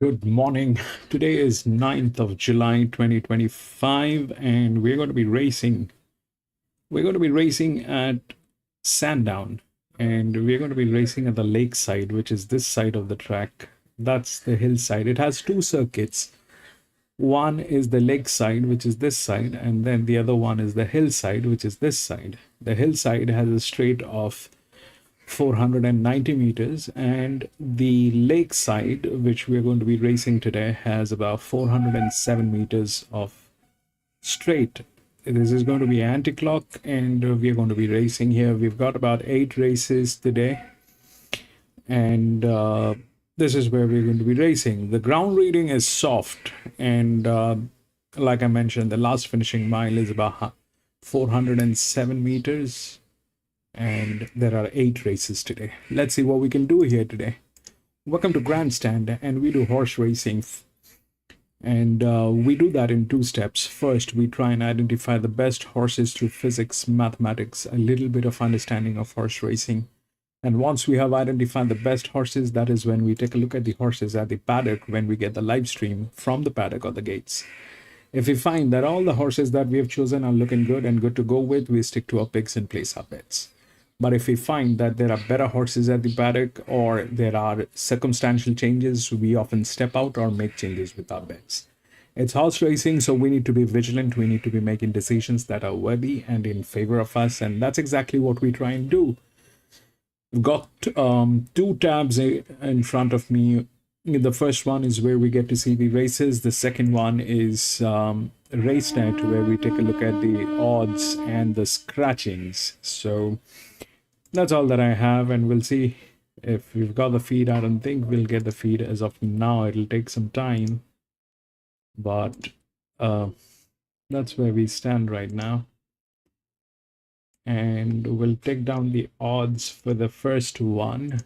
Good morning. Today is 9th of July 2025 and we're going to be racing. We're going to be racing at Sandownt and we're going to be racing at the Lakeside, which is this side of the track. That's the hillside. It has two circuits. One is the Lakeside, which is this side, and then the other one is the hillside, which is this side. The hillside has a straight of 490 meters, and the lakeside, which we're going to be racing today, has about 407 meters of straight. This is going to be anti-clock, and we're going to be racing here. We've got about 8 races today, and this is where we're going to be racing. The ground reading is soft, and like I mentioned, the last finishing mile is about 407 meters, and there are 8 races today. Let's see what we can do here today. Welcome to Grandstand, and we do horse racing. And we do that in 2 steps. First, we try and identify the best horses through physics, mathematics, a little bit of understanding of horse racing. And once we have identified the best horses, that is when we take a look at the horses at the paddock when we get the live stream from the paddock or the gates. If we find that all the horses that we have chosen are looking good and good to go with, we stick to our picks and place our bets. But if we find that there are better horses at the paddock or there are circumstantial changes, we often step out or make changes with our bets. It's horse racing, so we need to be vigilant. We need to be making decisions that are worthy and in favor of us, and that's exactly what we try and do. I've got 2 tabs in front of me. The first one is where we get to see the races. The second one is RaceNet, where we take a look at the odds and the scratchings. So that's all that I have, and we'll see if we've got the feed. I don't think we'll get the feed as of now. It'll take some time, but that's where we stand right now. And we'll take down the odds for the first one,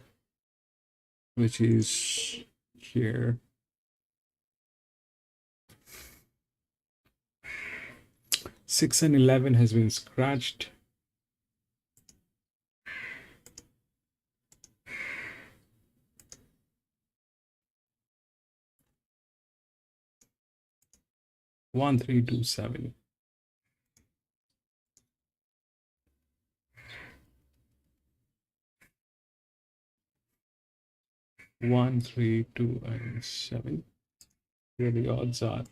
which is here. 6 and 11 has been scratched. One, 3, 2, 7. 1, 3, 2, and 7. Here the odds are.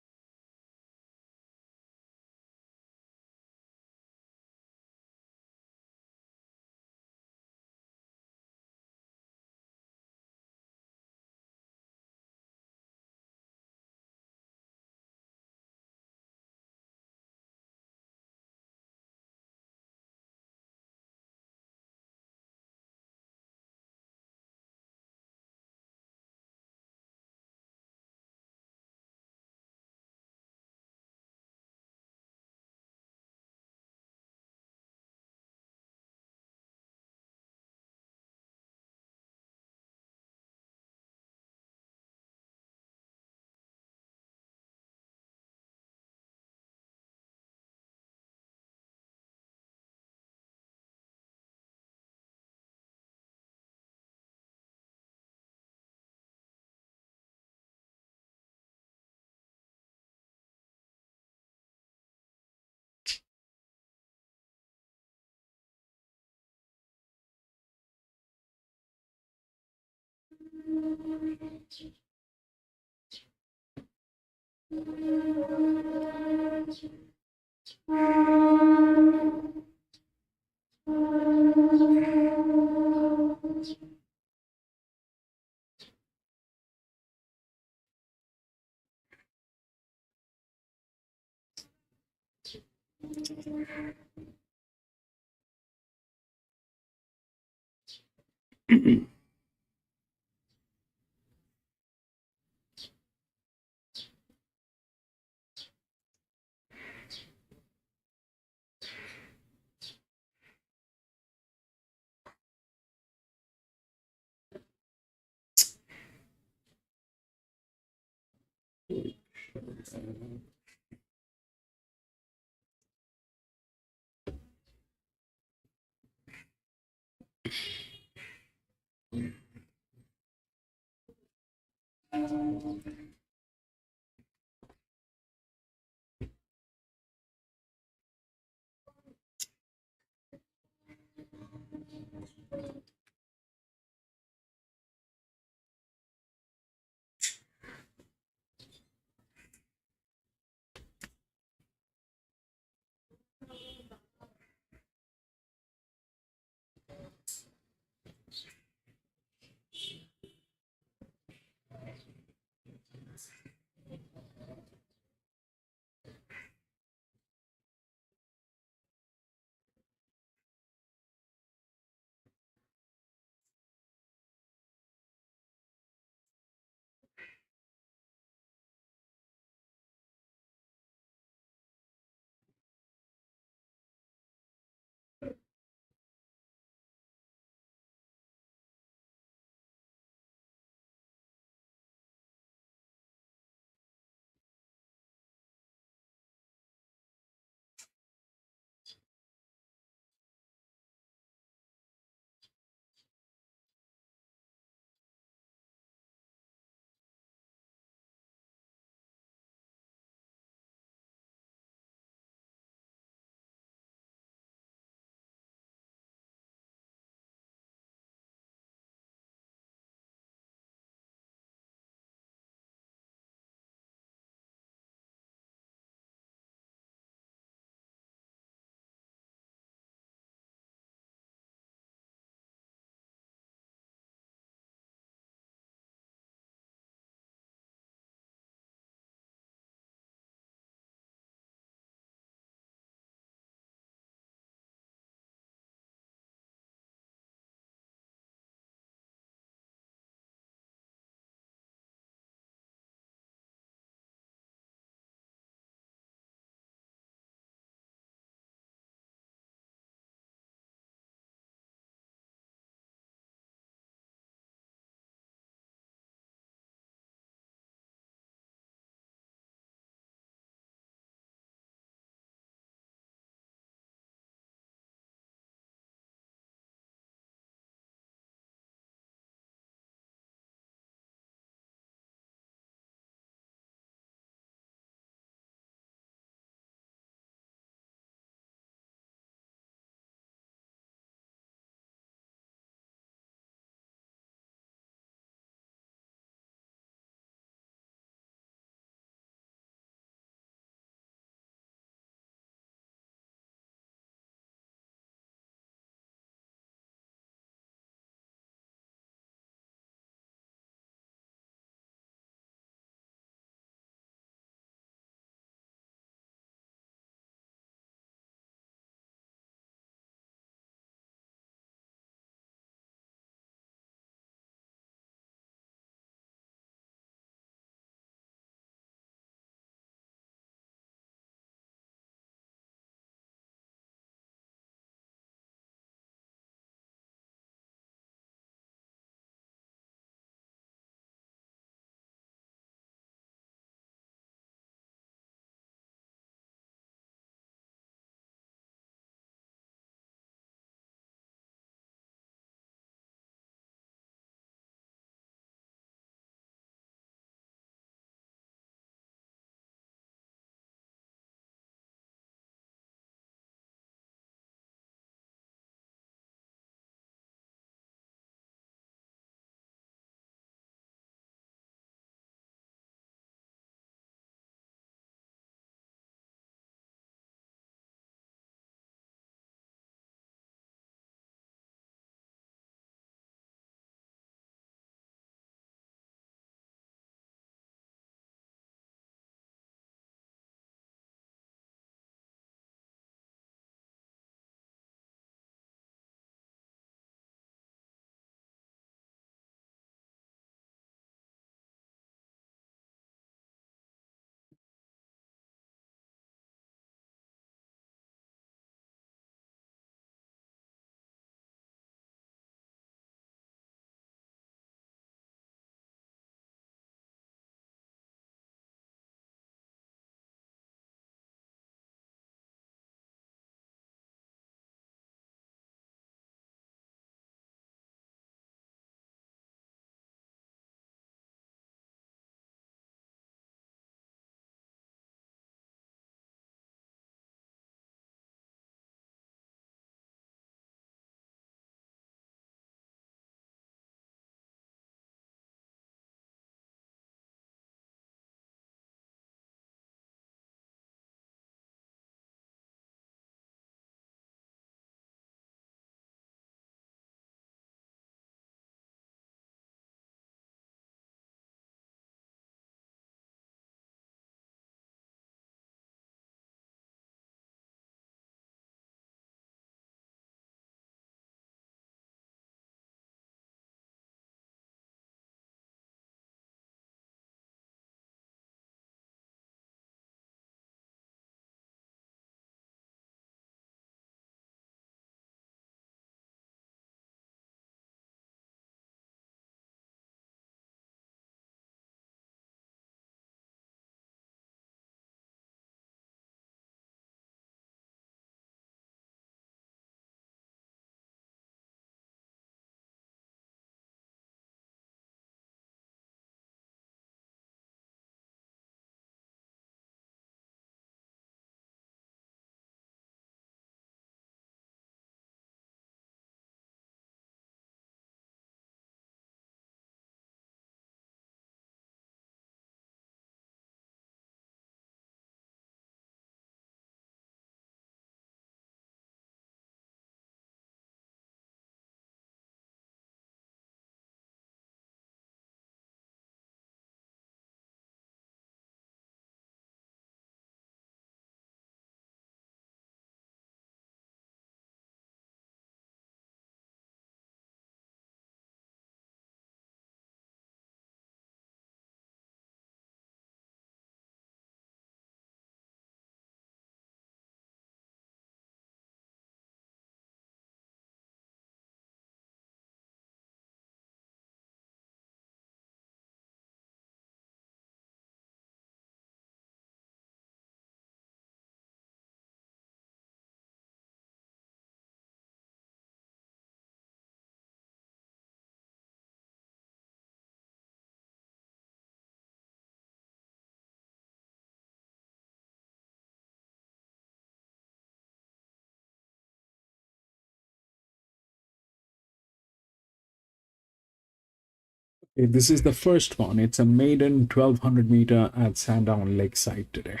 If this is the first one, it's a maiden 1200 meter at Sandownt Lakeside today.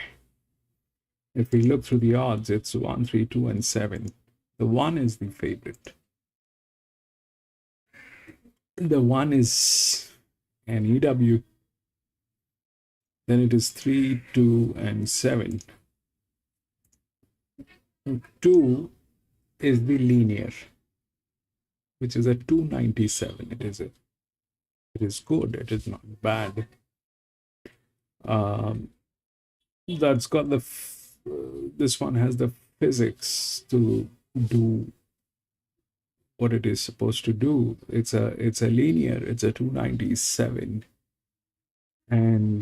If we look through the odds, it's 1, 3, 2, and 7. The 1 is the favorite. The 1 is an EW. Then it is 3, 2, and 7. 2 is the linear, which is a 297. It is good. It is not bad. That's got the this one has the physics to do what it is supposed to do. It's a linear. It's a 297, and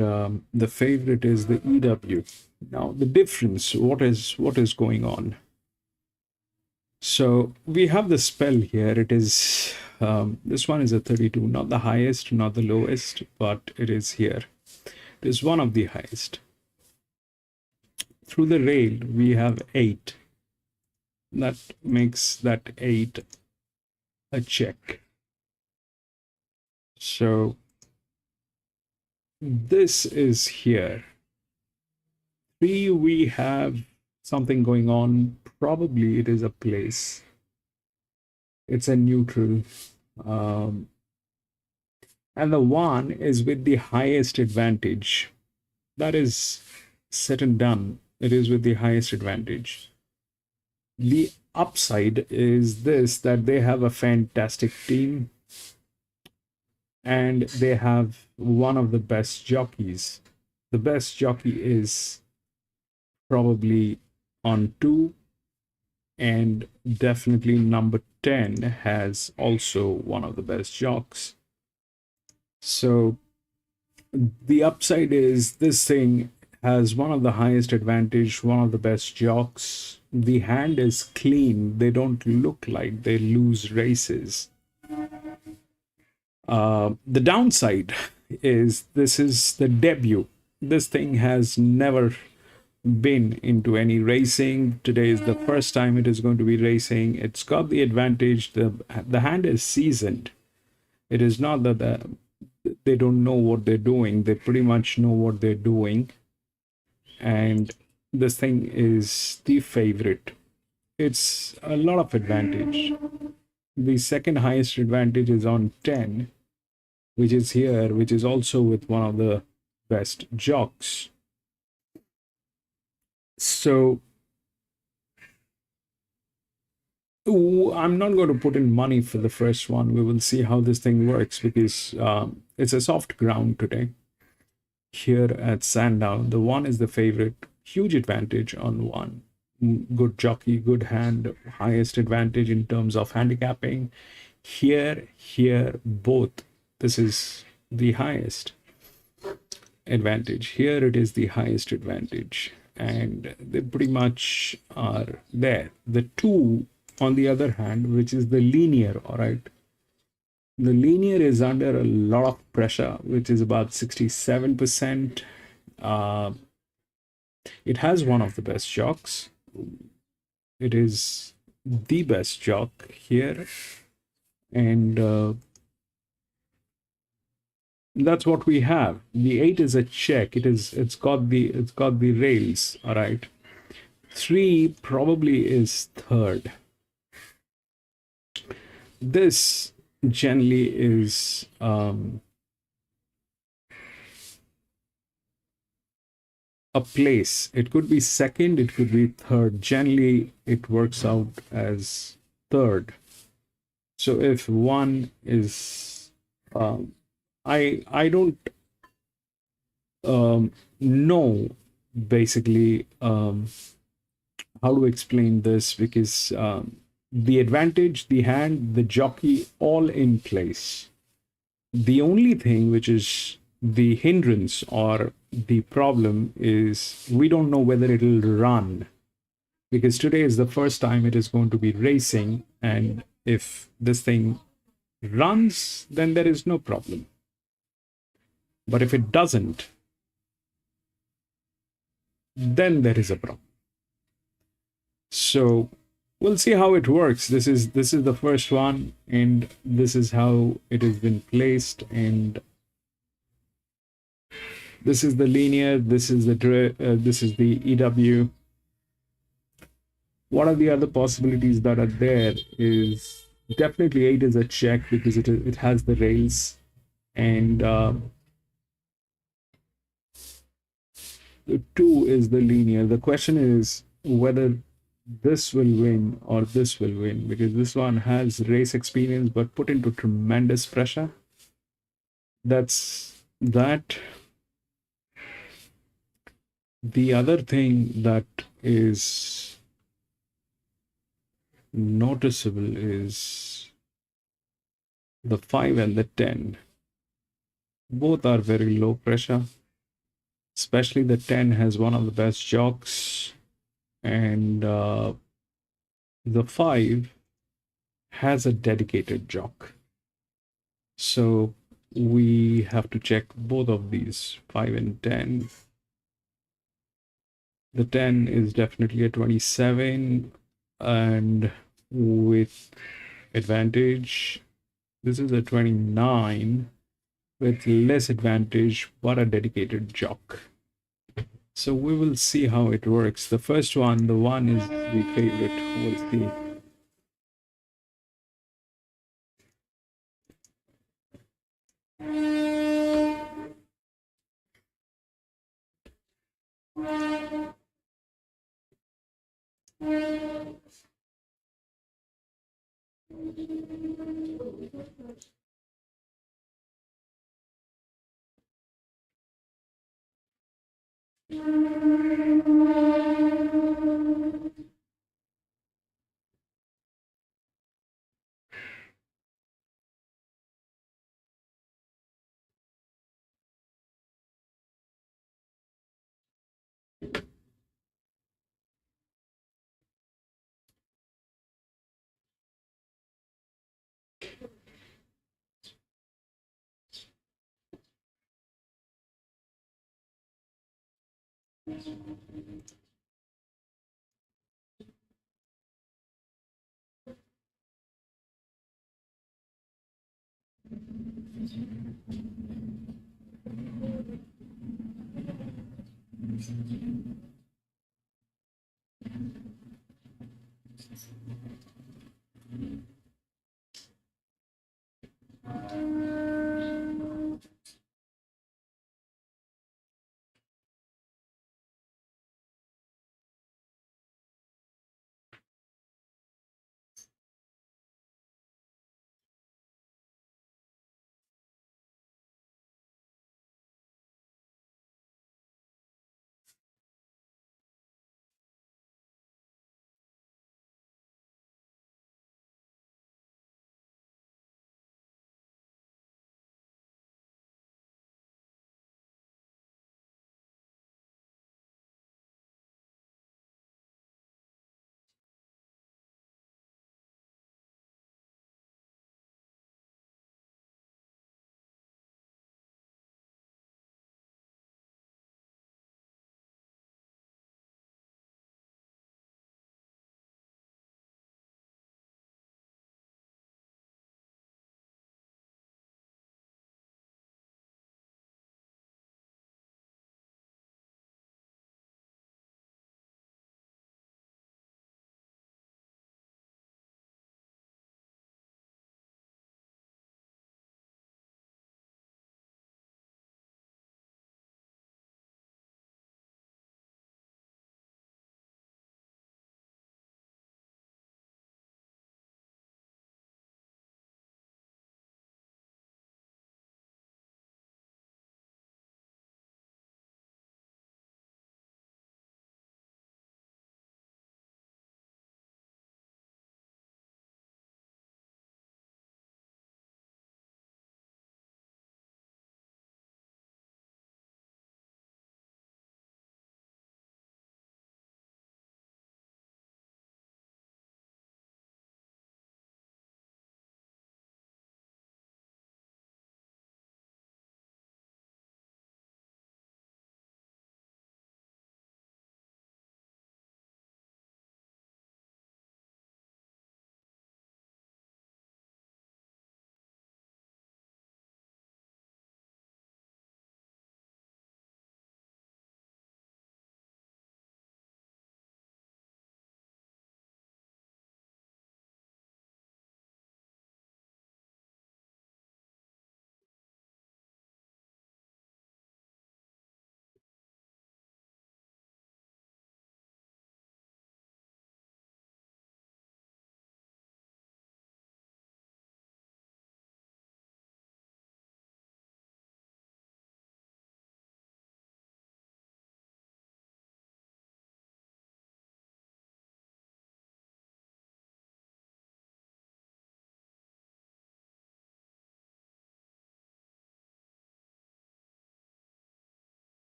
the favorite is the EW. Now the difference. What is going on? So we have the spell here. It is this one is a 32, not the highest, not the lowest, but it is here. It is one of the highest. Through the rail, we have 8. That makes that 8 a check. So this is here. 3, we have something going on. Probably it is a place. It's a neutral. And the 1 is with the highest advantage. That is set and done. It is with the highest advantage. The upside is this, that they have a fantastic team and they have one of the best jockeys. The best jockey is probably on 2, and definitely number 10 has also one of the best jocks. So the upside is this thing has one of the highest advantage, one of the best jocks. The hand is clean. They don't look like they lose races. The downside is this is the debut. This thing has never been into any racing. Today is the first time it is going to be racing. It's got the advantage. The hand is seasoned. It is not that they don't know what they're doing. They pretty much know what they're doing. And this thing is the favorite. It's a lot of advantage. The second highest advantage is on 10, which is here, which is also with one of the best jocks. So I'm not going to put in money for the first one. We will see how this thing works, because it's a soft ground today. Here at Sandownt, the 1 is the favorite. Huge advantage on 1. Good jockey, good hand, highest advantage in terms of handicapping. Here, both. This is the highest advantage. Here it is the highest advantage. And they pretty much are there. The 2, on the other hand, which is the linear, all right? The linear is under a lot of pressure, which is about 67%. It has one of the best jocks. It is the best jock here. And that's what we have. The 8 is a check. It's got the rails, all right? 3 probably is third. This generally is a place. It could be second, it could be third. Generally it works out as third. So if 1 is I don't know basically how to explain this, because the advantage, the hand, the jockey, all in place. The only thing which is the hindrance or the problem is we don't know whether it'll run, because today is the first time it is going to be racing, and if this thing runs, then there is no problem. But if it doesn't, then there is a problem. So we'll see how it works. This is the first one, and this is how it has been placed, and this is the linear, this is the EW. What are the other possibilities that are there is definitely 8 is a check because it has the rails, and 2 is the linear. The question is whether this will win or this will win, because this one has race experience but put into tremendous pressure. That's that. The other thing that is noticeable is the 5 and the 10. Both are very low pressure, especially the 10 has one of the best jocks, and the 5 has a dedicated jock. So we have to check both of these, 5 and 10. The 10 is definitely a 27, and with advantage, this is a 29 with less advantage but a dedicated jock. So we will see how it works. The first one, the 1 is the favorite. We'll see.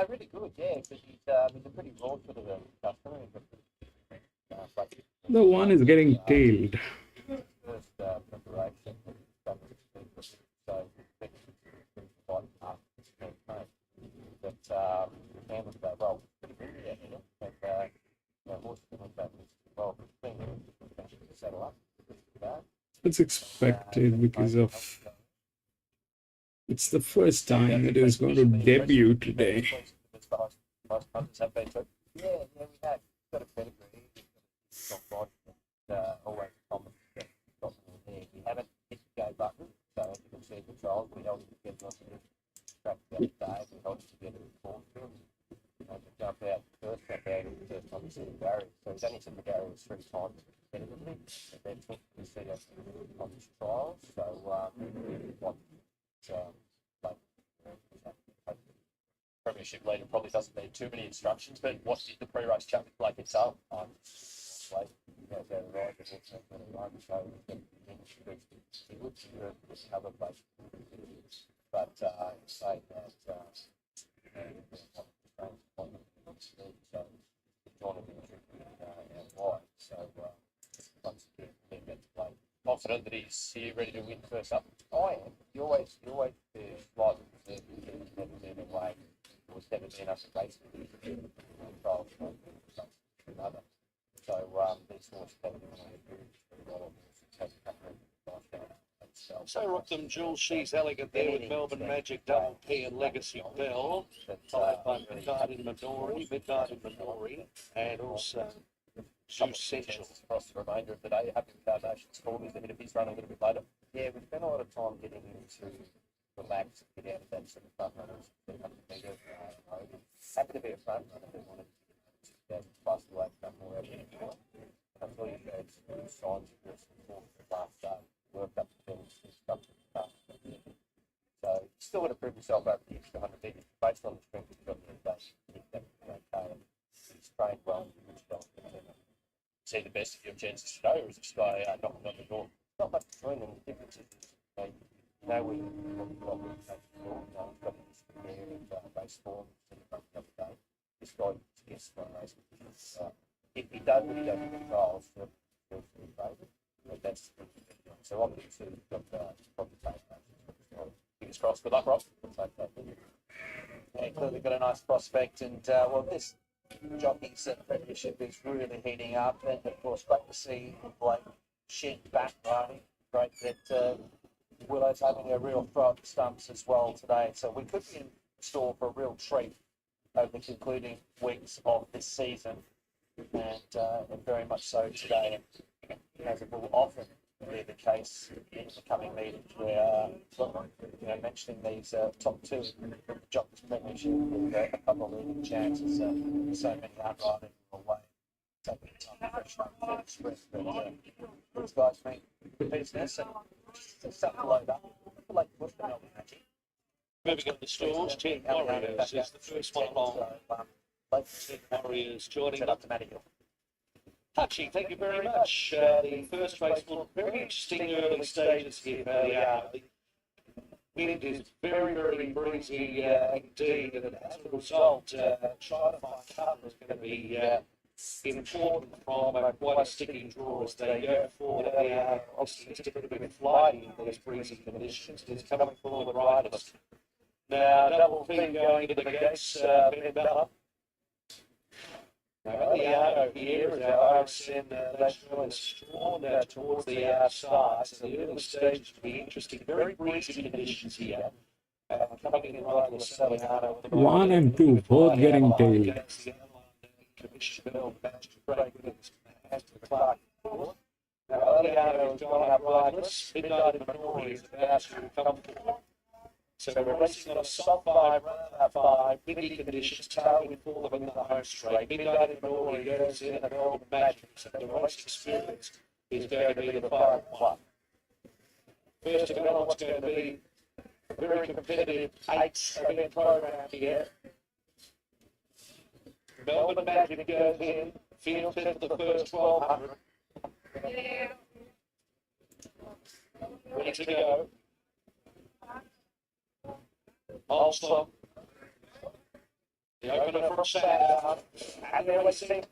Really good, yeah. Because he's a pretty raw sort of a customer. The one is getting tailed. First preparation, so but handled that well. Pretty good, yeah. And horse that well. Settle up. It's expected because of it's the first time it is going to debut today. Yeah, we have got a pedigree. Got right, always common. We haven't hit the go button, so as you can see, controls. We held it together on the track the other day. We held it together in fourth field. Jump out first, jump out in the first time we see the barrier. So he's only seen the barriers 3 times competitively, and then took the seat on his trials. So Premiership leader probably doesn't need too many instructions, but what did the pre-race chat with Blake itself? Blake goes out of ride, so he looks good with cover Blake. But saying that confident that he's here ready to win first up. I am. You always slightly never been away. Was never been up to race trials another. So these horses haven't So Rockland Jules, she's elegant there with Melbourne Magic, Double P and Legacy Bell, followed by Midnight in Minori, and also Zeus Central. Across the remainder of the day, Happy Foundation's called is ahead of his run a little bit later. Yeah, we spent a lot of time getting into relax, get out of that sort of front runners. Happy to be a front runner who wanted to pass the way more out of it. I thought you had some signs of this last day, worked up the things, stuff. So still going to prove himself over the extra 100 metres based on the strength of the job that he does. He's trained well, see the best of your chances today, or is this guy knocking on the door? Not much between them. The difference is, you know, we got this there and race form the other day. This guy gets one race. If he does what he does in the trials, he'll be favourite. But that's so obviously we've got probably take fingers crossed. Good luck, Rob. Yeah, clearly got a nice prospect, and well, this jockeys premiership is really heating up, and of course, great to see Blake Shin back riding. Great that Willow's having a real throw at the stumps as well today. So we could be in store for a real treat over the concluding weeks of this season, and very much so today. And as it will often be the case in the coming meetings, where mentioning these top two in the Jockeys Premiership with a couple of leading chances, so many outriding away. Taking time to freshen up for the sprint, but these guys make good business and just something to load up. Like Magic. Moving up the stalls, 10 Warriors is the first one along. 10 Warriors joining up to Matty. Touchy, thank you very much. The first race will be very interesting early stages here. The wind is very, very breezy indeed, and as a result, trying to find cover is going to be important from quite a sticky draw as they go forward. Obviously, it's a bit of flighty in these breezy conditions. It's coming forward riders. Now, double P going into the gates, Ben Bella. Now, the auto here is our RSN National is drawn towards the outside, so the early stages will be interesting. Very breezy conditions here. Coming in right to the Sandownt. 1 and 2 both getting tailed. Commissioner break with has to the Clark. Now, the auto is going up riderless. Midnight in Minori is about to come forward. So we're racing on a soft 5, run 5, windy conditions, tailwind for them in the home straight. Midnight in Minori goes in and Melbourne Magic. So the race experience is going to be the 5-1. First to go on, what's going to be a very competitive 8-event program here. Melbourne Magic goes in, field set for the first 1200. Ready to go. Also, the opener from Sandownt, and they're racing.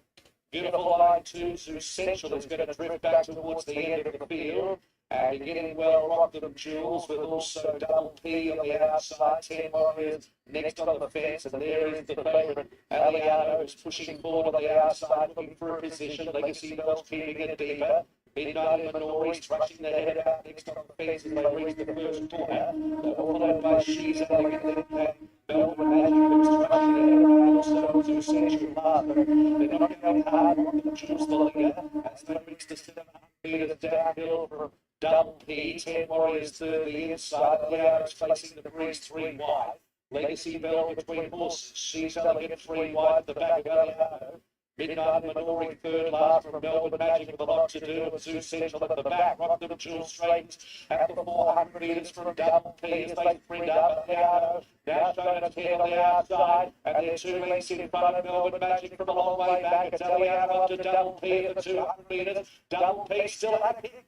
Beautiful line 2, Zeus Central is going to drift back towards the end of the field. And beginning well, Rockton Jewels with also double P on the outside, 10 Warriors next on the fence, and there is the favourite. Aliano is pushing forward on the outside, looking for a position. Legacy Bell's keeping it deeper. Midnight in Minori's rushing their head out next on the fence as they reach the first corner. They're followed by She's Elegant and Melbourne Magic, who's rushing their head around themselves to Central Love. They're not going hard on the Jules the leader as they reach the 700 metres downhill for double P. 10 Warriors third, the inside. Leon is facing the breeze 3 wide. Legacy Bell between horses. She's Elegant 3 wide, the back of Aliano. Midnight Minori third last from Melbourne Magic with a lot to do, and Zeus Central at the back. Rockton Jewel straightens at the 400 metres from double P as they sprint up. Aliano now showing a 10 on the outside, and they're 2 lengths in front of Melbourne Magic from a long way back. It's Aliano up to double P at the 200 metres. Double P still at it.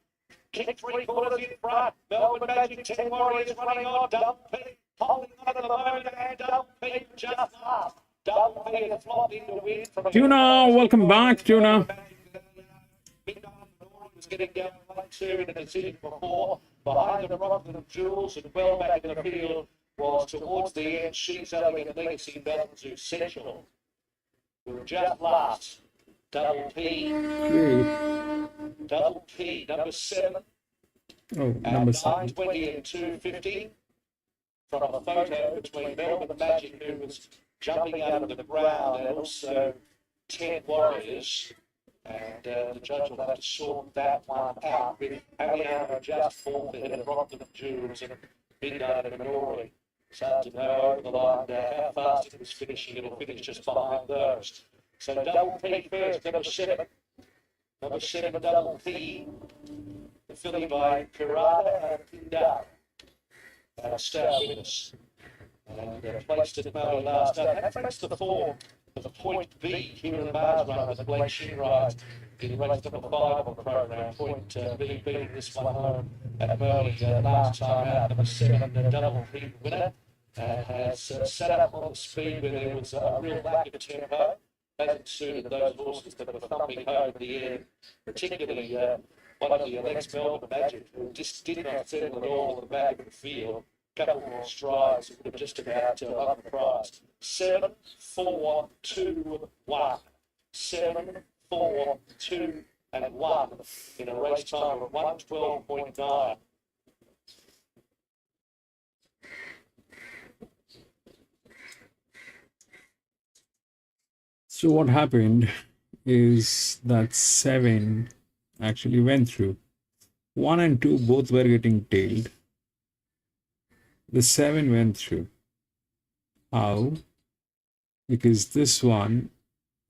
Kick 3/4 in front. Melbourne Magic, 10 Warriors running on. Double P holding on at the moment, and double P just last. Double P is flopped into win from Tuna, welcome back, Tuna. Was getting down late 2 in the decision before. Behind the Rockton Jewels and well back in the field was towards the end. She's Elegant Legacy Bell to Central. We were just last. Double P. Double P, number 7. Oh, number 7. 920 and 250 from a photo between Melbourne Magic, who was jumping out of the ground, and also 10 Warriors. And the judge will have to sort that one out with Aliano just forfeited and Rockton Jewels and Midnight and Minori. It's hard to know over the line how fast it was finishing. It'll finish just behind those. So double P first, number 7. Number 7, double P. The filly by Pirata and Pindar. And a star witness. And placed at Murray last up. That makes the form of the Point B here in the Mars run as Blake Shin rides in race number 5 of the program. Point B beating this one home at Murray last time out. Number 7 and the double P winner. Has set up on the speed where there was a real lack of tempo. Hasn't suited those horses that were thumping home in the air, particularly one of the ex-Melbourne Magic, who just did not settle at all in the back of the field. couple more strides, it would have just about up the prize. 7, 4, 2, 1. 7, 4, 2, and 1 in a race time of 112.9. So what happened is that 7 actually went through. 1 and 2 both were getting tailed. The 7 went through. How? Because this one,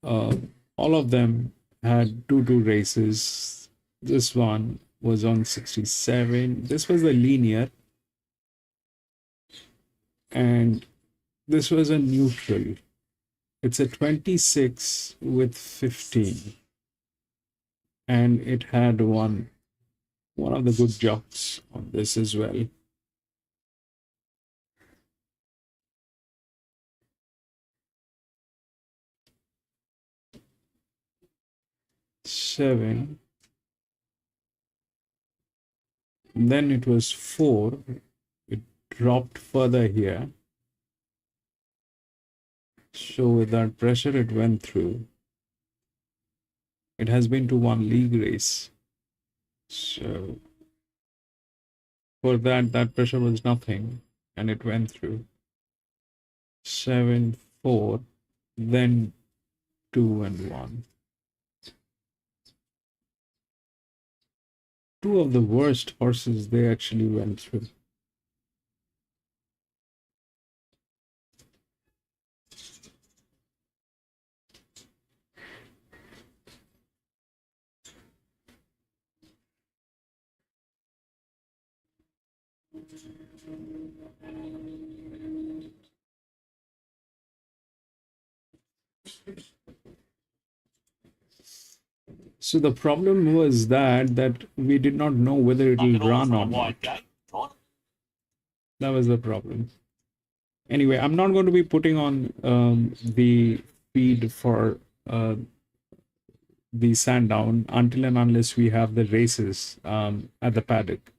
all of them had 2-2 races. This one was on 67. This was a linear. And this was a neutral. It's a 26 with 15. And it had one of the good jocks on this as well. Seven. And then it was 4. It dropped further here. So with that pressure, it went through. It has been to 1 league race. So for that pressure was nothing, and it went through. 7, 4, then 2 and 1. 2 of the worst horses, they actually went through. So the problem was that we did not know whether it will run or not. That was the problem. Anyway, I'm not going to be putting on the feed for the Sandownt until and unless we have the races at the paddock.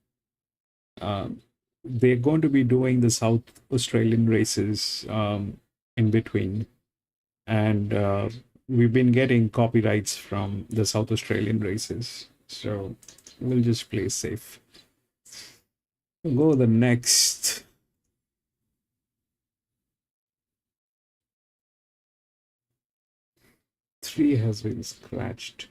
They're going to be doing the South Australian races in between. And we've been getting copyrights from the South Australian races. So we'll just play safe. We'll go the next. Three has been scratched.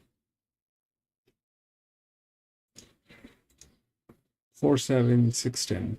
4, 7, 6, 10.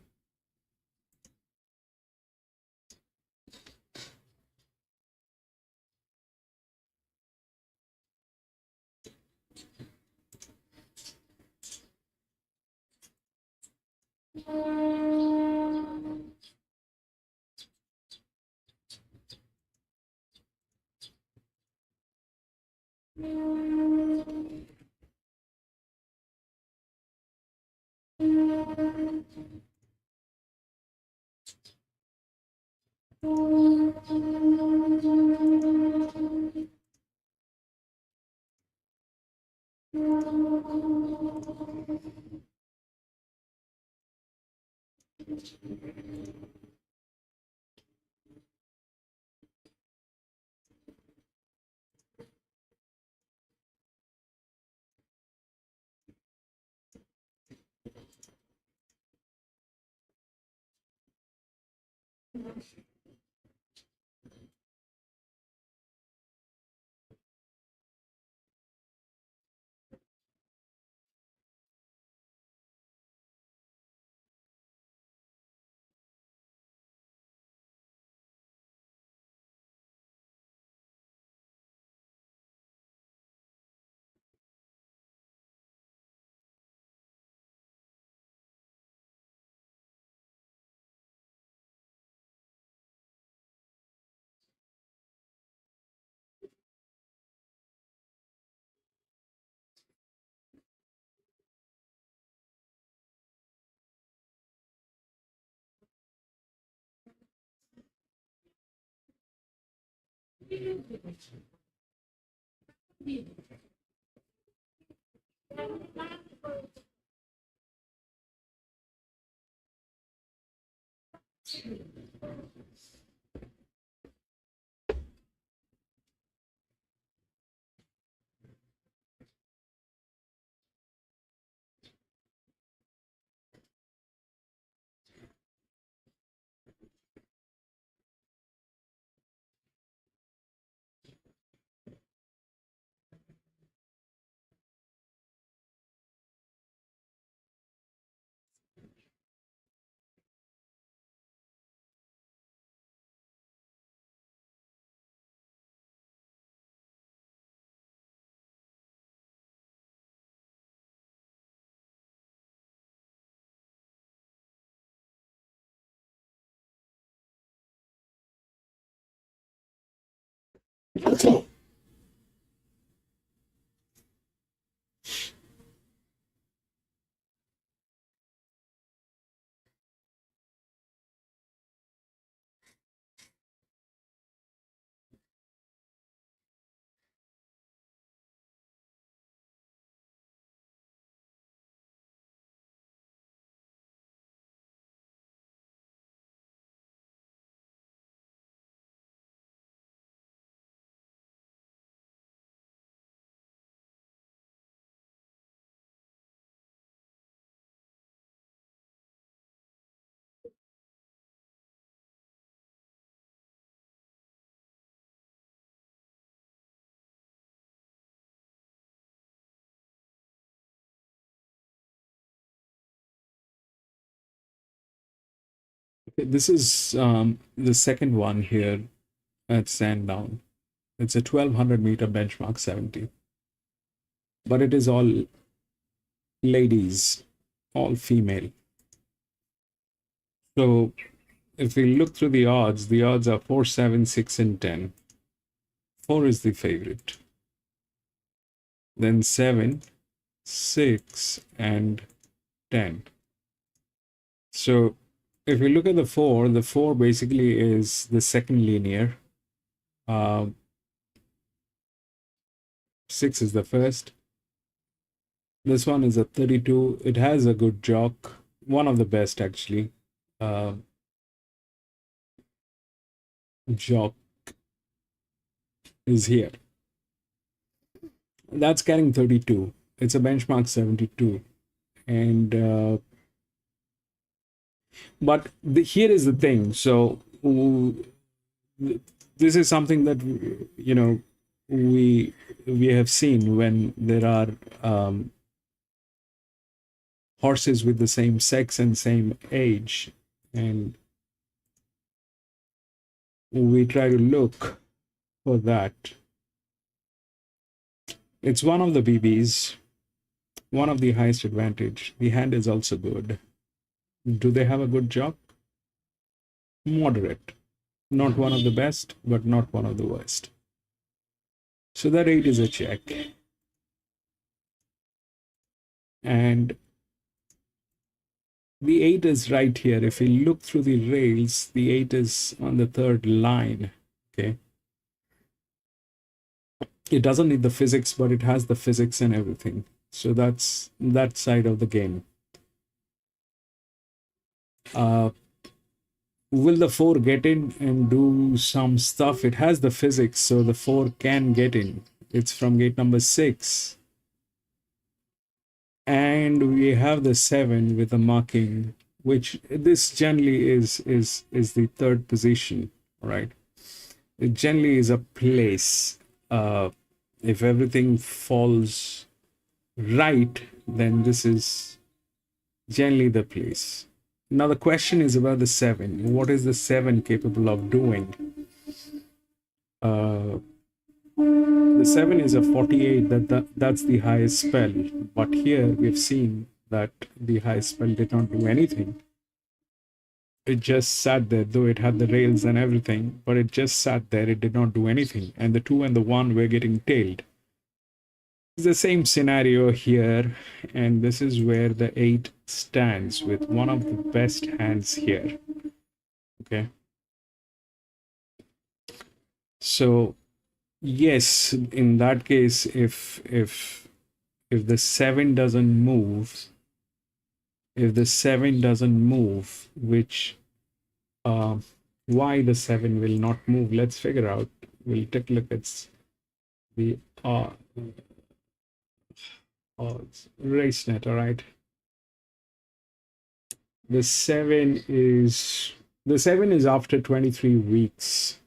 This is the second one here at Sandownt. It's a 1200-meter benchmark 70, but it is all ladies, all female. So if we look through the odds are 4, 7, 6, and 10. 4 is the favorite. Then 7, 6, and 10. So if we look at the 4 basically is the second linear. 6 is the first. This one is a 32. It has a good jock, one of the best actually. Jock is here. That's carrying 32. It's a benchmark 72. And but here is the thing. So this is something that we have seen when there are horses with the same sex and same age, and we try to look for that. It's one of the BBs, one of the highest advantage. The hand is also good. Do they have a good job? Moderate. Not one of the best, but not one of the worst. So that 8 is a check. And the 8 is right here. If we look through the rails, the 8 is on the third line. Okay. It doesn't need the physics, but it has the physics and everything. So that's that side of the game. Will the 4 get in and do some stuff? It has the physics, so the 4 can get in. It's from gate number 6. And we have the 7 with a marking, which this generally is the third position, right? It generally is a place. If everything falls right, then this is generally the place. Now the question is about the 7. What is the 7 capable of doing? The 7 is a 48. That's the highest spell. But here we've seen that the highest spell did not do anything. It just sat there, though it had the rails and everything, but it just sat there. It did not do anything. And the 2 and the 1 were getting tailed. It's the same scenario here, and this is where the 8 stands with one of the best hands here. Okay. So yes, in that case, if the 7 doesn't move, which why the 7 will not move. Let's figure out. We'll take a look at the it's RaceNet. All right. The 7 is after 23 weeks.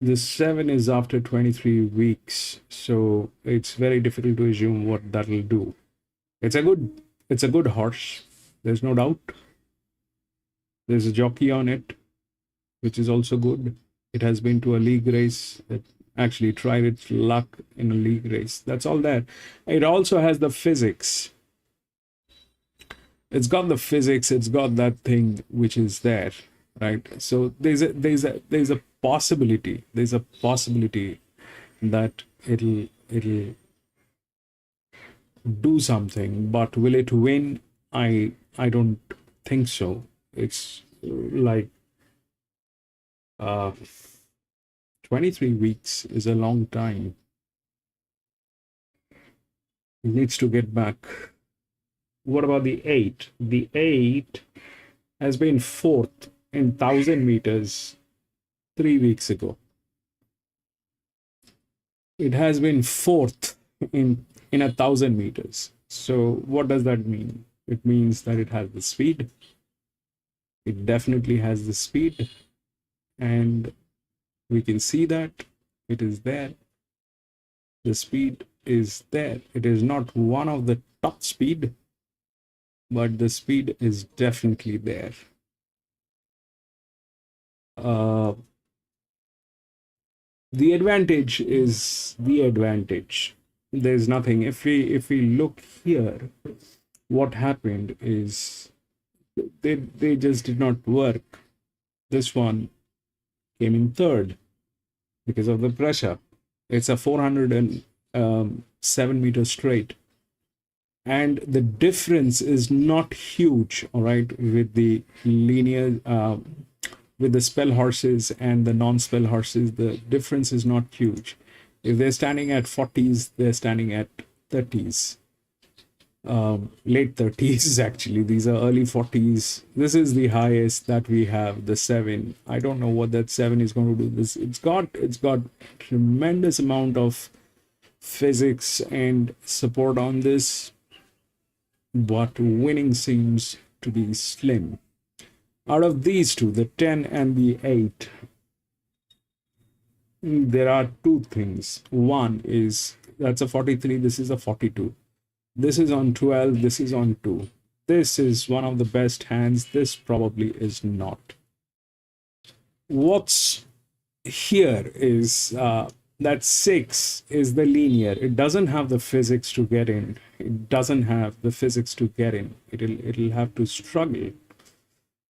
The 7 is after 23 weeks, so it's very difficult to assume what that'll do. It's a good horse. There's no doubt. There's a jockey on it, which is also good. It has been to a league race. It actually tried its luck in a league race. That's all there. It also has the physics. It's got the physics. It's got that thing which is there, right? So there's a possibility. There's a possibility that it'll do something, but will it win? I don't think so. It's like 23 weeks is a long time. It needs to get back. What about the 8? The 8 has been 4th in 1,000 meters 3 weeks ago. It has been 4th in 1,000 meters. So what does that mean? It means that it has the speed. It definitely has the speed, and we can see that it is there. The speed is there. It is not one of the top speed, but the speed is definitely there. The advantage is the advantage. There's nothing. If we look here, what happened is they just did not work. This one came in 3rd because of the pressure. It's a 407 meter straight, and the difference is not huge. All right, with the linear with the spell horses and the non-spell horses, the difference is not huge. If they're standing at 40s, they're standing at 30s. Late 30s actually. These are early 40s. This is the highest that we have, the 7. I don't know what that 7 is going to do. This it's got tremendous amount of physics and support on this, but winning seems to be slim. Out of these two, the 10 and the 8, there are two things. One is that's a 43, this is a 42. This is on 12, this is on 2. This is one of the best hands. This probably is not. What's here is that 6 is the linear. It doesn't have the physics to get in. It doesn't have the physics to get in. It'll have to struggle.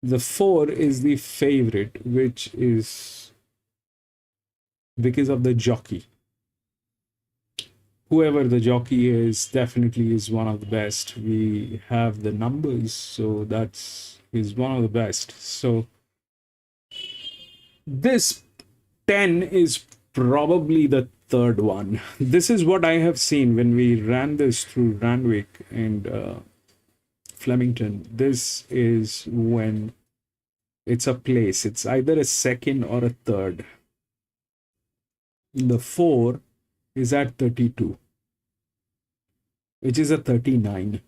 The 4 is the favorite, which is because of the jockey. Whoever the jockey is definitely is one of the best. We have the numbers, so is one of the best. So this 10 is probably the 3rd one. This is what I have seen when we ran this through Randwick and Flemington. This is when it's a place. It's either a 2nd or a 3rd. The 4 is at 32, which is a 39.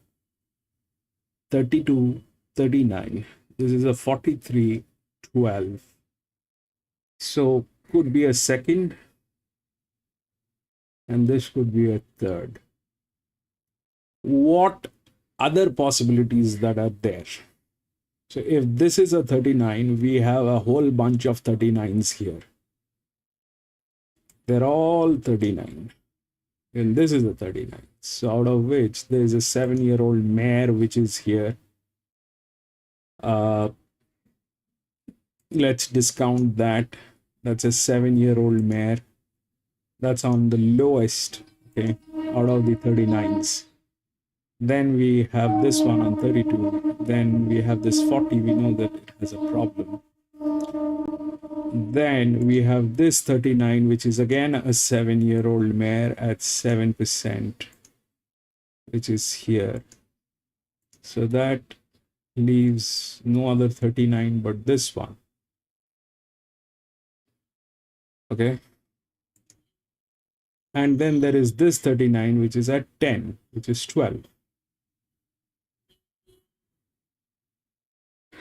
32, 39. This is a 43, 12. So could be a 2nd, and this could be a 3rd. What other possibilities that are there? So if this is a 39, we have a whole bunch of 39s here. They're all 39. And this is a 39. So out of which there is a 7-year-old mare which is here. Let's discount that. That's a 7-year-old mare. That's on the lowest, okay, out of the 39s. Then we have this one on 32. Then we have this 40. We know that it has a problem. Then we have this 39, which is again a 7-year-old mare at 7%, which is here. So that leaves no other 39 but this one. Okay. And then there is this 39, which is at 10, which is 12.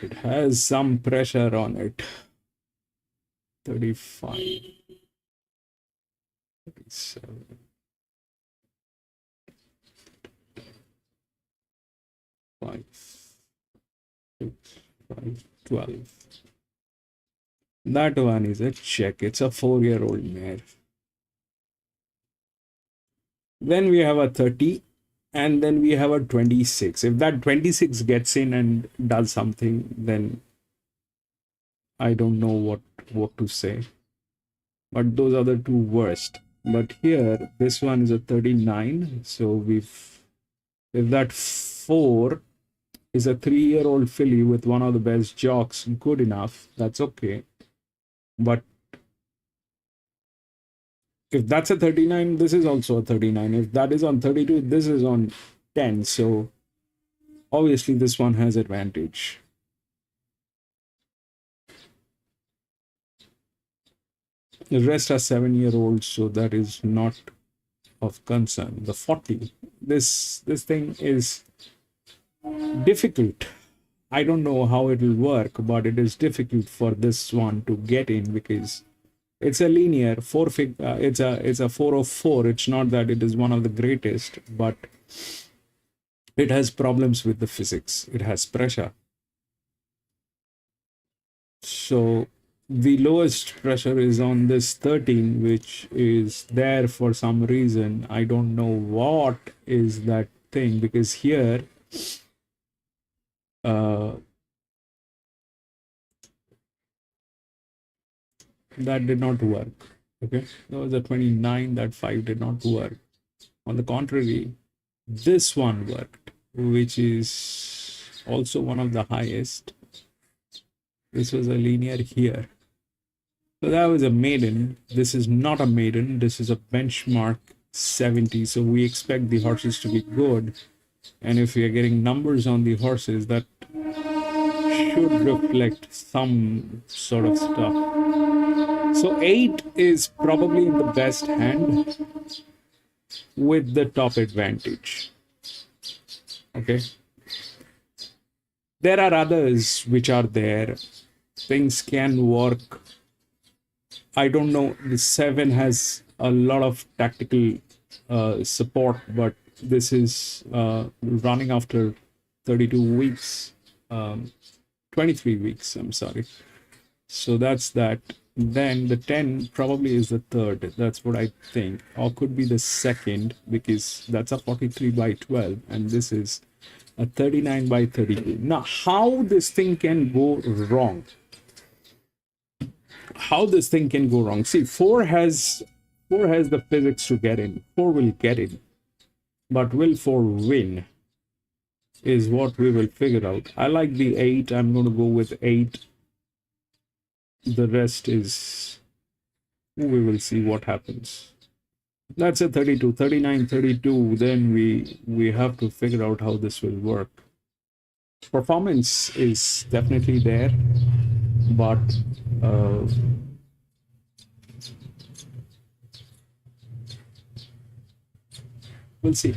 It has some pressure on it. 35, 37, 5, 6, 5, 12. That one is a check. It's a 4-year-old mare. Then we have a 30, and then we have a 26. If that 26 gets in and does something, then I don't know what to say. But those are the two worst. But here, this one is a 39. So if that 4 is a 3-year-old filly with one of the best jocks, good enough, that's okay. But if that's a 39, this is also a 39. If that is on 32, this is on 10. So obviously this one has advantage. The rest are 7-year-olds, so that is not of concern. The 40, this thing is difficult. I don't know how it will work, but it is difficult for this one to get in because it's a linear it's a 404. It's not that it is one of the greatest, but it has problems with the physics. It has pressure. So the lowest pressure is on this 13, which is there for some reason. I don't know what is that thing, because here that did not work. Okay, that was a 29. That 5 did not work. On the contrary, this one worked, which is also one of the highest. This was a linear here. So that was a maiden. This is not a maiden. This is a benchmark 70. So we expect the horses to be good. And if we are getting numbers on the horses, that should reflect some sort of stuff. So 8 is probably in the best hand with the top advantage. Okay. There are others which are there. Things can work. I don't know. The 7 has a lot of tactical support, but this is running after 32 weeks, 23 weeks, I'm sorry. So that's that. Then the 10 probably is the third. That's what I think. Or could be the second, because that's a 43 by 12. And this is a 39 by 32. Now, how this thing can go wrong? How this thing can go wrong? See, 4 has the physics to get in. 4 will get in. But will 4 win? Is what we will figure out. I like the 8. I'm going to go with 8. The rest is, we will see what happens. That's a 32, 39, 32. Then we have to figure out how this will work. Performance is definitely there, but we'll see.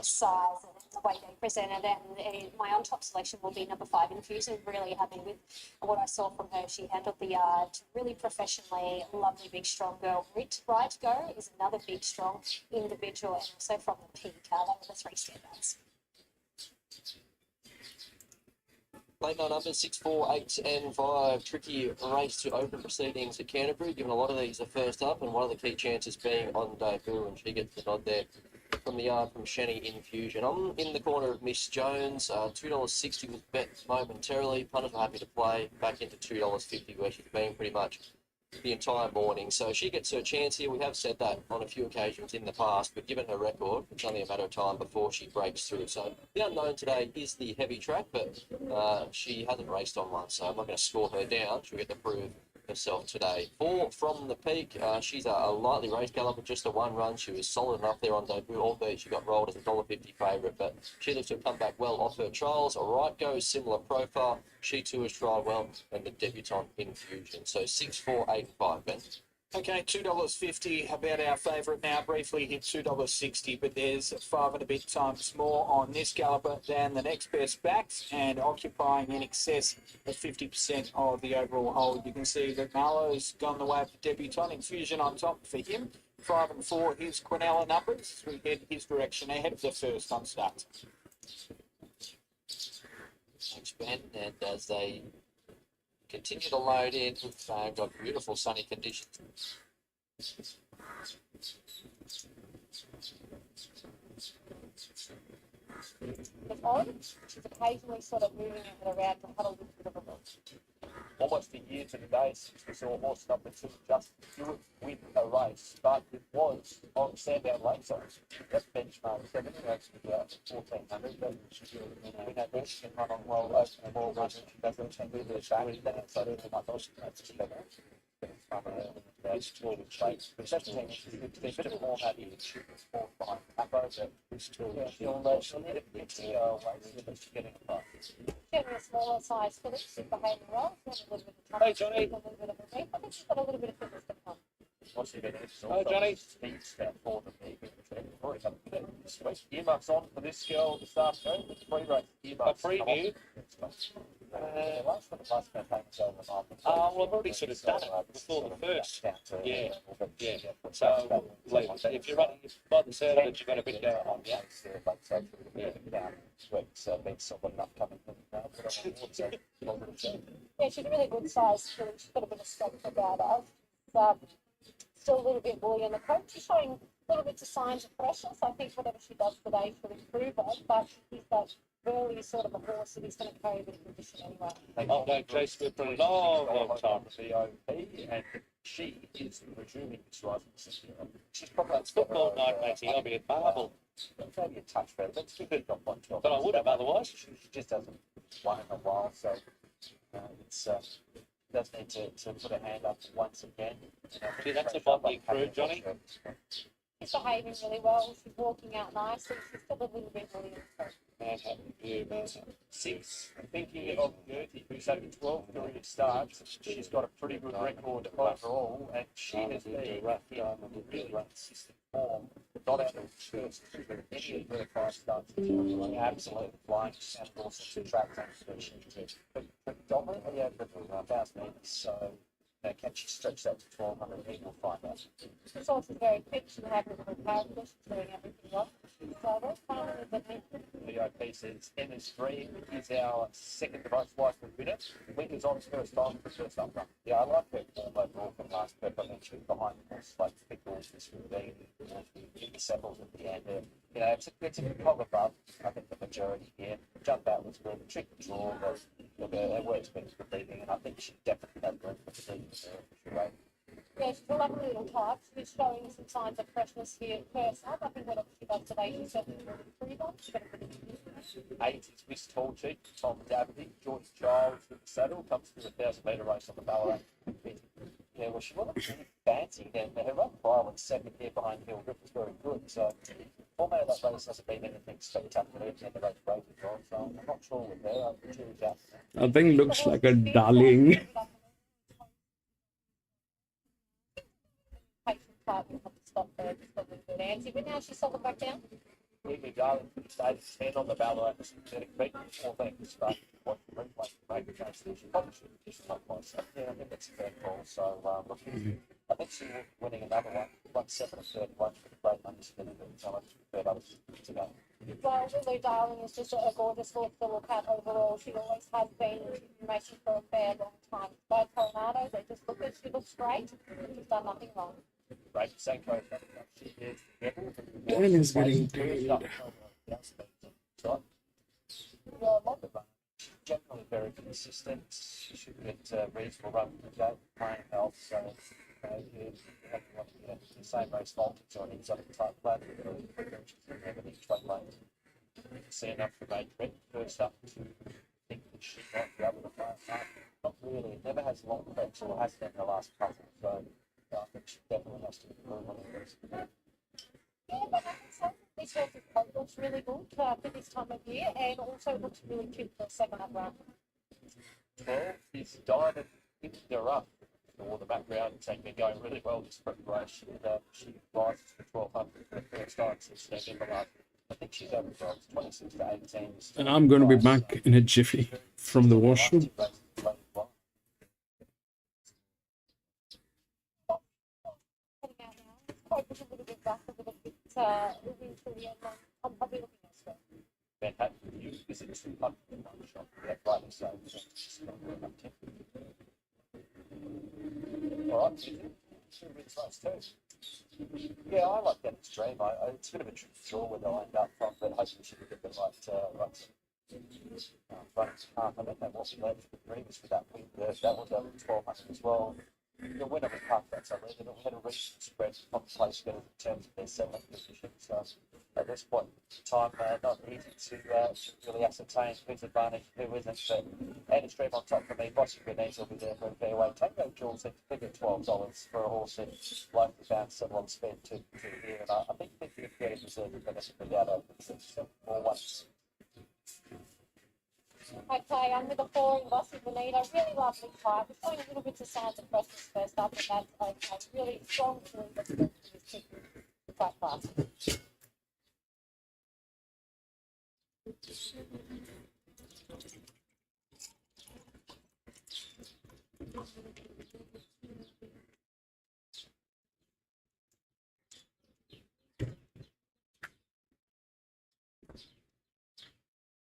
Size and the way they presented it, and my on top selection will be number 5 Infusion. Really happy with what I saw from her. She handled the yard really professionally. Lovely big strong girl. Right Go is another big strong individual, and also from the peak. They were the 3 standouts. Late night numbers 6, 4, 8, and 5. Tricky race to open proceedings at Canterbury, given a lot of these are first up, and one of the key chances being on debut, and she gets the nod there from the yard from Shani Infusion. I'm in the corner of Miss Jones. $2.60 was bet momentarily. Punters were happy to play back into $2.50, where she's been pretty much the entire morning. So she gets her chance here. We have said that on a few occasions in the past, but given her record, it's only a matter of time before she breaks through. So the unknown today is the heavy track, but she hasn't raced on one, so I'm not going to score her down. She'll get to prove herself today. 4 from the peak. She's a lightly raced galloper, just a 1 run. She was solid enough there on debut, albeit she got rolled as a $1.50 favourite, but she looks to have come back well off her trials. A right go, similar profile. She too has trialled well, and the debutante Infusion. So 6, 4, 8, 5, Ben. Okay, $2.50 about our favourite now. Briefly hit $2.60, but there's 5 and a bit times more on this galloper than the next best backs, and occupying in excess of 50% of the overall hold. You can see that Marlowe's gone the way of the debutante. Infusion on top for him. 5 and 4 his Quinella numbers. We head his direction ahead of the first on start. Thanks, Ben. And as they continue to load in, we've got beautiful sunny conditions. With on, she's occasionally sort of moving it around to have a little bit of a look. Almost a year to the day since we saw horse number 2 just do it with a race, but it was on Sandownt Lakeside. That benchmark 7 actually 1400, but we know that she can run on well over the ball run. She does it and with her back in that, so there's my thoughts. This tool with shapes, but that's the thing, there's a bit of more that is more fine. This tool, she'll need it to way to getting a price. Generally a smaller size Phillips, she's behaving well. She's got a little bit of Hey, Johnny. a little bit of a beat. I think she's got a little bit of fitness to come. What's he going to do? Oh, Johnny. Speed step for the big. Already got a bit this week. Earmuffs on for this girl this afternoon. It's free race. Earmuffs. A preview? Last for the last campaign is over. Well, I've already sort of done it before the first. Yeah. So, like, if you're running, by the third, you've got a bit going on. Yeah. So been someone enough coming in now. Yeah, she's a really good size filly. She's got a bit of strength about her. Still a little bit woolly in the coat. She's showing little bits of signs of freshness. I think whatever she does today should improve on, but she's that burly sort of a horse that is going to carry a bit of condition anyway. I've known Jay Smith for a long time. VOP, and she is resuming this rising system. She's probably It's football night, matey. I'll be at Marble. maybe a touch better, but still good on 112. But I would have otherwise. She just hasn't won in a while, so it's does need to put her hand up once again. See, that's a bubbly crew, Johnny. She's behaving really well. She's walking out nicely. She's still a little bit woolly in the coat. Man, happy view, man. 6, thinking of Gertie, who's had a 12 career starts. She's got a pretty good record overall, and she has been in really consistent form. Not out of first, but any of her 5 starts. Absolutely flying. And also to track that. She's predominantly over the 1,000 metres, so can she stretch that to 1,200 metres? We'll find out. She's also very quick. She's happy with her character. She's doing everything well. So that's fine with the VIP says MS3 is our second most likely winner. Winner's on first time for first up run. Yeah, I like her form overall from last prep. I mentioned behind the horse like Pickles, this would be in the saddles at the end. You know, it's a cog above. I think the majority here. Jump out was good. Trick the draw, but look, her work's been for leading, and I think she definitely had room for leading there. Right? Yeah, she's a lovely little type. She's showing some signs of freshness here first up. I think whatever she does today, she's certainly going to improve on. She's got a bit of condition. 8 is Miss Tall Cheek, Tom Dabney, George Giles with the saddle, comes through a 1,000-metre race on the Ballarat. Yeah, well, she wasn't really fancy then, but her run prior was second here behind Hill Rip was very good. So, format of that race hasn't been anything spectacular at the end of that race as well. So, I'm not sure with her. I'm curious out. I think looks like a darling. Stop there, just a little bit antsy, but now she's settled back down. Really darling, stayed 10 on the Ballarat synthetic beat. All things start what the replay make against this. She probably should have just not myself. Yeah, I think that's a fair call. So, look, I think she will be winning another one. 1-7 and 31 for the great underspinning, but so much preferred others to go. Well, Lulu Darling is just a gorgeous horse to look at overall. She always has been racing for a fair long time. Both Coronado, they just look at, she looks great. She's done nothing wrong. Right, Sanko, she is Dan is getting paid. So, yeah, I like the run. She's generally very consistent. She should get reasonable run from the gate, playing health. So, you have to want to get the same race voltage on exotic type plan. She's in everything straight lane. You can see enough for Mate Red first up to think that she might be able to play a part. Not really. It never has long creeps or has been the last couple. So, I think she definitely has to improve on this. Yeah, but I think so. This horse's coat looks really good for this time of year and also looks really cute for a second up run. 12 is Diamond in the rough. Or the background has been going really well this preparation. She rises to 1200 for the first time since November last. I think she's over 26 to 18. And I'm going to be back in a jiffy from the washroom. A little bit back, a little bit into the end. I'm probably looking elsewhere. Manhattan, you visit 200 in one shop. That's right, so all right, two wins last two. Yeah, I like that extreme. It's a bit of a tricky draw where they'll end up from, but hopefully she can get the right runs half. I don't know what we left for the previous for that win. That was over 1200 as well. The winner was half that somewhere, but we had a recent spread from place in terms of their seventh position. So at this point in time, not easy to really ascertain who's advantage, who isn't. But Andrew on top for me, Bossy Grenades will be there for a fair way. Tango Jules at figure $12 for a horse that likely found someone spent to here. And I think 50 fairly deserved the benefit without over 6 more ones. Okay, I'm with a 4 in Bossy Bonita. Really lovely fight. It's going a little bit to signs of freshness first up, and that's okay. Really strong feeling, but still quite fast.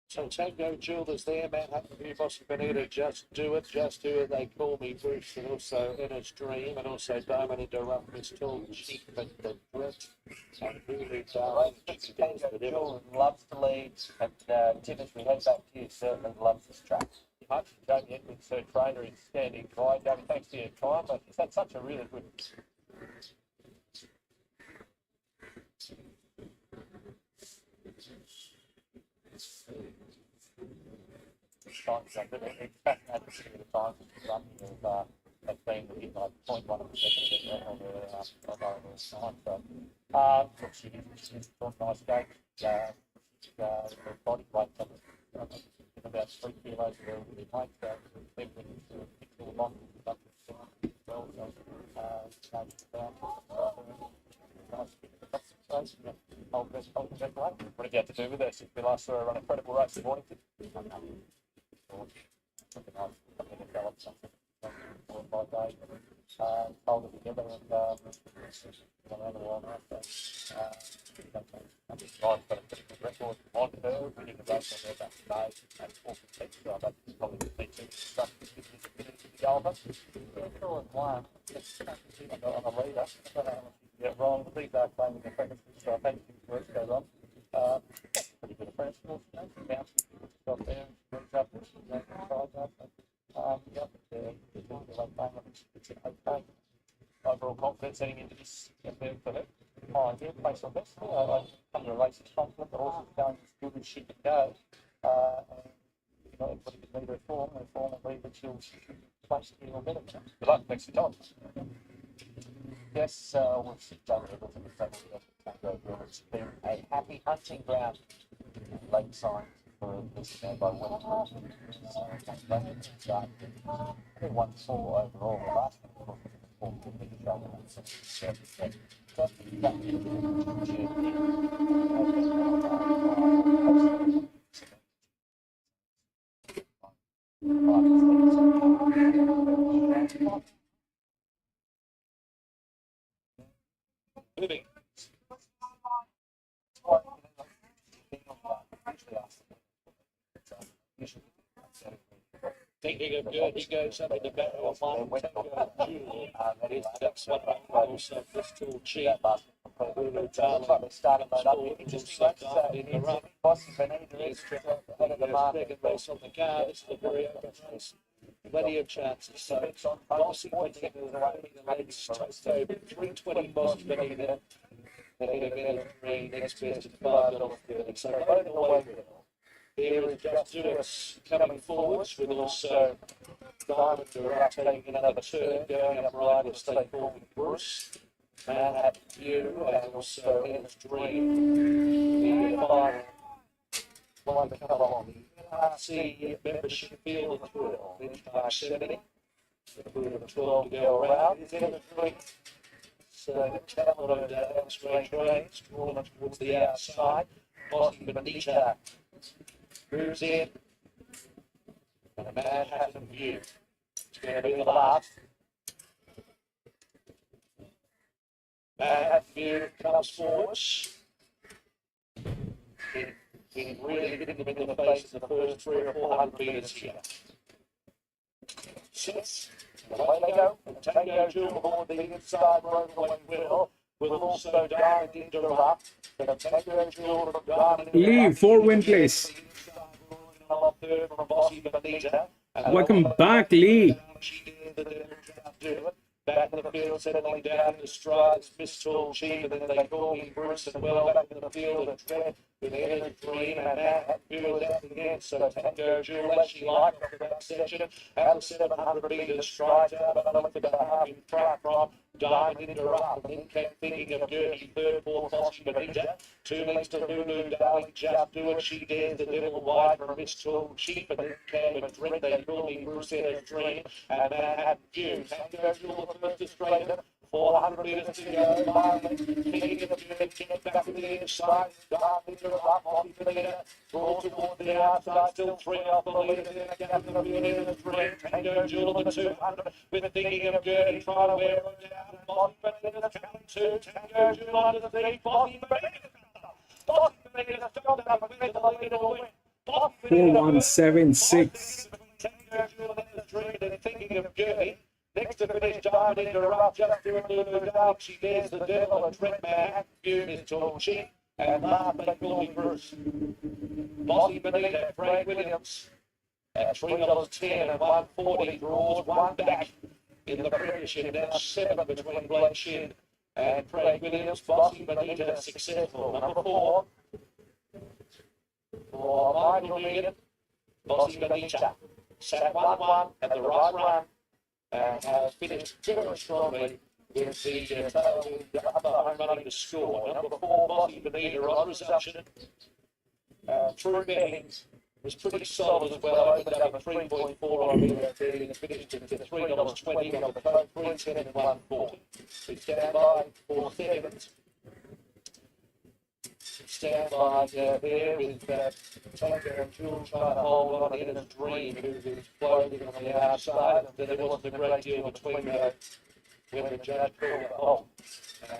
So Tango Jewelers there, Manhattan View, Boston Bonita, just do it, they call me Bruce, and also Inner's Dream, and also Diamond into Rough Miss Tall, Cheap and the Grit, and Hulu Darling. Tango Jules loves to lead, and Tim, as we head back to you, certainly loves this track. Much Jamie Edwards, her trainer, is standing by. Jamie, thanks for your time, but he's had such a really good time. So it's fascinating to see the time has been within like 0.1 of a second on the side. So, look, she's got a nice gait. Her body weight about 3 kilos of her really weight. So, we've been to a particular bond well. What have you had to do with her since we last saw her run a credible race in Mornington? Developed something 4 or 5 days. Hold it together and another one after. I've got a pretty good record on her, winning the race on her back today. And 4 completes, so that's probably the feature stuff the Alba. Yeah, sure, and one. On a leader. I don't know how much you can get wrong. The leader claiming the apprentices, so I think his work goes on. Pretty good apprentice, bounce got there, brings up, it's okay. Overall confidence heading into this event for her. Oh, yeah, place on best. Under a race is confident, the horse is going as good as she can go. And, you know, everybody can leave her form and leave it till she can place it in a minute. Good luck, next time. Yes, we'll sit down with it's been a happy hunting ground in Lakeside for this by winter. So, I think 1-4 overall. The last one Moving. Thinking of good, he goes up in the back of one, Jewel. That's one also Bristol Chief. Bruno Darling. In the run. He's second race on the card. This is a very open race. Plenty of chances. So Bossy Benita running the legs just over 320 Bossy Benita. Benita three, next best at $5.30. So both the way here is Just Do It coming forwards with also Diamond taking another turn, going up right of Stay Forward with Bruce. Manhattan View and also Ian's Dream. The final one to come along. RC membership field as well. Benchmark 70. We have 12 to go around. It's in the Dream. So Talent of X-ray trains, drawn towards the outside. Bossy Benita moves in. And a Manhattan View. It's going to be the last. Manhattan View comes forwards. He really hit them in the face in the first 300 or 400 metres here. Six. Away they go. Tango Jewel aboard the inside road away will also dive into the rough. But Tango Jewel from Diamond. Lee, 4-win place. Welcome back, Lee. Back in the field, settling down the strides, Miss Tall Chief, and then they call me Bruce and well back in the field and tread with the end of Dream and Manhattan View is out again. So Tango Jewel, as she liked off the back section, out of 700 metres, strides out of the behalf in front from Diamond into Rough, and then kept thinking of Gertie, third, fourth, Bossy Benita, 2 lengths to Lulu, Darling, Just Do It, she dares the devil wide from Miss Tall Chief, and then came and Dread, they call me Bruce in a Dream, and Manhattan View, Tango Jewel, first Australian, 400 metres to go. Diamond, thinking of Gertie, get back to the inside. Diamond into Rough, Bossy Benita, draw toward the outside, still 3 off the leader. Then a gap in the field in the Dream. Tango Jewel, the 200, with thinking of Gertie, trying to wear it down. Bossy Benita's coming to Tango Jewel under the three. Bossy Benita. Bossy Benita stopped up and went to the leader to win. 4176. Tango Jewel in the Dream and thinking of Gertie. Next to finish, Diamond into Rough, Just Do It, Lulu Dark. She dares the devil and Trent Manhattan View is Tall Chief. And last they call me Bruce. Bossy Benita, Frank Williams at $3.10 and 140 draws, one back in the premiership. Now 7 between Blake Shin and Craig Williams. Bossy Benita successful. Number 4 for Michael Megan. Bossy Benita sat 1-1 at the right run and has finished very strongly with the other home running to score. Number 4, Bossy Benita on resumption. True betting was pretty solid as well. Opened up a 3.4 on the and finished at $3.20 on the phone, 310 and 140. We stand by 4 seconds. Stand by there with Tango and Jewel trying to hold on in a Dream, who is floating on the outside. And then there wasn't a great deal between when the judge called it off.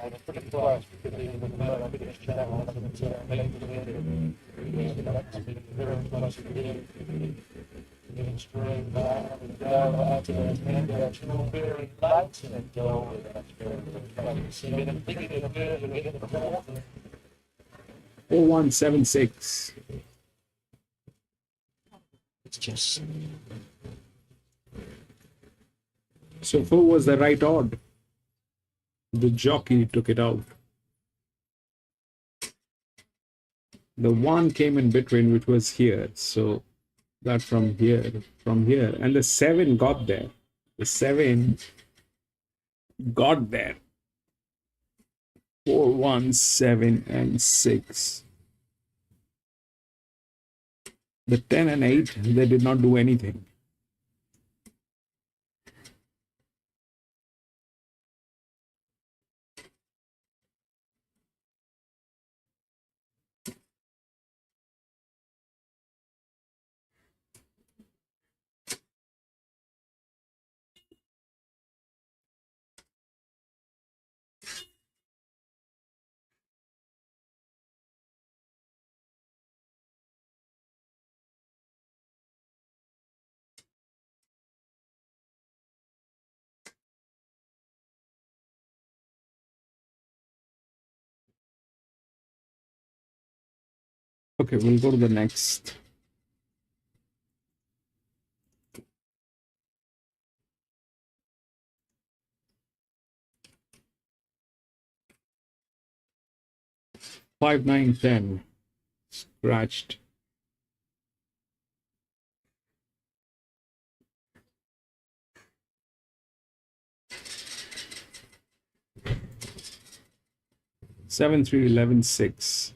And it's pretty close because even the finish channel hasn't made the end. That's been very close to the end. Extreme back and go out to the Tango Jewel very late and go over. That's very close. So you're thinking of good and getting the fourth. 4176. It's just. So who was the right odd? The jockey took it out. The 1 came in between, which was here. So that from here, and the 7 got there. The 7 got there. 4, 1, 7, and 6. The 10 and 8, they did not do anything. Okay, we'll go to the next. Five, 9, 10. Scratched. Seven, 3, 11, 6.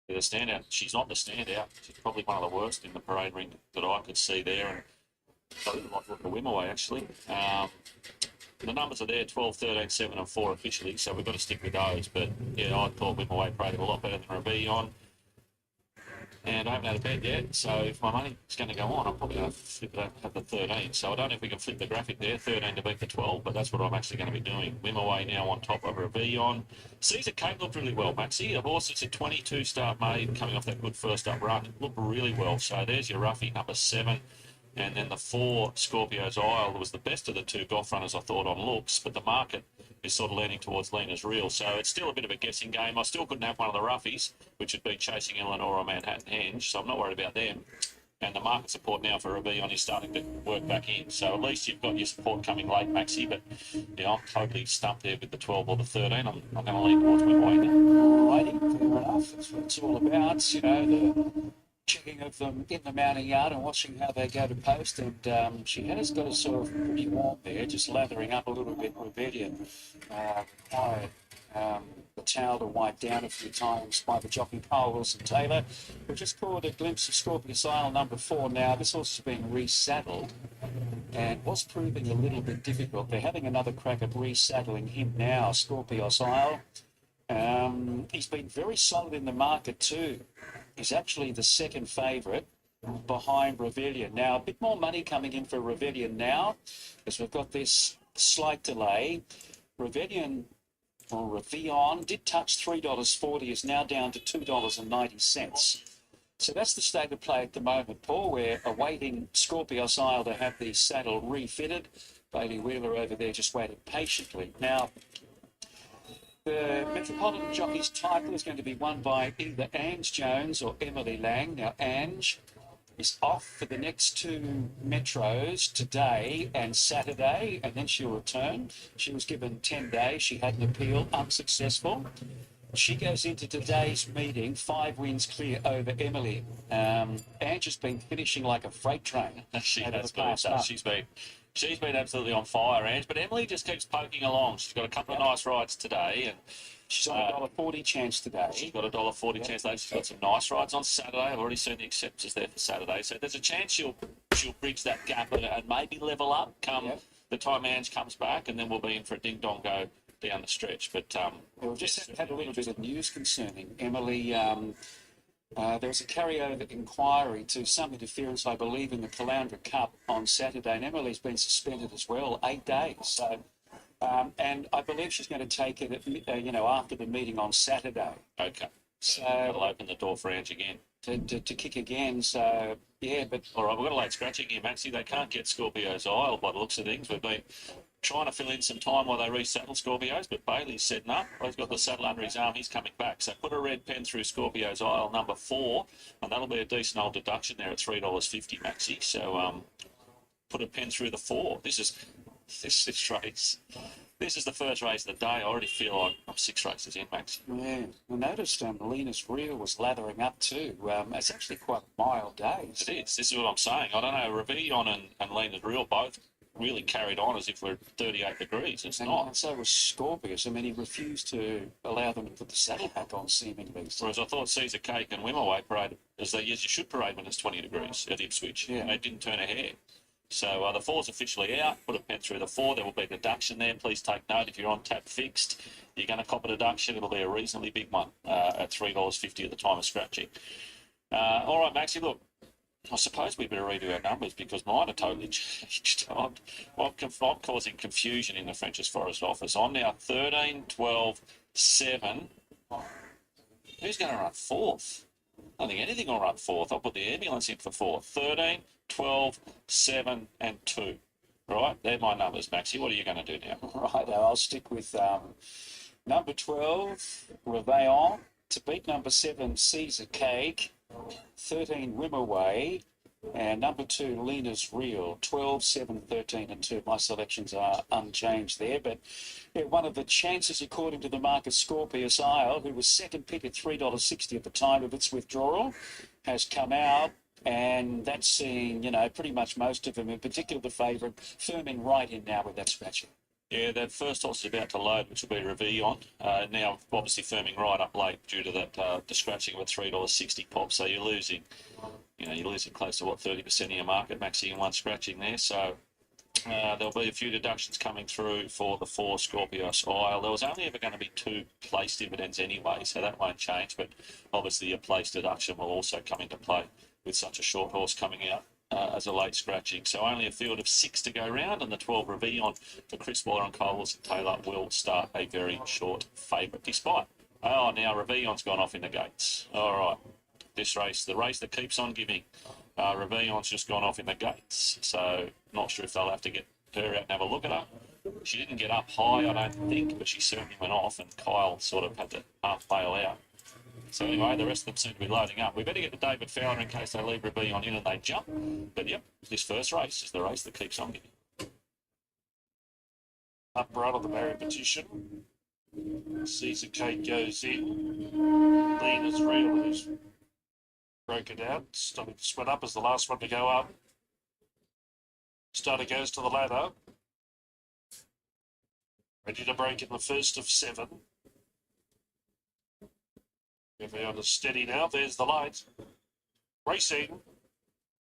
The standout, she's not the standout. She's probably one of the worst in the parade ring that I could see there. And I really like looking to win away, actually. The numbers are there, 12, 13, 7, and 4 officially, so we've got to stick with those. But, yeah, I thought win away paraded a lot better than Rebellion. And I haven't had a bet yet, so if my money is going to go on, I'm probably going to flip it up, have the 13. So I don't know if we can flip the graphic there, 13 to beat the 12, but that's what I'm actually going to be doing. Wimaway now on top over a Rebellion. Caesar Cape looked really well, Maxie. The horse that's a 22 start made, coming off that good first up run. It looked really well. So there's your roughie, number 7. And then the 4, Scorpio's Isle, was the best of the 2 golf runners, I thought, on looks, but the market is sort of leaning towards Lena's Real. So it's still a bit of a guessing game. I still couldn't have one of the roughies, which would be Chasing Eleanor or Manhattan Henge, so I'm not worried about them. And the market support now for Rebellion is starting to work back in. So at least you've got your support coming late, Maxi. But yeah, I'm totally stumped there with the 12 or the 13. I'm going to lean towards Wimaway now. Righty, fair enough. That's what it's all about. You know, the checking of them in the mounting yard and watching how they go to post. And she has got us sort of pretty warm there, just lathering up a little bit. Rebellion. The towel to wipe down a few times by the jockey Carl Wilson Taylor. We've just caught a glimpse of Scorpius Isle number 4 now. This horse has been resaddled and was proving a little bit difficult. They're having another crack at resaddling him now, Scorpius Isle. He's been very solid in the market too. He's actually the second favourite behind Rebellion. Now, a bit more money coming in for Rebellion now, as we've got this slight delay. Rebellion, or Revion, did touch $3.40, is now down to $2.90. So that's the state of play at the moment, Paul. We're awaiting Scorpius Isle to have the saddle refitted. Bailey Wheeler over there just waiting patiently. Now, the Metropolitan Jockey's title is going to be won by either Ange Jones or Emily Lang. Now, Ange is off for the next 2 Metros, today and Saturday, and then she'll return. She was given 10 days. She had an appeal, unsuccessful. She goes into today's meeting, 5 wins clear over Emily. Ange has been finishing like a freight train. She has been. She's been absolutely on fire, Ange, but Emily just keeps poking along. She's got a couple of nice rides today, and she's on a $1.40 chance today. She's got a $1.40 chance today. She's got some nice rides on Saturday. I've already seen the acceptance there for Saturday, so there's a chance she'll bridge that gap and maybe level up come the time Ange comes back, and then we'll be in for a ding-dong go down the stretch. But we've just had a little bit of news concerning Emily. There was a carryover inquiry to some interference, I believe, in the Caloundra Cup on Saturday, and Emily's been suspended as well, 8 days. So And I believe she's going to take it, after the meeting on Saturday. Okay. So That'll open the door for Ange again. to kick again. So yeah, but All right, we've got a late scratching here, Maxie. They can't get Scorpio's Isle by the looks of things. We've been trying to fill in some time while they resaddle Scorpios, but Bailey's setting up. He's got the saddle under his arm. He's coming back. So put a red pen through Scorpio's Isle, number 4, and that'll be a decent old deduction there at $3.50, Maxie. So put a pen through the 4. This race. This is the first race of the day. I already feel like I'm 6 races in, Maxie. yeah, I noticed Lena's Reel was lathering up too. It's actually quite mild days. It is. This is what I'm saying. I don't know. Ravillon and Lena's Real both really carried on as if we're 38 degrees. It's not. And so was Scorpius. I mean, he refused to allow them to put the saddle back on, seemingly. So, Whereas I thought Caesar Cake and Wimaway paraded as they you should parade when it's 20 degrees at Ipswich. Yeah. They didn't turn a hair. So the 4's officially out. Put a pen through the 4. There will be a deduction there. Please take note. If you're on tap fixed, you're going to cop a deduction. It'll be a reasonably big one at $3.50 at the time of scratching. All right, Maxie, look. I suppose we better redo our numbers because mine are totally changed. I'm causing confusion in the French's Forest office. I'm now 13, 12, 7. Who's going to run 4th? I don't think anything will run 4th. I'll put the ambulance in for 4th. 13, 12, 7 and 2. Right, they're my numbers, Maxie. What are you going to do now? right, I'll stick with number 12, Réveillon, to beat number 7, Caesar Cake, 13, Wimaway, and number 2, Lena's Reel, 12, 7, 13 and 2. My selections are unchanged there, but yeah, one of the chances, according to the market, Scorpius Isle, who was second pick at $3.60 at the time of its withdrawal, has come out. And that's seeing, pretty much most of them, in particular the favourite, firming right in now with that scratching. Yeah, that first horse is about to load, which will be Ravillon. Now, obviously, firming right up late due to that the scratching of a $3.60 pop. So you're losing, you're losing close to 30% of your market, Maxi, in one scratching there. So there'll be a few deductions coming through for the 4 Scorpios Isle. There was only ever going to be 2 place dividends anyway, so that won't change. But obviously, a place deduction will also come into play with such a short horse coming out as a late scratching. So only a field of 6 to go round, and the 12 Ravillon for Chris Waller and Cole Wilson Taylor will start a very short favourite, despite. Now Ravillon's gone off in the gates. All right, this race, the race that keeps on giving, Ravillon's just gone off in the gates. So not sure if they'll have to get her out and have a look at her. She didn't get up high, I don't think, but she certainly went off, and Kyle sort of had to half bail out. So anyway, the rest of them seem to be loading up. We better get to David Fowler in case they leave Ravillon in and they jump. But yep, this first race is the race that keeps on giving. Up right on the barrier position. Caesar Cake goes in. Lena's Reel, who's broken out. Starting to sweat up as the last one to go up. Starter goes to the ladder. Ready to break in the first of 7. Réveillon is steady now. There's the light. Racing.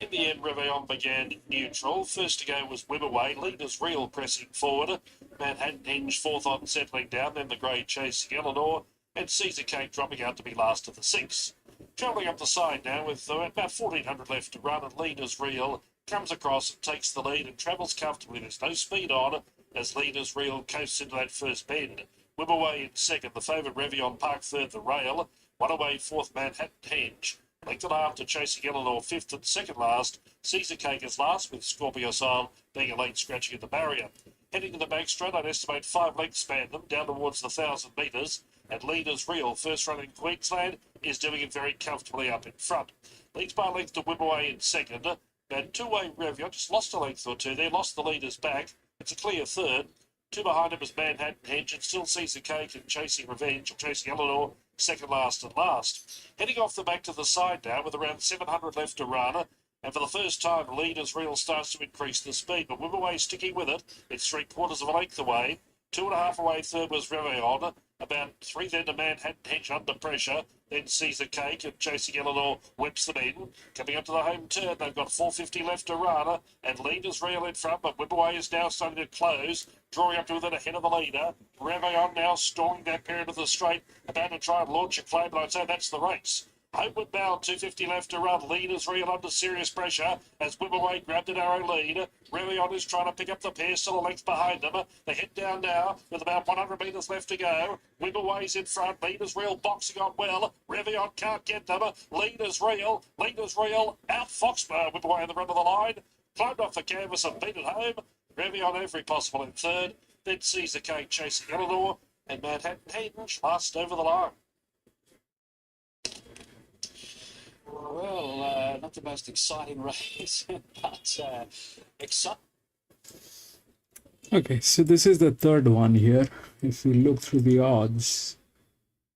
In the end, Réveillon began neutral. First to go was Wimaway. Lena's Reel pressing forward. Manhattan Hinge 4th on settling down. Then the grey chasing Eleanor. And Caesar Cake dropping out to be last of the 6. Travelling up the side now with about 1,400 left to run. And Lena's Reel comes across and takes the lead and travels comfortably. There's no speed on as Lena's Reel coasts into that first bend. Wimaway in second. The favourite Réveillon Park third. The rail. One away, 4th Manhattan Henge. Length and a half to Chasing Eleanor, 5th and second last. Caesar Cake is last, with Scorpio's Isle being a late scratching at the barrier. Heading to the backstraight, I'd estimate 5 lengths span them down towards the 1,000 metres. And Lena's Reel, first run in Queensland, is doing it very comfortably up in front. Leads by a length to Wimaway in second. And 2-way Réveillon just lost a length or 2 there, lost the leaders back. It's a clear third. 2 behind him is Manhattan Henge, and still Caesar Cake and Chasing Revenge, or Chasing Eleanor, second last and last. Heading off the back to the side now with around 700 left to run. And for the first time, Lena's Reel starts to increase the speed, but Wimaway sticking with it. It's 3/4 of a length away. 2.5 away third was Réveillon. About 3 then to Manhattan Henge under pressure. Then Caesar Cake and Chasing Eleanor whips them in. Coming up to the home turn, they've got 450 left to run. And Lena's Reel in front, but Wimaway is now starting to close. Drawing up to within ahead of the leader. Réveillon now storming that period of the straight. About to try and launch a claim, but I'd say that's the race. Homeward bound, 250 left to run. Leaders real under serious pressure as Wimmerway grabbed a narrow lead. Revion is trying to pick up the pace, still a length behind them. They head down now with about 100 metres left to go. Wimmerway's in front. Leaders real boxing on well. Revion can't get them. Leaders real out Foxburn. Wimmerway on the run of the line. Climbed off the canvas and beat it home. Revion every possible in third. Then Caesar Kane chasing Eleanor. And Manhattan Henge last over the line. Well, not the most exciting race, but exciting. Okay, so this is the third one here. If you look through the odds,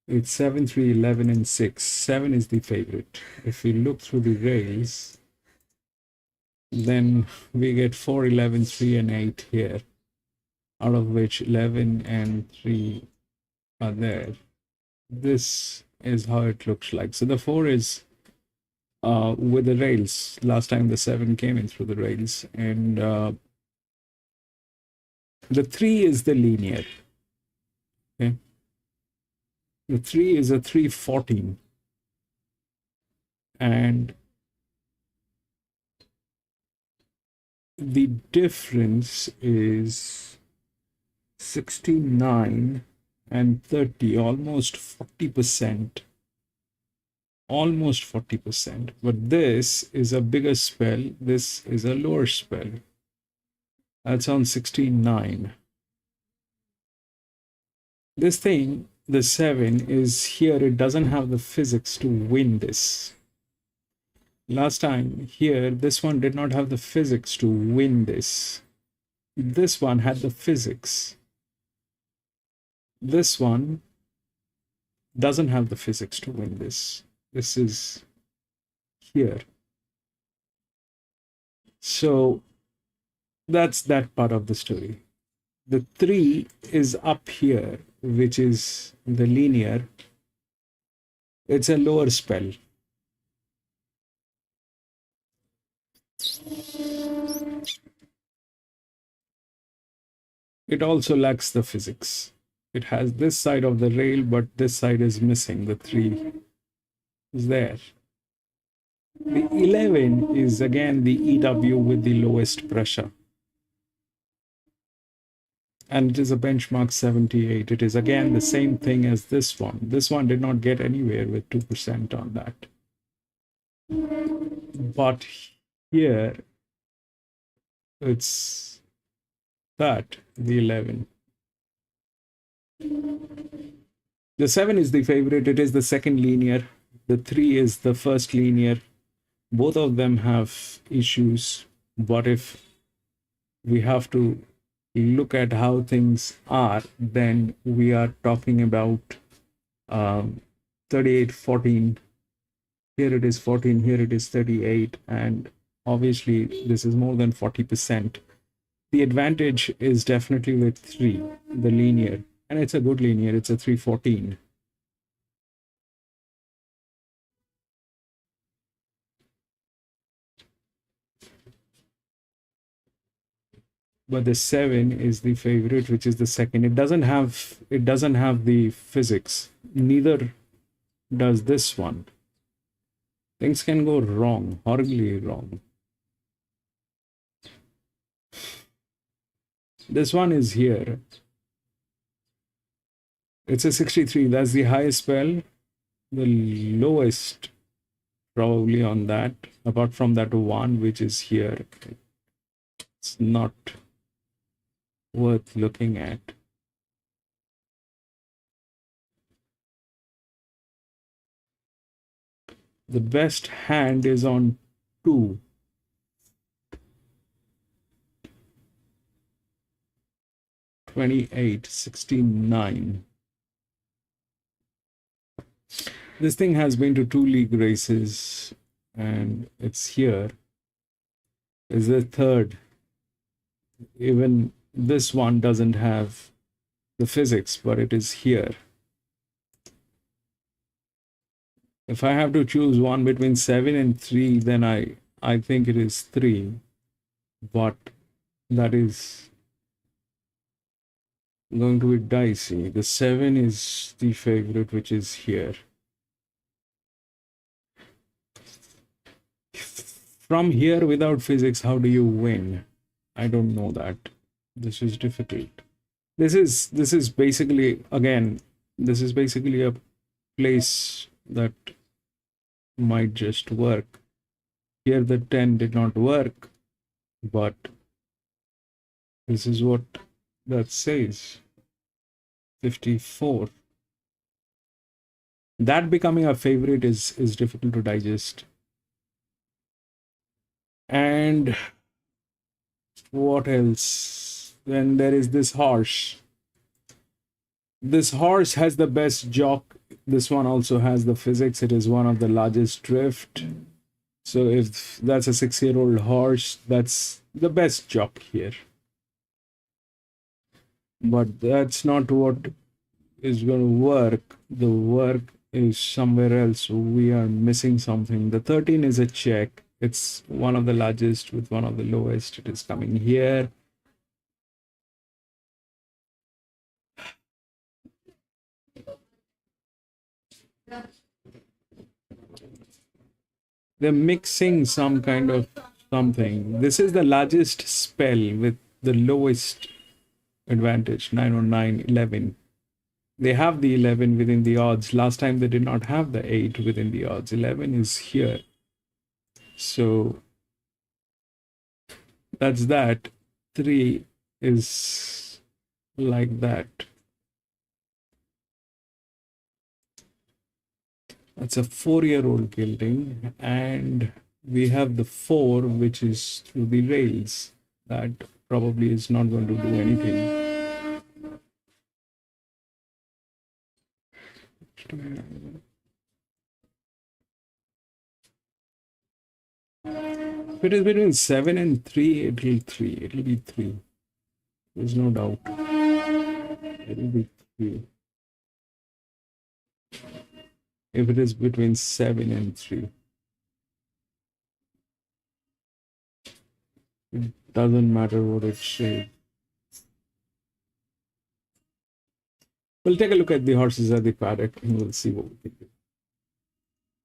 it's 7, 3, 11, and 6. 7 is the favorite. If we look through the rails, then we get 4, 11, 3, and 8 here, out of which 11 and 3 are there. This is how it looks like. So the 4 is with the rails. Last time the 7 came in through the rails, and the 3 is the linear. Okay, the 3 is a 314, and the difference is 69 and 30, almost 40%. Almost 40%. But this is a bigger spell. This is a lower spell. That's on 69. This thing, the 7, is here. It doesn't have the physics to win this. Last time here, this one did not have the physics to win this. This one had the physics. This one doesn't have the physics to win this. This is here. So that's that part of the story. The 3 is up here, which is the linear. It's a lower spell. It also lacks the physics. It has this side of the rail, but this side is missing. The 3 is there. The 11 is again the EW with the lowest pressure. And it is a benchmark 78. It is again the same thing as this one. This one did not get anywhere with 2% on that. But here, it's that, the 11. The 7 is the favorite. It is the second linear. The 3 is the first linear. Both of them have issues. But if we have to look at how things are, then we are talking about 38, 14. Here it is 14, here it is 38. And obviously, this is more than 40%. The advantage is definitely with 3, the linear. And it's a good linear. It's a 314. But the 7 is the favorite, which is the second. It doesn't have the physics. Neither does this one. Things can go wrong, horribly wrong. This one is here. It's a 63. That's the highest spell. The lowest probably on that, apart from that 1, which is here. It's not worth looking at. The best hand is on 2. $28, $69. This thing has been to 2 league races, and it's here. It's the third. Even this one doesn't have the physics, but it is here. If I have to choose one between 7 and 3, then I think it is 3. But that is going to be dicey. The 7 is the favorite, which is here. From here, without physics, how do you win? I don't know that. This is difficult. This is basically, again, this is basically a place that might just work. Here the 10 did not work, but this is what that says. 54. That becoming a favorite is difficult to digest. And what else? Then there is this horse. This horse has the best jock. This one also has the physics. It is one of the largest drift. So if that's a 6-year-old horse, that's the best jock here. But that's not what is going to work. The work is somewhere else. So we are missing something. The 13 is a check. It's one of the largest with one of the lowest. It is coming here. They're mixing some kind of something. This is the largest spell with the lowest advantage, 909, 11. They have the 11 within the odds. Last time they did not have the 8 within the odds. 11 is here. So that's that. 3 is like that. That's a 4-year-old building, and we have the 4, which is through the rails. That probably is not going to do anything. If it is between 7 and 3, it'll be 3. There's no doubt. It'll be 3. If it is between 7 and 3. It doesn't matter what it says. We'll take a look at the horses at the paddock and we'll see what we can do.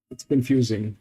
It's confusing.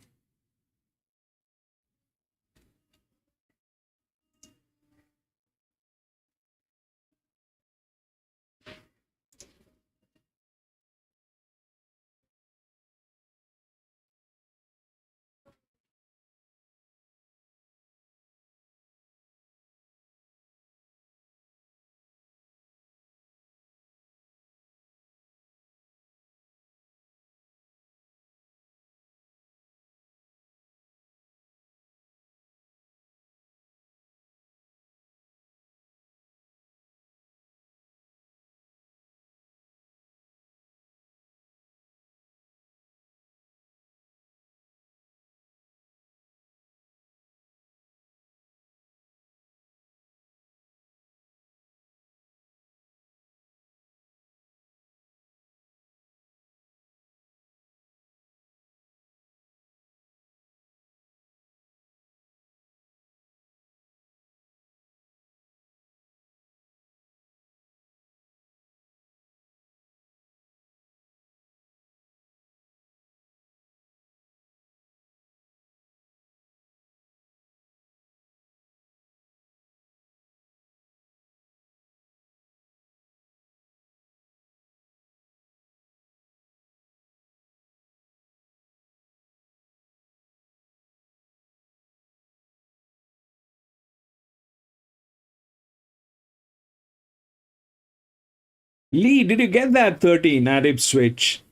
Lee, did you get that 13 at Ipswich?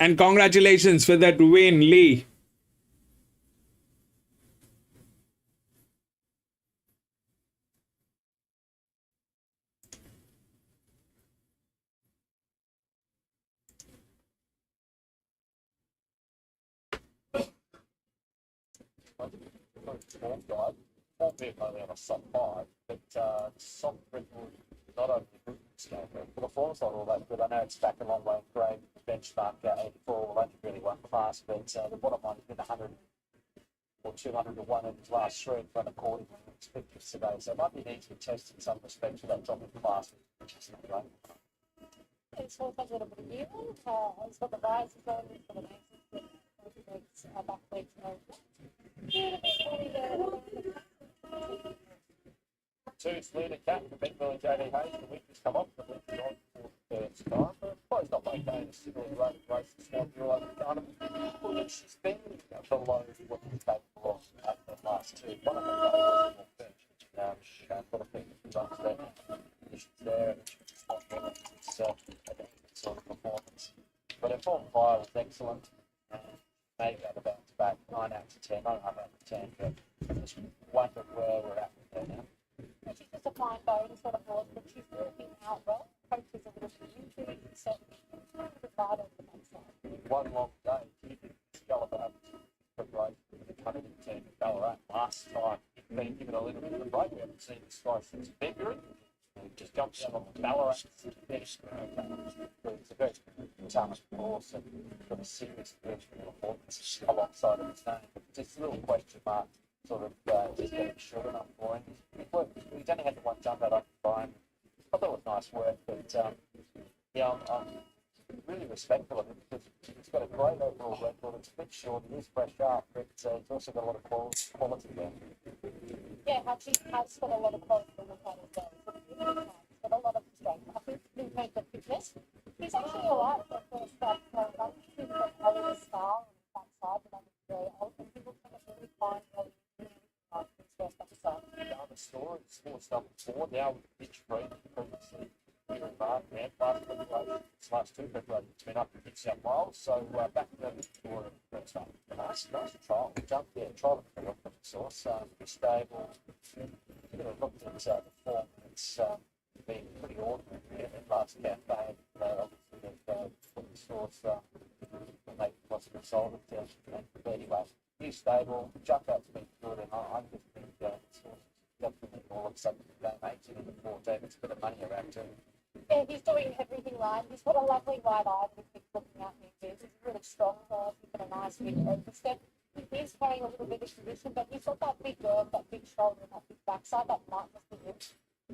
And congratulations for that win, Lee. Won't be only on a soft 5, but soft record not only good stand, but the form's not all that good. I know it's back a long way in grade, benchmark 84, only really one class, but the bottom line has been 100 or 200 to 1 in his last 3 in front of quarter expected today. So it might be an easy test in some respects for that drop in class, which is not great. It's all a little bit of new one. It's got the rise as well, it's got the back legs. two's Luna Cat for Big Billy JD Hayes. The week has come off. The week is on for the first time. But it's not my game. It's still a great race. It's not your other carnival. Well, she's been below what she's capable of at the last two. One of them was more first. She's got a few runs there. She's there. And she's not getting it's a decent sort of performance. But her form fire was excellent. Maybe at about back 9 out of 10. I don't know about the 10, but I just wondered where we're at with her now. She's just a fine bow to sort of horse, but she's working out well. Coach is a little bit into it, so the ride over the next side. One long day, she did Galloping for break with the cutting team at Ballarat last time. He'd been given a little bit of a break. We haven't seen this guy since February. He just jumped out on the Ballarat to finish. It's a very tough course and got a serious performance alongside of his name. Just a little question mark, sort of just getting short enough for him. He's only had the one jump out I could find. I thought it was nice work, but yeah, I'm really respectful of him because he's got a great overall record. It's a bit short, it is fresh up, but it's also got a lot of quality there. Yeah, Hutchie has got a lot of quality in the kind of game. He's got a lot of strength. I think in terms of fitness, he's actually alright for a first back. He's got a style on the backside, but I'm very old, and people can really find what he's his first backside. Down the store, it's sports number 4 now with pitch free previously. Here in Mark, man, last preparation, this last two preparations, it's been up in New South Wales, so back to the tour and first up. Nice trial, jump there, trial of the source, pretty stable. You're going to look at the form, it's been pretty ordinary in the last campaign. Obviously, they've put the source and they possibly sold it down. But anyway, he's stable, jump out's been good, and I just think it's definitely more exciting than game 18 and the 14. It's a bit of money around too. Yeah, he's doing everything right. He's got a lovely right eye that he's looking at me. He's a really strong horse. He's got a nice big overstep. He is carrying a little bit of position, but he's got that big girth, that big shoulder, and that big backside. That might just be him.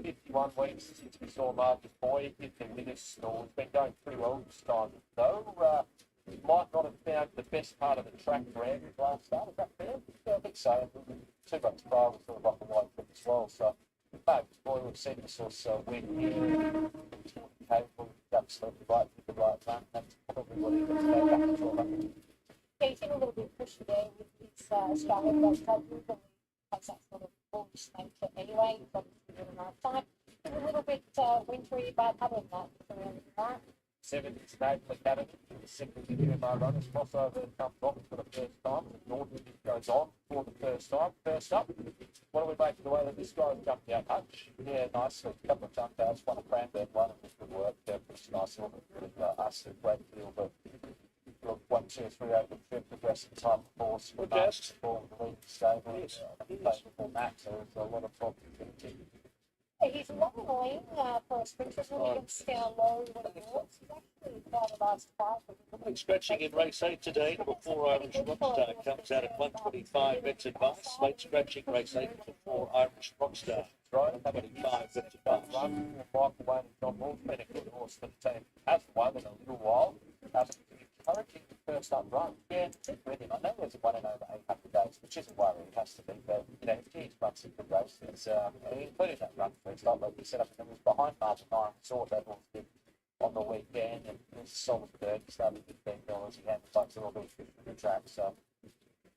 51 weeks since we saw Marcus Boy hit the winner's stall. It's been going pretty well this time, though. He might not have found the best part of the track for Andrew last start. Is that fair? Yeah, I think so. 2 months prior was sort of like a white foot as well. So, Marcus Boy, we've seen this also win here. Capable, absolutely right with the right run. That's probably what he was going back to 1200. Yeah, he's in a little bit pushy there with his Australian race coach. He has that sort of bullish nature anyway. He's obviously doing a nice time. He's a little bit wintry, but other than that, he's around the right. 7 is Naval Academy. Simply the UMR runners crossover comes off for the first time. Norton goes on for the first time. First up, what do we make of the way that this guy's jumped out Hutch? Yeah, nicely. A couple of jump outs, one at Grandstand, one of good work. Pretty nice with us at Wakefield. But 1, 2, 3 over trip, progressing time of course. Good test. Ball in the lead stable. Before Max, there was a lot of opportunity. He's long and lean for a sprinter. Really gets down low when he walks. He's actually quite a nice fight. Late scratching in race 8 today. Number 4 Irish Rockstar comes out at 125 bets advice. Late scratching race 8 for 4 Irish Rockstar. Right, 25 bets advice. run. Michael Wayne and John Moore's been a good horse for the team. Has won in a little while. Encouraging the first up run. Yeah, with him. I know there's one in over 800 days, which isn't worrying. It has to be. But, you know, if he's run some good races, including that run first up, like we set up, and it was behind Martin 9. We saw that horse did on the weekend, and it was a solid third. He started with $15. He had the bucks a little bit for the track. So,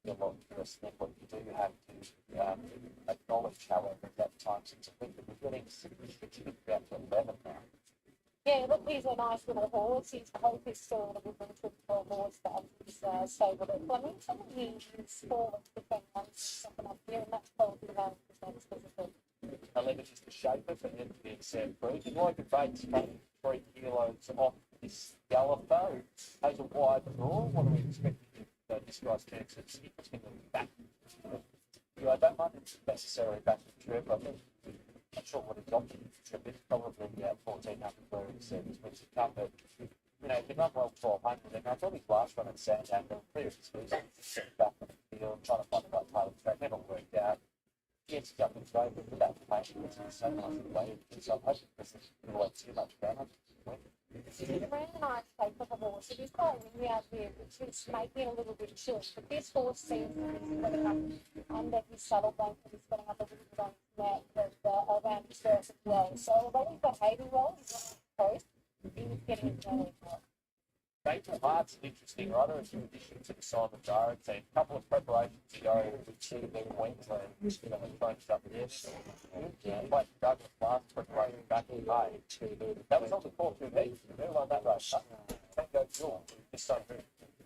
you're not interested in what you do have to acknowledge, however, at that time since I think that we're getting significantly about to 11 now. Yeah, look, he's a nice little horse. His hope is still a little bit for a horse that is stable at Fleming. Some of his forwards between 1 and 2 up here, and that's probably how his next visitor. 11 is the shaper for him to be Sam Cruz. And like a bait's paying 3 kilos off this Gallipo. Has a wide draw. What are we expecting if this guy's chances? He's going to be back. Yeah, I don't mind it's necessarily back to trip. I think I'm not sure what his option trip is. Probably 1400 where he said he's supposed to come. But, you know, if you run well 1200, then I thought his last run at Sandownt, they were pretty exclusive. Back in the field, trying to find the right part of the track. Never worked out. Yes, he's up his way, but without the patience, it's so nice and way. So I'm hoping this is going to wait too much better. Brand and I take of a horse. It is quite windy out here, which is making it a little bit chilly. But this horse seems to be putting up under his saddle blanket. He's putting up a little bit on his neck and around his girth as well. So although he's got behaving well, he's not close. He's getting it early as well. Maple Heart's an interesting rider as an addition to the Simon Dara team. A couple of preparations ago, we see them in Queensland, trying stuff this. Like Douglas last preparation back in May. That was on the 4-2 heat. Who won that race? Tango Jewel. This time,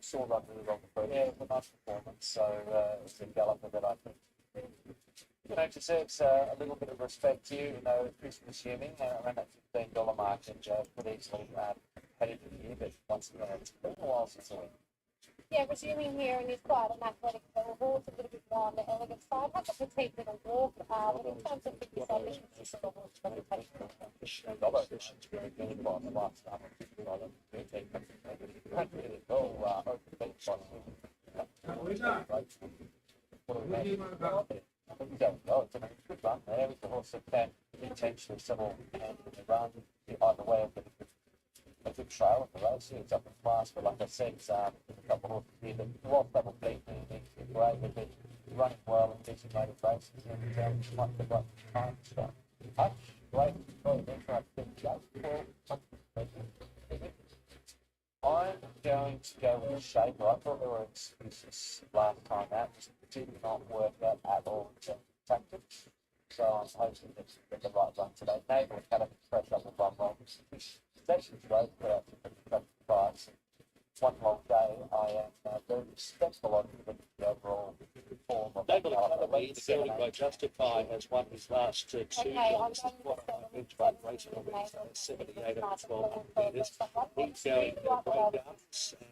saw run really well before. Yeah, it was a nice performance. So it's a galloper that I think, deserves a little bit of respect here. Chris assuming around that $15 mark and could easily head into the year, but once again, it's been a while since I went. Yeah, resuming here, and he's quite an athletic horse, a little bit more on the elegant side. Has a petite little walk, but in terms of 57, he's a horse for the patient. Allocation's very good on the last time. We don't know. It's a good run there with the horse that can intentionally settle and run either way of a good trail of the race. It's up in class, but like I said, a couple of horses here that lost double feet and it's great with it running well and decent rate of races and might be right time. So, great. I'm going to go with the shaper. I thought there were excuses last time out. Just did not work out at all in terms of tactics. So I'm hoping that you get the right run today. Maybe we'll kind of fresh up the run wrong. Station's great, but at the price. One long day, I am very respectful of the overall form of David Academy, the building by Justify, has won his last two. This is what I'm benchmark racing on these 78 over 1200 metres. He's going great guns, and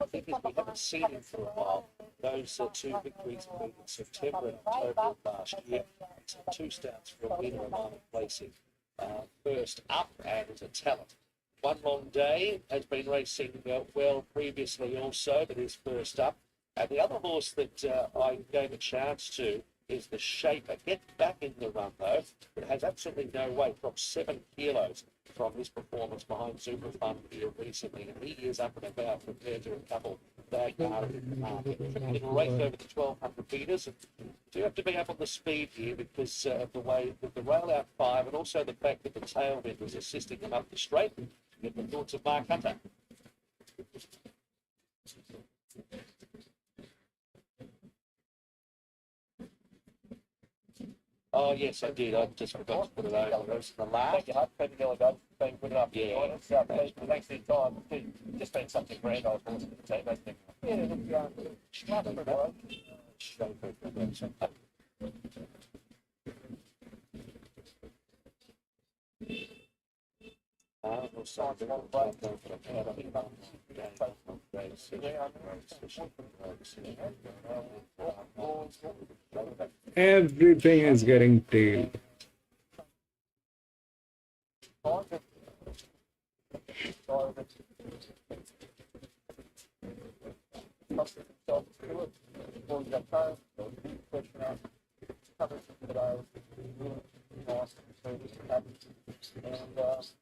I think as we haven't seen him for a while, those two victories in September and October of last year, two starts for a winner and minor placing. First up, and is a talent. One Long Day has been racing well previously also, but is first up. And the other horse that I gave a chance to is the Shaper. Gets back in the run though, but has absolutely no weight, dropped 7 kilos from his performance behind Super Fun here recently. And he is up and about compared to a couple that are in the market. It'll race over the 1200 metres. And do have to be up on the speed here because of the way with the rail out 5 and also the fact that the tailwind was assisting them up the straight. Get the thoughts of Mark Hunter. Oh, yes, I did. I just forgot to put it over. It the last. Thank you, Huck. Thank you, Thank you for putting it up. Yeah. Thanks for your time. It's just been something grand I was wanting to say. Everything is getting tailed.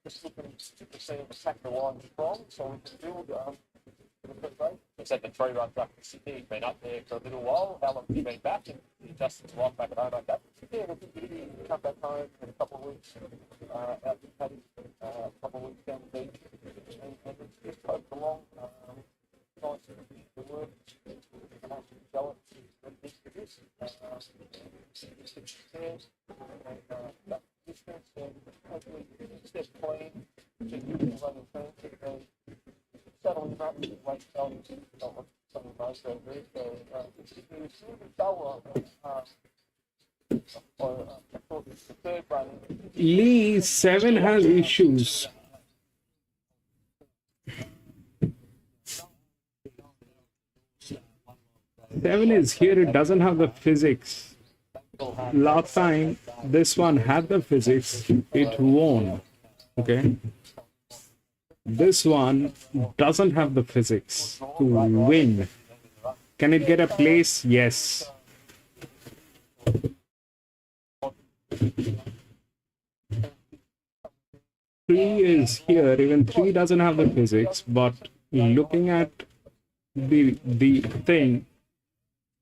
Just looking to see him attack the line strong, so we can build he's had the 3 run back in Sydney. He's been up there for a little while. How long has he been back? And Justin's life back at home like that. Yeah, we'll come back home in a couple of weeks, out to Paddy, a couple of weeks down the beach, and just poke along. Nice to work, and actually go it and introduce that distance and hopefully step clean to you can run the turn to settling up with weight values on some of those over there. So the third run. Lee 7 has issues. 7 is here, it doesn't have the physics. Last time this one had the physics, it won. Okay. This one doesn't have the physics to win. Can it get a place? Yes. 3 is here. Even 3 doesn't have the physics, but looking at the thing,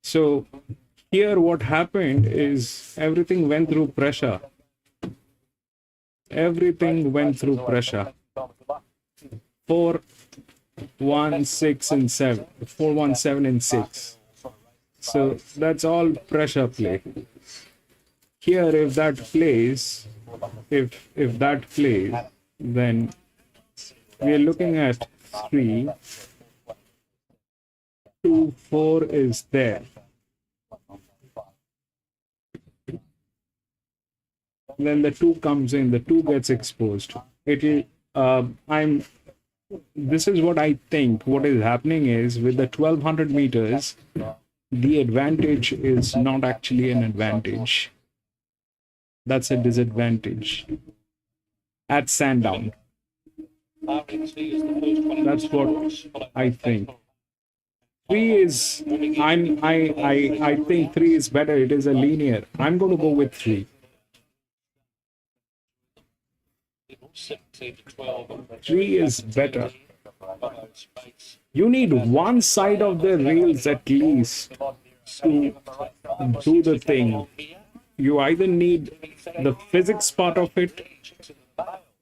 so here what happened is everything went through pressure. Everything went through pressure. 4, 1, 6, and 7. 4, 1, 7, and 6. So that's all pressure play. Here, if that plays, if that plays, then we are looking at 3. 2, 4 is there. Then the 2 comes in, the 2 gets exposed. This is what I think. What is happening is with the 1200 meters, the advantage is not actually an advantage. That's a disadvantage at Sandownt. That's what I think. 3 is, I think 3 is better. It is a linear. I'm going to go with 3. 3 is better. You need one side of the rails at least to do the thing. You either need the physics part of it,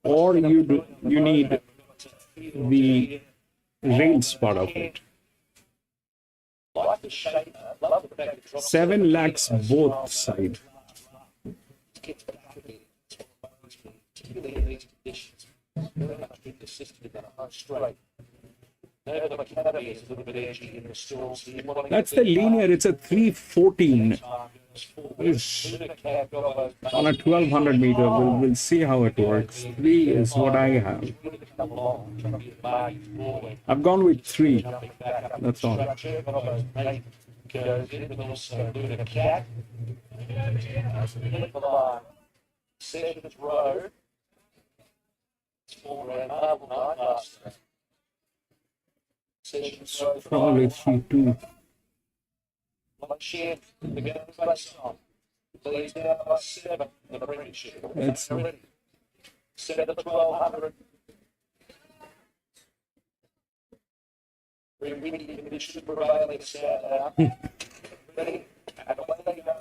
or you need the rails part of it. 7 lacks both sides. That's the linear. It's a 314. It's on a 1200 meter. We'll see how it works. 3 is what I have. I've gone with 3. That's all. Sessions Road. Probably 3-2. That's Set the 1200. Windy conditions prevailing Sandownt. Ready? And away they go.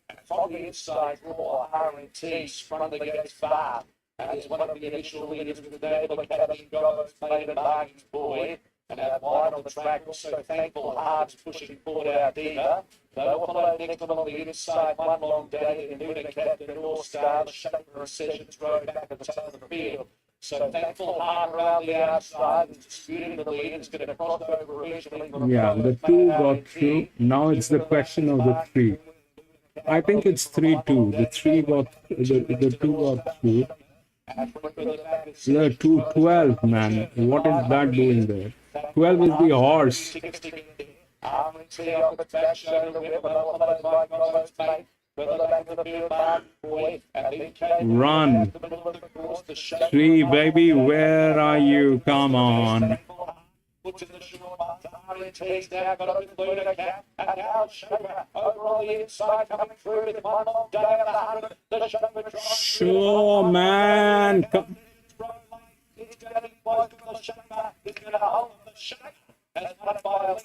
And from the inside, raw RNTs front of the gates bar. And is one of the initial leaders of the Naval Academy, Gobo's made a bargains boy. And our wide on the track, also thankful Hards pushing forward our diva. They will follow next one on the inside, one long day in Luna Captain North Star, the Shaper of Sessions Road back at the top of the field. So thankful Hard around the outside, and disputing the lead, is going to cross over originally. Yeah, the 2 got through. Now it's the question of the 3. I think it's 3-2. The 3 got the 2 got through. The 2-12, man. What is that doing there? 12 is the horse. Run. 3, baby. Where are you? Come on. Sure, man.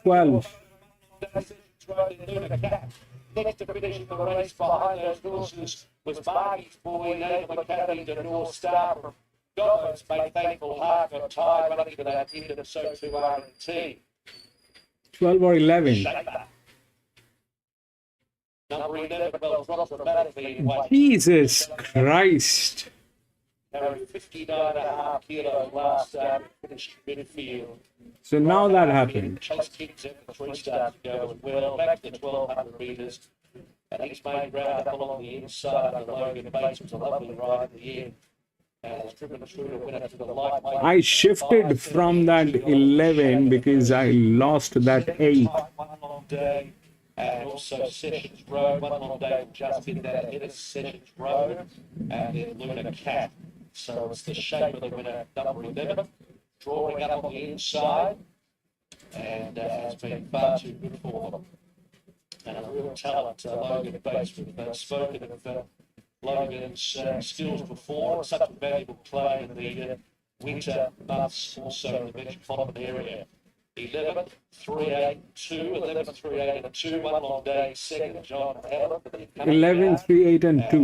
12. Next to finishing the race behind those horses was Barney's boy, Naval Academy to North Star from Gobo's made thankful Heart got tired running to that end and so too R&T. 12 or 11. Number 11 well dropped dramatically in weight. Jesus Christ. Carried 59.5 kilo last start, finished midfield. So now that happened. Chase Kings at the 3 starts going well, back to 1200 metres. And he's made ground up along the inside under Logan Bates. It was a lovely ride at the end. And has driven through to win it to the light. I shifted from that 11 because I lost that 8. One long day. And also Sessions Road, one long day just in that ahead of Sessions Road. And then Luna Cat. So it's the shape of the winner, number 11. Drawing up on the inside. And has been far too good for them. And a real talent, Logan Bates. We've spoken of Logan's skills before, and such a valuable play in the winter months, also in the metropolitan area. 11, 3, 8, 2, 11, 3, 8, and 2, one long day, second, John Allen. 11, 3, 8, and 2.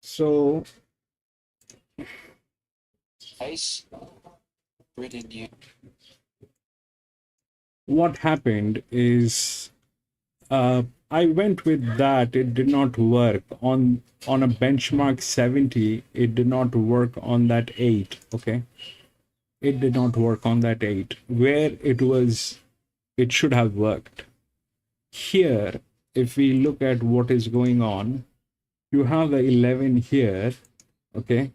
So Ace. Brilliant new. what happened is I went with that. It did not work on a benchmark 70. It did not work on that 8. Okay, it did not work on that 8 where it should have worked. Here, if we look at what is going on, you have the 11 here. Okay,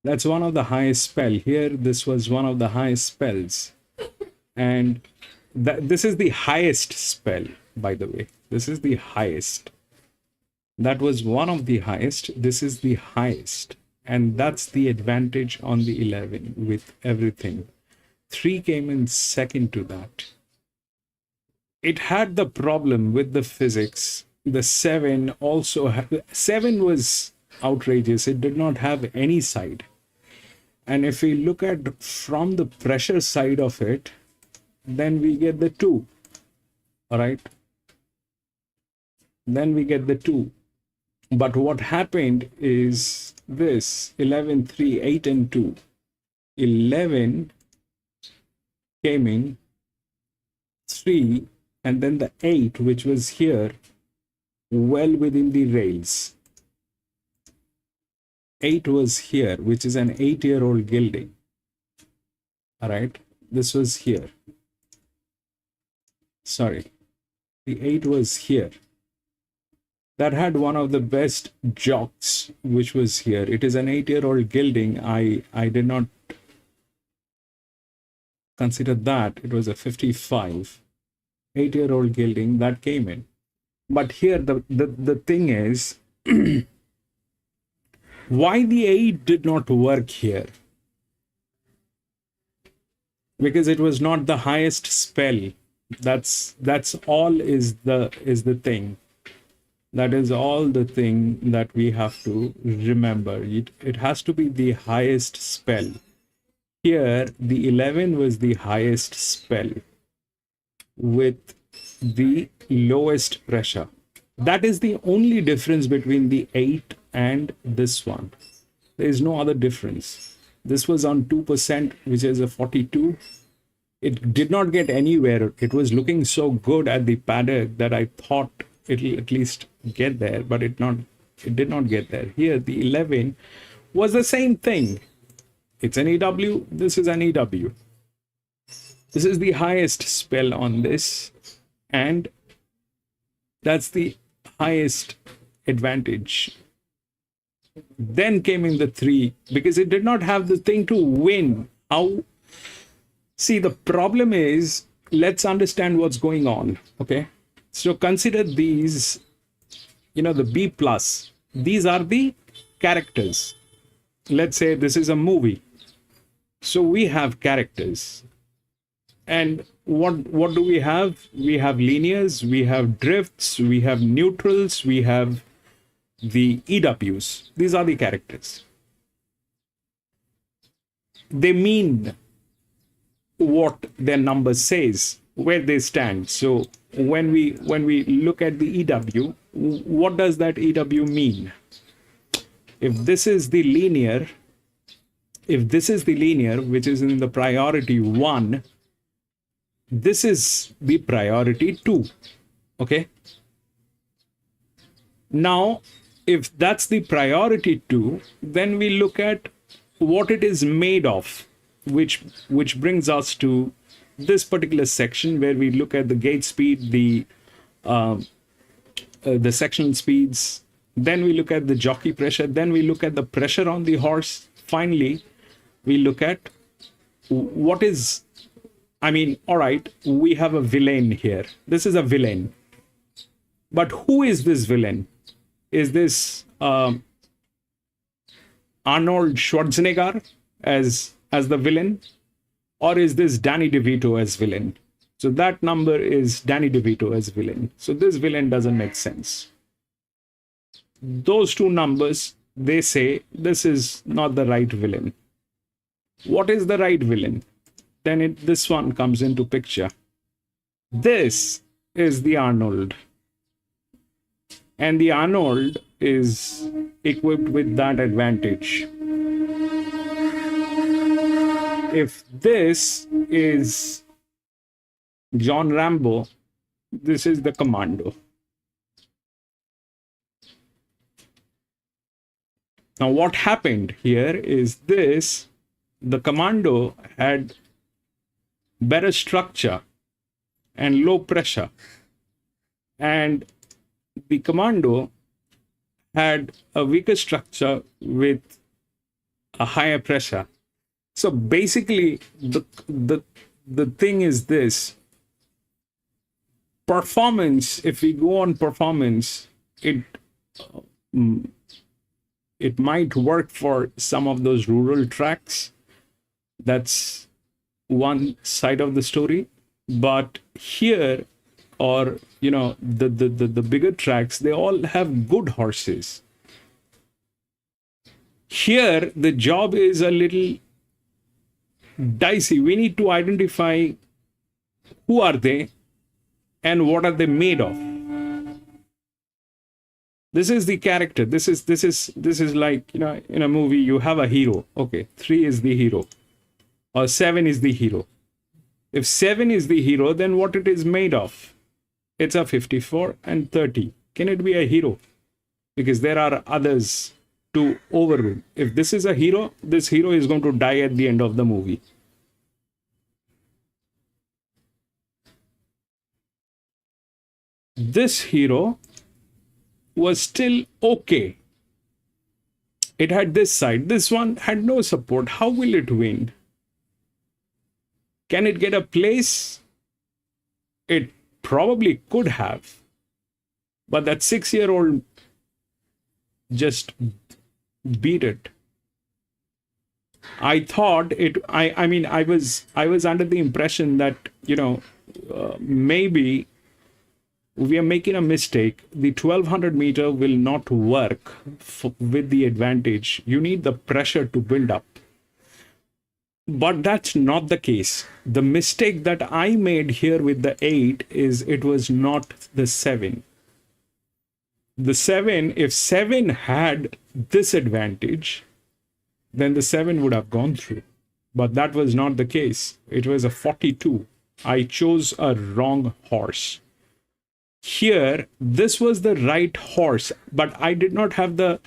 that's one of the highest spell here. This was one of the highest spells, and this is the highest spell, by the way. This is the highest. That was one of the highest. This is the highest, and that's the advantage on the 11 with everything. 3 came in second to that. It had the problem with the physics. The 7 also had, 7 was outrageous. It did not have any side. And if we look at from the pressure side of it, then we get the 2. All right. Then we get the 2. But what happened is this 11, 3, 8, and 2. 11 came in 3, and then the 8, which was here, well within the rails. 8 was here, which is an 8-year-old gilding. All right, this was here. Sorry, the 8 was here. That had one of the best jocks, which was here. It is an 8-year-old gilding. I did not consider that. It was a 55. 8-year-old gilding that came in. But here the thing is, why the 8 did not work here? Because it was not the highest spell. That's all is the thing. That is all the thing that we have to remember. It has to be the highest spell. Here, the 11 was the highest spell with the lowest pressure. That is the only difference between the 8 and this one. There is no other difference. This was on 2%, which is a 42. It did not get anywhere. It was looking so good at the paddock that I thought it'll at least get there, but it did not get there. Here, the 11 was the same thing. It's an EW. This is an EW. This is the highest spell on this, and that's the highest advantage. Then came in the 3, because it did not have the thing to win. How? See, the problem is, let's understand what's going on. Okay, so consider these, the B plus. These are the characters. Let's say this is a movie. So we have characters. And what do we have? We have linears, we have drifts, we have neutrals, we have the EWs. These are the characters. They mean what their number says, where they stand. So when we look at the EW, what does that EW mean? If this is the linear, which is in the priority 1, this is the priority 2. Okay. Now, if that's the priority 2, then we look at what it is made of, which brings us to this particular section where we look at the gate speed, the sectional speeds. Then we look at the jockey pressure. Then we look at the pressure on the horse. Finally, we look at what is, all right, we have a villain here. This is a villain. But who is this villain? Is this Arnold Schwarzenegger as the villain? Or is this Danny DeVito as villain? So that number is Danny DeVito as villain. So this villain doesn't make sense. Those two numbers, they say this is not the right villain. What is the right villain? Then this one comes into picture. This is the Arnold. And the Arnold is equipped with that advantage. If this is John Rambo, this is the Commando. Now what happened here is this, the Commando had better structure and low pressure, and the Commando had a weaker structure with a higher pressure. So basically the thing is this: performance, if we go on performance, it might work for some of those rural tracks. That's one side of the story. But here, or the bigger tracks, they all have good horses. Here the job is a little dicey. We need to identify who are they and what are they made of. This is the character. This is like, in a movie you have a hero. Okay, 3 is the hero or 7 is the hero. If 7 is the hero, then what it is made of? It's a 54 and 30. Can it be a hero? Because there are others to overrule. If this is a hero, this hero is going to die at the end of the movie. This hero was still okay. It had this side. This one had no support. How will it win? Can it get a place? It probably could have. But that 6-year-old just beat it. I thought it, I mean, I was under the impression that, maybe we are making a mistake. The 1200 meter will not work with the advantage. You need the pressure to build up. But that's not the case. The mistake that I made here with the 8 is it was not the 7. The 7, if 7 had this advantage, then the 7 would have gone through. But that was not the case. It was a 42. I chose a wrong horse. Here, this was the right horse, but I did not have the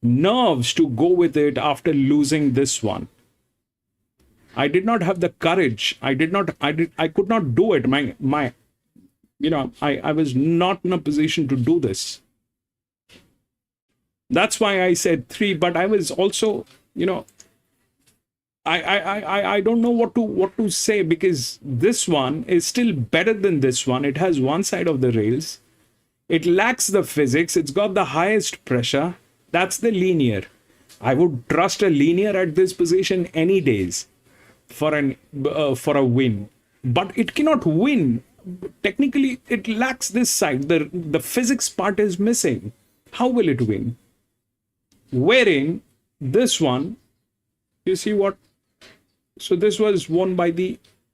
nerves to go with it after losing this one. I did not have the courage. I could not do it. I was not in a position to do this. That's why I said 3, but I was also, I don't know what to say, because this one is still better than this one. It has one side of the rails. It lacks the physics. It's got the highest pressure. That's the linear. I would trust a linear at this position any days for a win. But it cannot win. Technically, it lacks this side. The physics part is missing. How will it win? Wherein this one, you see what? So this was won by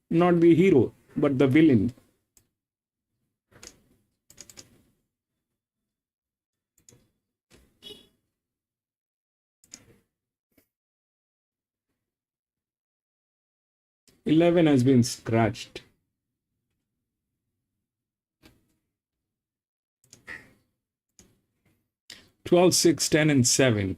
not the hero, but the villain. $11 has been scratched. $12, $6, $10, and 7.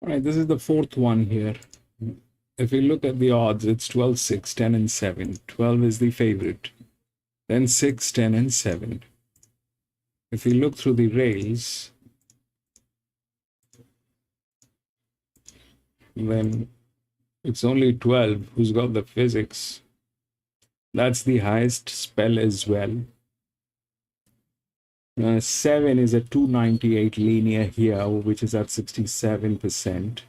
All right, this is the fourth one here. If we look at the odds, it's 12, 6, 10, and 7. 12 is the favorite. Then 6, 10, and 7. If we look through the rails, then it's only 12 who's got the physics. That's the highest spell as well. 7 is a 298 linear here, which is at 67%.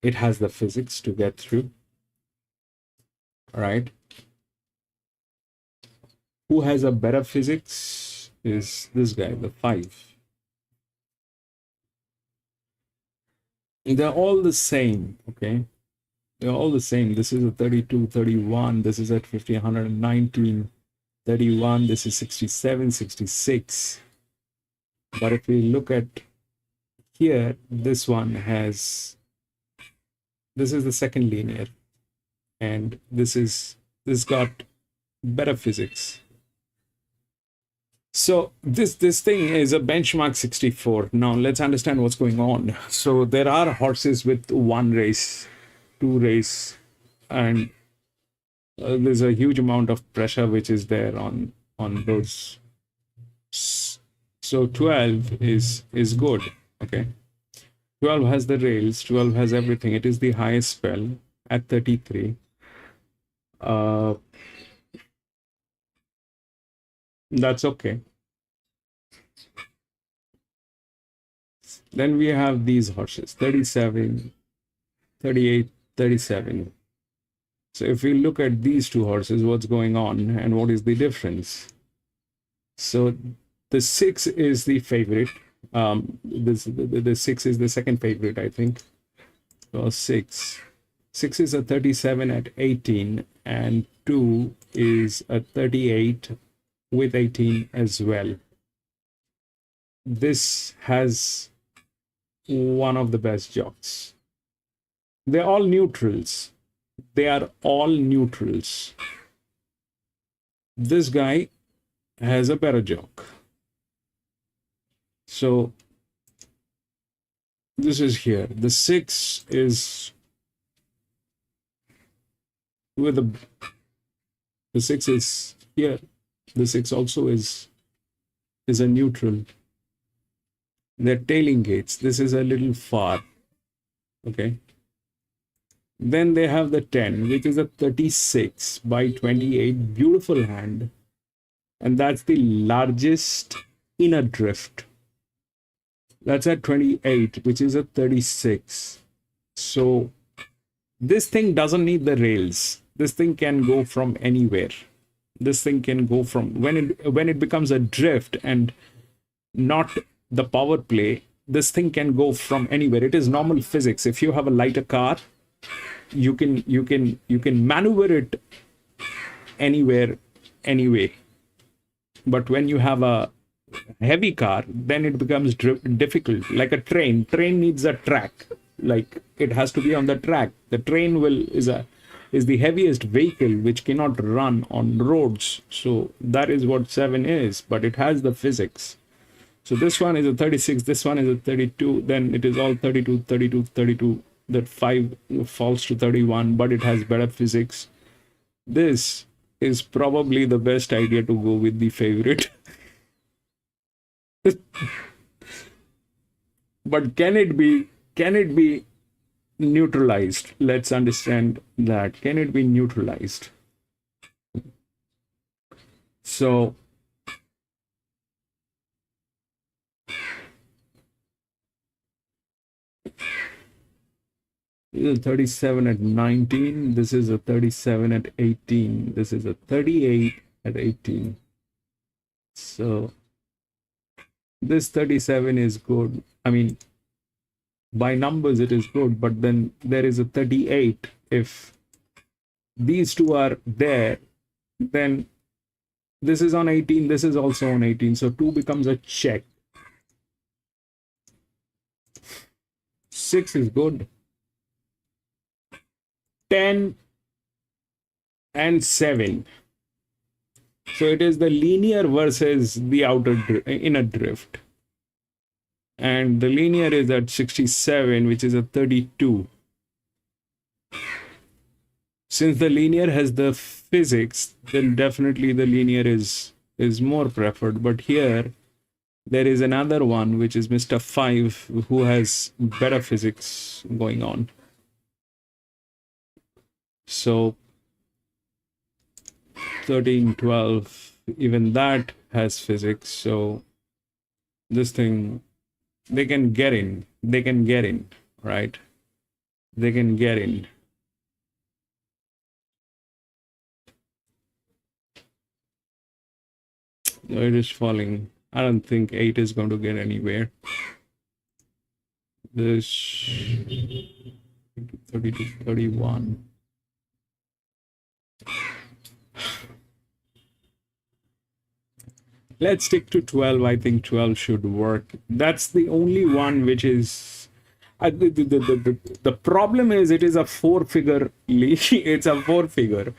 It has the physics to get through. All right. Who has a better physics is this guy, the 5. They're all the same, okay? They're all the same. This is a 32, 31. This is at 50, 119, 31. This is 67, 66. But if we look at here, this one has, this is the second linear. And this got better physics. So this thing is a benchmark 64. Now let's understand what's going on. So there are horses with 1 race, 2 race, and there's a huge amount of pressure which is there on those. So 12 is good, okay? 12 has the rails, 12 has everything. It is the highest spell at 33. That's okay. Then we have these horses, 37, 38, 37. So if we look at these two horses, what's going on and what is the difference? So the 6 is the favorite. The 6 is the second favorite, I think. So 6 is a 37 at 18, and 2 is a 38 with 18 as well. This has one of the best jocks. They're all neutrals. They are all neutrals. This guy has a better jock. So this is here. The 6 is with the 6 is here. The 6 also is a neutral. They're tailing gates. This is a little far. Okay. Then they have the 10, which is a 36 by 28. Beautiful hand. And that's the largest inner drift. That's at 28, which is a 36. So this thing doesn't need the rails. This thing can go from anywhere. This thing can go from, when it becomes a drift and not the power play, this thing can go from anywhere. It is normal physics. If you have a lighter car, you can maneuver it anywhere, anyway. But when you have a heavy car, then it becomes difficult. Like a train needs a track. like it has to be on the track. The train is the heaviest vehicle which cannot run on roads. So that is what 7 is, but it has the physics. So this one is a 36, this one is a 32, then it is all 32, 32, 32. That 5 falls to 31, but it has better physics. This is probably the best idea to go with the favorite. But can it be neutralized? Let's understand that. Can it be neutralized? So this is a 37 at 19. This is a 37 at 18. This is a 38 at 18. So this 37 is good. I mean, by numbers it is good, but then there is a 38. If these two are there, then this is on 18, this is also on 18. So 2 becomes a check. 6 is good. 10 and 7. So it is the linear versus the inner drift. And the linear is at 67, which is a 32. Since the linear has the physics, then definitely the linear is more preferred. But here, there is another one, which is Mr. 5, who has better physics going on. So 13, 12, even that has physics. So this thing, they can get in, right? They can get in. It is falling. I don't think 8 is going to get anywhere. This 32, 31. Let's stick to 12. I think 12 should work. That's the only one which is... the problem is it is a 4-figure lead. It's a 4-figure.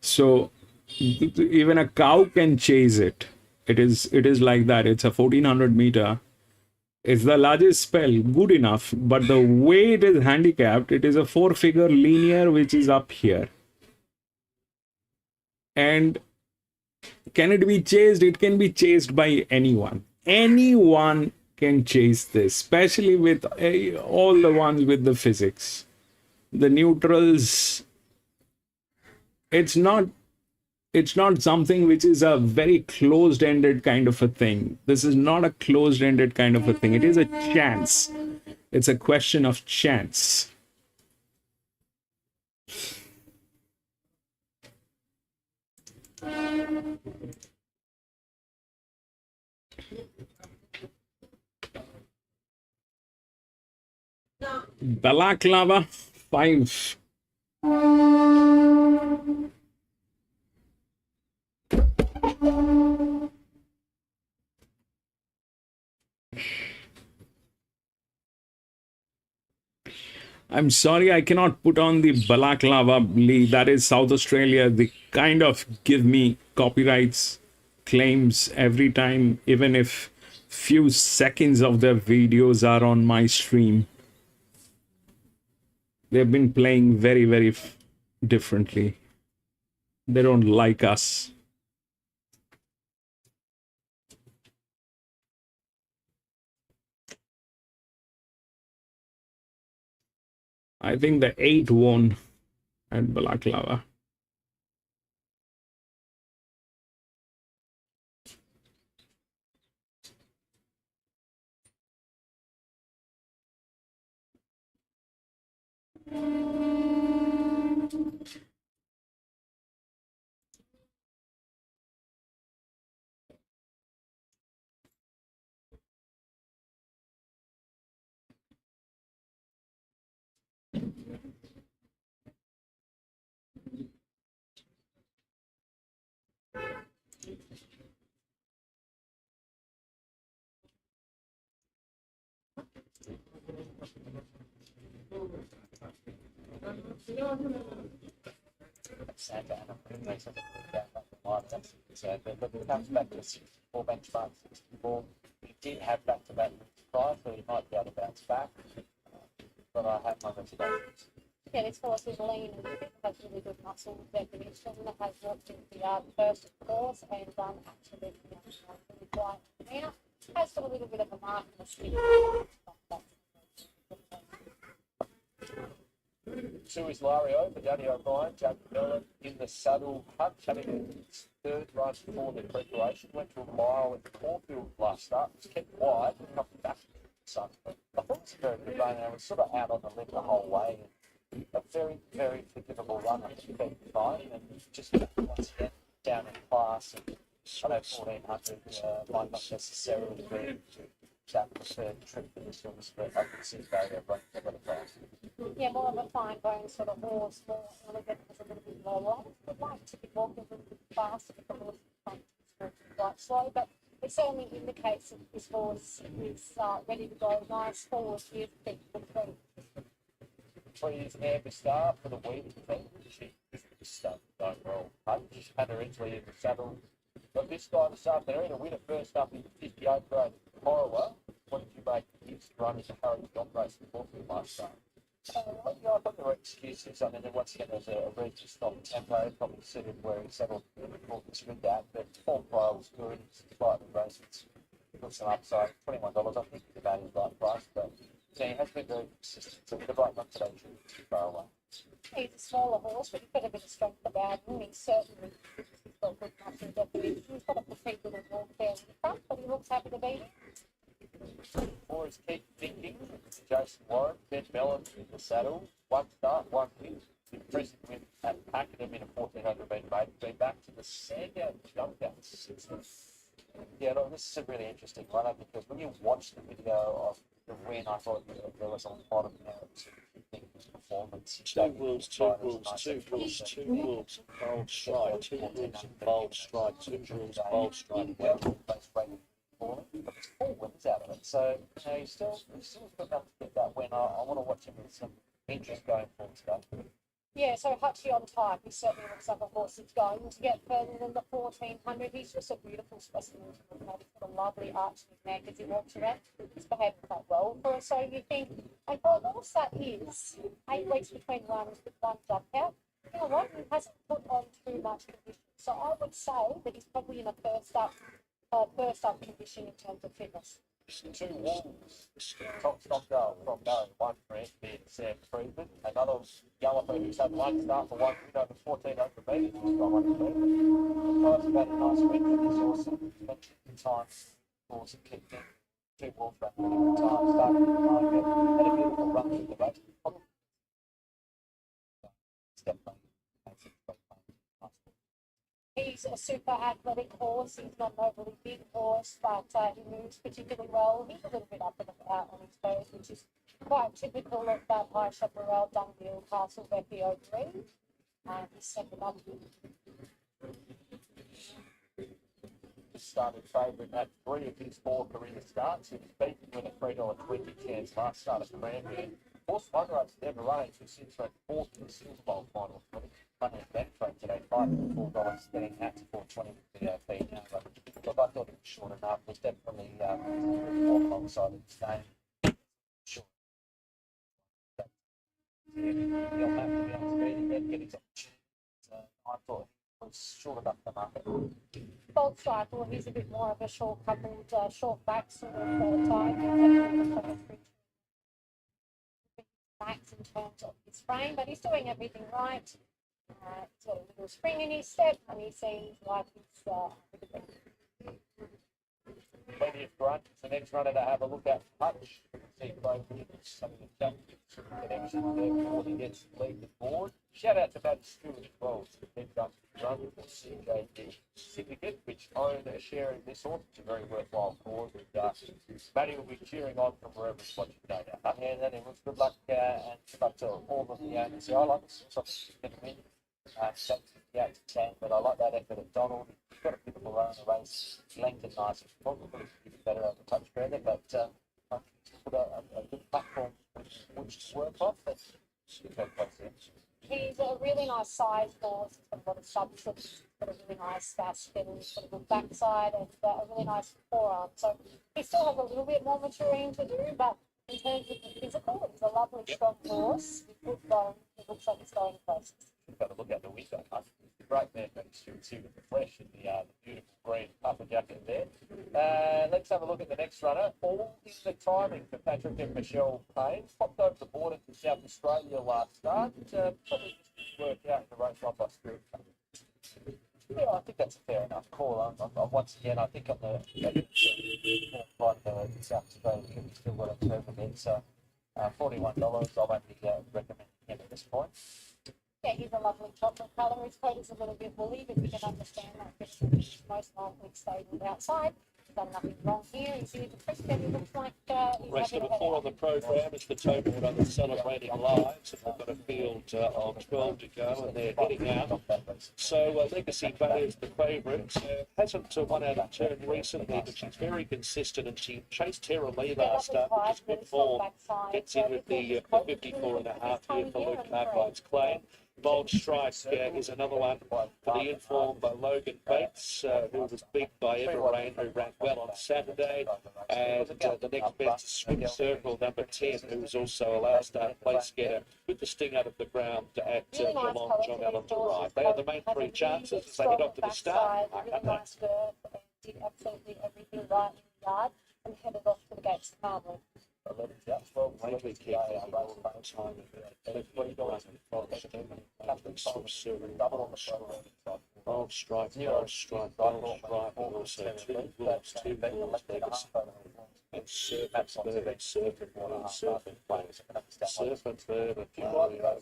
So even a cow can chase it. It is like that. It's a 1400 meter. It's the largest spell, good enough. But the way it is handicapped, it is a 4-figure linear which is up here. And can it be chased? It can be chased by anyone. Anyone can chase this, especially with all the ones with the physics. The neutrals, it's not something which is a very closed-ended kind of a thing. This is not a closed-ended kind of a thing. It is a chance. It's a question of chance. Balaclava 5. I'm sorry, I cannot put on the Balaclava lead. That is South Australia. They kind of give me copyrights claims every time, even if few seconds of their videos are on my stream. They've been playing very, very differently. They don't like us. I think the 8 won at Balaclava. Sandownt, and they said that that's concerned. But it comes back to 64 benchmark, 64. He did have back-to-back price, so he might be able to bounce back. But I have my reservations. Yeah, this horse is lean and fit, has really good muscle definition, has worked in the first course and actually really bright now. Has got a little bit of a mark in the stick. Two is Lario for Danny O'Brien, Jack Miller in the saddle punch, having his third run for the preparation, went to a mile at the Caulfield last start, was kept wide, and got back to the sun. But I thought it was a very good run, and I was sort of out on the limb the whole way. And a very, very forgivable run up to 55, and just once again down in class. And I know 1400 might not necessarily be that preferred trip for this horse, but I can see Barrier running a better price. Yeah, more of a fine bone sort of horse, more elegant, has a little bit more long. Would like to be walking a little bit faster if the horse is quite slow, but it certainly indicates that this horse is ready to go. Nice forward here, feet for three. Three is Amber Star for the week. She is the stuff, don't roll. Punch, had her easily in the saddle. But this guy this afternoon, a winner first up in 58 grade Corolla. What did you make his run in the Harry John race before the last start? I thought there were excuses. I mean, once again, there's a Regis not tempo, probably suited where he settled importance with that. But form trial was good. Slightly race, it's got some upside. $21, I think, is about his right price. But yeah, he has been very consistent. So the right one today shouldn't be too far away. He's a smaller horse, but he's got a bit of strength about him. He's certainly got good muscle definition. He's got a petite little walk there in front, but he looks happy to be here. Four is Keep Thinking, Jason Warren, Ben Mellon in the saddle. One start, one win. Impressive win at Pakenham in a 1400 metre race. Been back to the Sandownt jumpouts. Yeah, look, this is a really interesting runner because when you watch the video of the win, I thought there was a lot of merits in his performance. Two wolves, bold strike, two wolves, bold strike, two wolves, bold strike. But there's 4 wins out of it, so you know, he's still got enough to get that win. I want to watch him with some interest going forward today. Yeah, so Hutchie on type, he certainly looks like a horse that's going to get further than the 1400. He's just a beautiful specimen. He's got a lovely arch in his neck as he walks around. He's behaving quite well for us. So you think, like, well, horse that is 8 weeks between runs with one jump out. You know what? He hasn't put on too much condition. So I would say that he's probably in a first up condition in terms of fitness. 2 Wolves, top goal from go, 1 for Anthony and Sam Friedman. Another Yellowfoot who's had 1 start for 1 win over 1400 metres. He's got 1 win. Price about a nice win for this horse. Mentioned the time, horse and kicked in. 2 Wolves ran really good time, started in the market, had a beautiful run through the race. He's a super athletic horse. He's not an overly big horse, but he moves particularly well. He's a little bit up and about on his toes, which is quite typical of that High Chaparral, Dunville, Castle, Vecchio breed. He's second up. Started favourite at 3 of his 4 career starts. He was beaten with a $3.20 chance last start at Cranberry. Horse one race never running since ran 4th in the Silver Bowl final. Running at Benford today, $5 getting out to 420 with the feed. But look, I thought it was short enough. It was definitely alongside of his name. Sure. He'll have to be on speed and then get his opportunity. I thought he was short enough for the market. Bolt strike, well, he's a bit more of a short coupled, short back sort of type. Max in terms of his frame, but he's doing everything right. He's got a little spring in his step, and he seems like he's Plenty of grunt. The next runner to have a look at, Hutch. See both some of the jump connections there before he gets the lead the board. Shout out to Matt Stewart as well. Heads up run with the CJD syndicate, which own a share in this horse. It's a very worthwhile cause. Matty will be cheering on from wherever he's watching data. And then it was good luck and good luck to all of the owners. I like this horse. Going to win. That's 58 to 10, but I like that effort of Donald. He's got a beautiful run in the race. Length and nice. He's probably a bit better on the touch further, but I think he's put a good platform, which would to work off. But He's a really nice size horse. He's got a lot of substance. He's got a really nice spin. He's got a good backside and a really nice forearm. So he still has a little bit more maturing to do, but in terms of the physical, he's a lovely, strong horse with good bone. He looks like he's going places. You've got to look out the window. It's a great man, but you can see with the flesh and the beautiful green puffer jacket there. Let's have a look at the next runner. All in the timing for Patrick and Michelle Payne. Popped over the border to South Australia last start. Probably just worked out in the race run by Spirit. Yeah, I think that's a fair enough call. Once again, I think on the part of the South Australia, we've still got a tournament. So $41, I'll only recommend him at this point. Yeah, he's a lovely chocolate colour. His coat is a little bit woolly, but you can understand that because most likely stayed outside. He's done nothing wrong here. He's here to frisk him. He looks like he's Race happy to number head 4 on out. the program is the total order of Celebrating Lives, and we've got a field of 12 to go, and they're heading out. So Legacy Bay is the favourite. Hasn't won out of turn recently, but she's very consistent, and she chased Terra Lee last start, which is good form. Gets in with the 54.5 here for Luke Cartwright's claim. Bold Strike is another one for the informed Logan Bates, who was beat by Everrain, who ran well on Saturday. And the next best is Swim Circle, number 10, who was also a last start place getter with the sting out of the ground at Geelong, John Allen to ride. They are the main three chances as they head off to the start. Really nice girth and did absolutely everything right in the yard and headed off to the gates calmly. Lately, careful all the time. Bold Strike, Bold Strike, Bold Strike, and also two wolves, Legacy. And Serpent Bird, and Serpent Bird, and Serpent Bird. Serpent Bird, and Lario,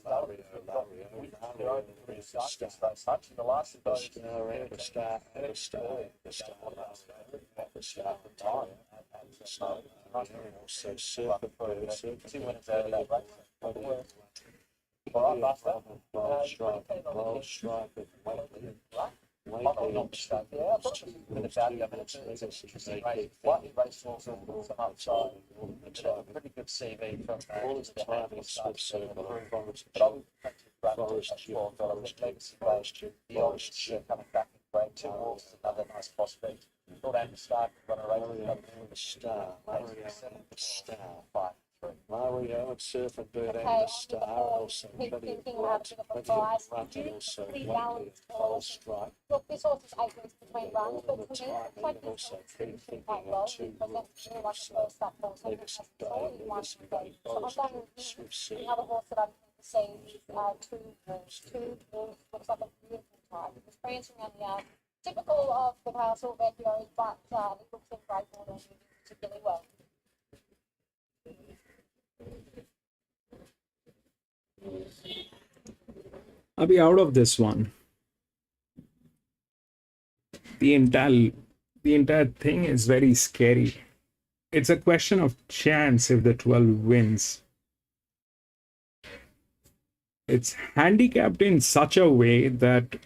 the star, also Serpent Bird, Bold Strike, and Wakely. Pretty good CV from all the time in Swift Circle, Legacy coming back in grade 2 horse, another nice prospect. Thought Andy Stark would run a race. Mario and Surfer Bird and the Star, also plenty of runs, plenty of runs, and also Wakely and Bold Strike. Look, this horse is 8 weeks between runs, but to me, it's like this also horse thinking is quite well. on 2 He presents really like the first up horse. I think Legacy that's Bay, totally one Legacy to Bay, go. So I'm going with Swift the Circle. other horse that I'm going to see is Two Wolves. Two Wolves looks like a beautiful type. It's prancing around the yard. Typical of the Castle Vecchios, but it looks in great order and moving particularly well. I'll be out of this one. The entire thing is very scary. It's a question of chance if the 12 wins. It's handicapped in such a way that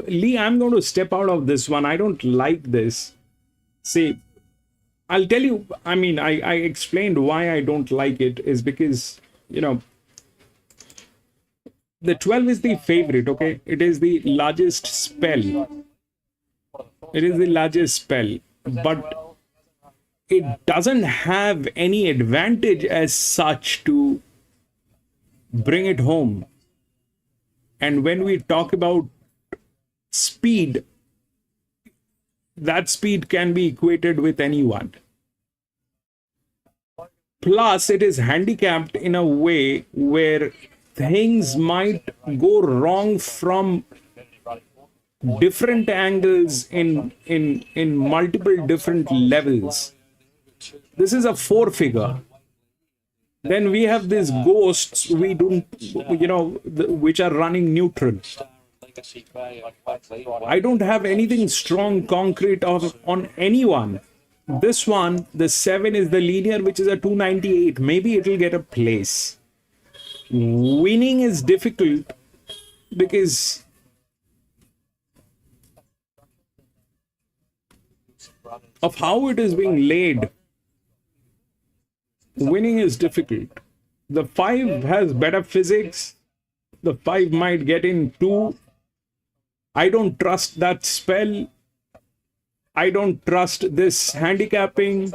Lee, I'm going to step out of this one. I don't like this. See, I'll tell you, I mean, I explained why I don't like it is because, you know, the 12 is the favorite, okay? It is the largest spell. It is the largest spell, but it doesn't have any advantage as such to bring it home. And when we talk about speed, that speed can be equated with anyone. Plus, it is handicapped in a way where things might go wrong from different angles in multiple different levels. This is a 4-figure. Then we have these ghosts we don't, you know, which are running neutral. I don't have anything strong, concrete on anyone. This one, the 7 is the linear, which is a 298. Maybe it will get a place. Winning is difficult because of how it is being laid, winning is difficult. The 5 has better physics. The 5 might get in 2. I don't trust that spell. I don't trust this handicapping.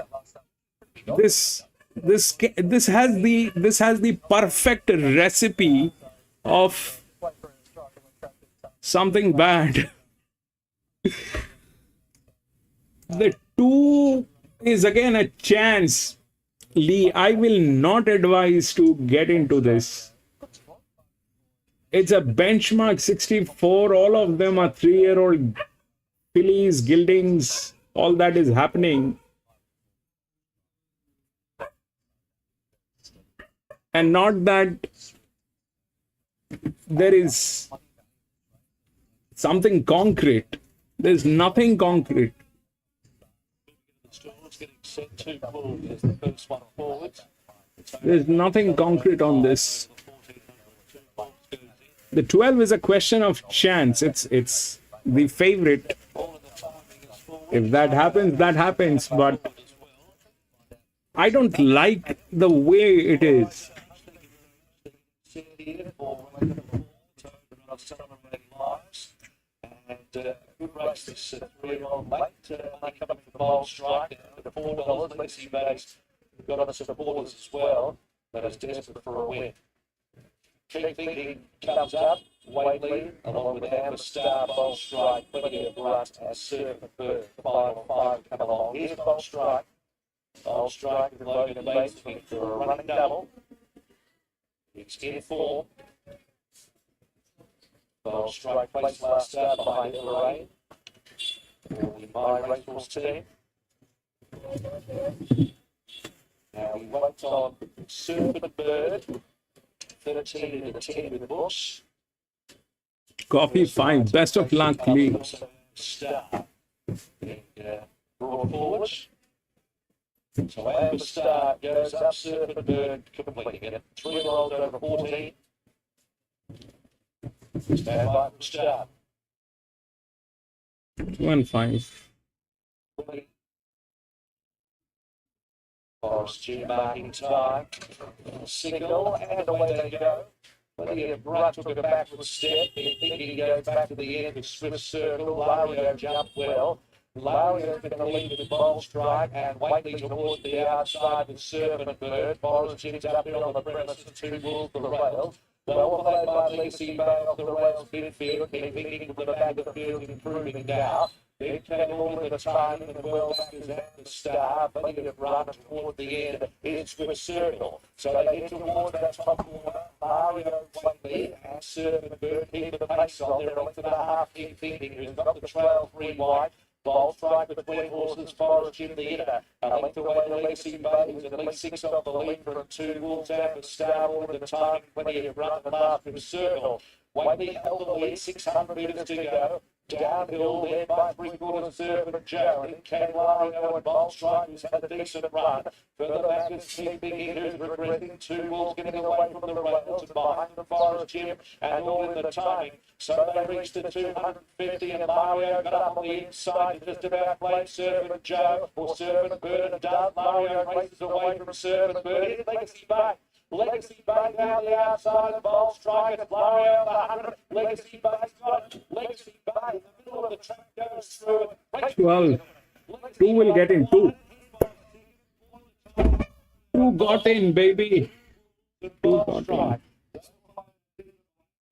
This has the perfect recipe of something bad. The 2 is again a chance. Lee, I will not advise to get into this. It's a benchmark 64. All of them are 3-year-old fillies, gildings. All that is happening. And not that there is something concrete. There's nothing concrete. Getting set 2 ball is the first one forward. There's nothing concrete on this. The 12 is a question of chance. It's the favorite. If that happens, that happens. But I don't like the way it is. And good race this 3-year-old late. Money coming for bowl strike at $4. Lacey Bay's got on supporters as well, but is desperate for a win. Keep thinking comes up. Waitley, along with Amber Star, bowl strike, plenty of rust, and Serpent Bird. Final 5 come along. Here's bowl strike. Bowl strike with Logan Bates for a running double. It's in form. Bowl strike place last start behind Lorraine. My racehorse team. Now we wait on Serpent Bird. 13 to 10 with Bush. Coffee 5. Best of luck, Lee. Star. Brought forward. So Amber Star goes up Serpent Bird completing it. 3-year-old over 14. Stand by for start. 2-5. Forest G marking time. Signal and away they go. Plenty of run took a backward step. He thinking goes back to the end with Swift Circle. Lario jumped well. Lario's going to lead with the bowl strike and Waitley towards the outside with Serpent Bird. Forest G's up there on the premise of 2 rules the rails. Well played by Lacey Bay off the rails midfield. Thinking with the back of the field improving now. Then came all in the time and well back is at the star. Plenty of run toward the end. It's with a circle. So they head towards that top corner. Mario Waitley and Serpent Bird keep the pace on there. A length and a half in thinking. Who's got the trail 3 wide. Bowl strike between horses, Forest in the inner. A length away to Lacey Bay, who's at least 6 off the lead from 2 Wolves out of Starboard at the time. Plenty of run at the last with a circle. Waitley held the lead, 600 metres to go. Downhill, led by 3/4 Serpent Joe. And came Lario and Bowl Strike, who's had a decent run. Further back is Sleeping In, who's regretting 2 Wolves getting away from the rails. And behind the Forest Gym, and all in the timing. So they reached the 250, and Lario got up on the inside to just about play Serpent Joe or Serpent Bird. And Dove Lario races away from Serpent Bird. Here's Legacy Bay. Legacy Bay down the outside of Bowl Strike. It's Lario the 100. Legacy Bay's got it. Legacy Bay in the middle of the track goes through it. 12. 2 will get in. 2. 2 got in, baby. 2 got in.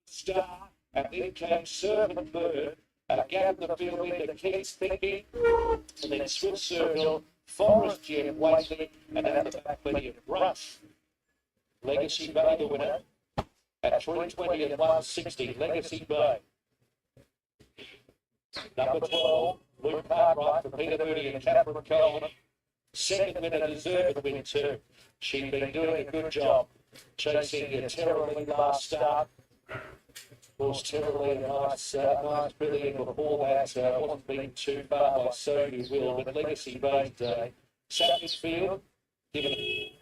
Star, and then came Serpent Bird. Again, the field into Keith's thinking, and then Swift Circle, Forest Gem, Waitley, and at the back, plenty of Rush. Legacy Bay, the winner, at 320 and 160. Legacy Bay. Number 12, Luke Cartwright for Peter Moody and Catherine Coleman. Second winner deserved to win too. She'd been doing a good job chasing a terribly last start. Was terribly nice, brilliant before that. Wasn't being too far by So You Will, but Legacy Bay Day. Sattersfield, given it.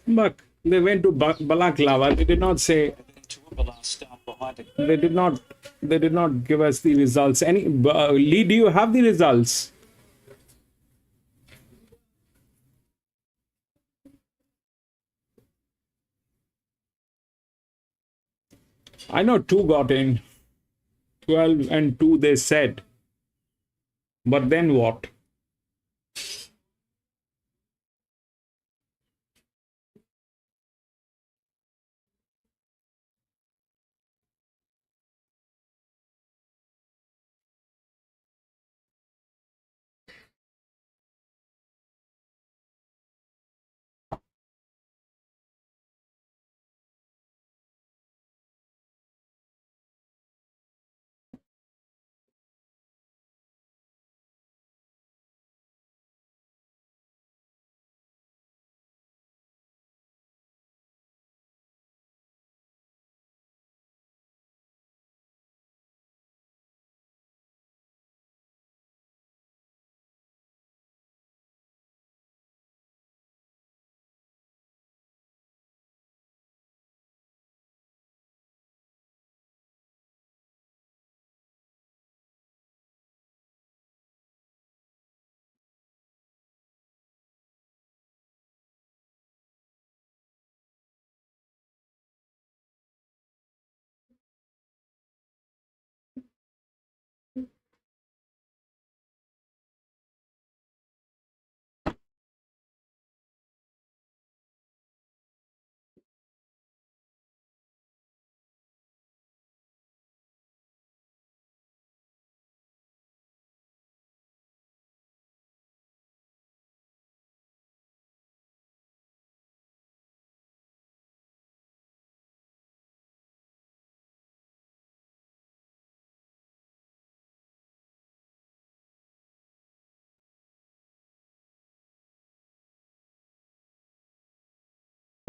But they went to Balaklava. They did not say. To the last start behind behind it. They did not give us the results. Lee, do you have the results? I know 2 got in. 12 and 2 they said. But then what?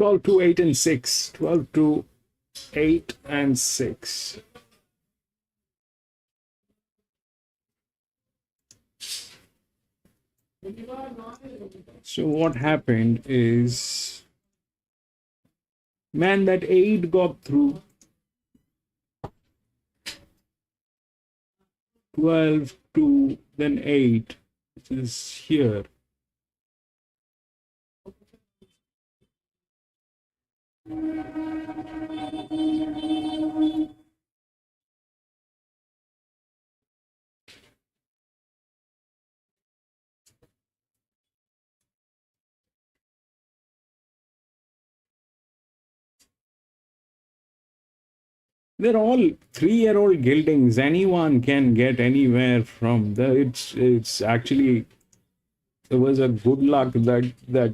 Twelve to 8 and 6. 12 to 8 and 6. So what happened is, man, that 8 got through. 12 to then 8, which is here. They're all 3-year-old gildings. Anyone can get anywhere from the. It's actually, it was a good luck that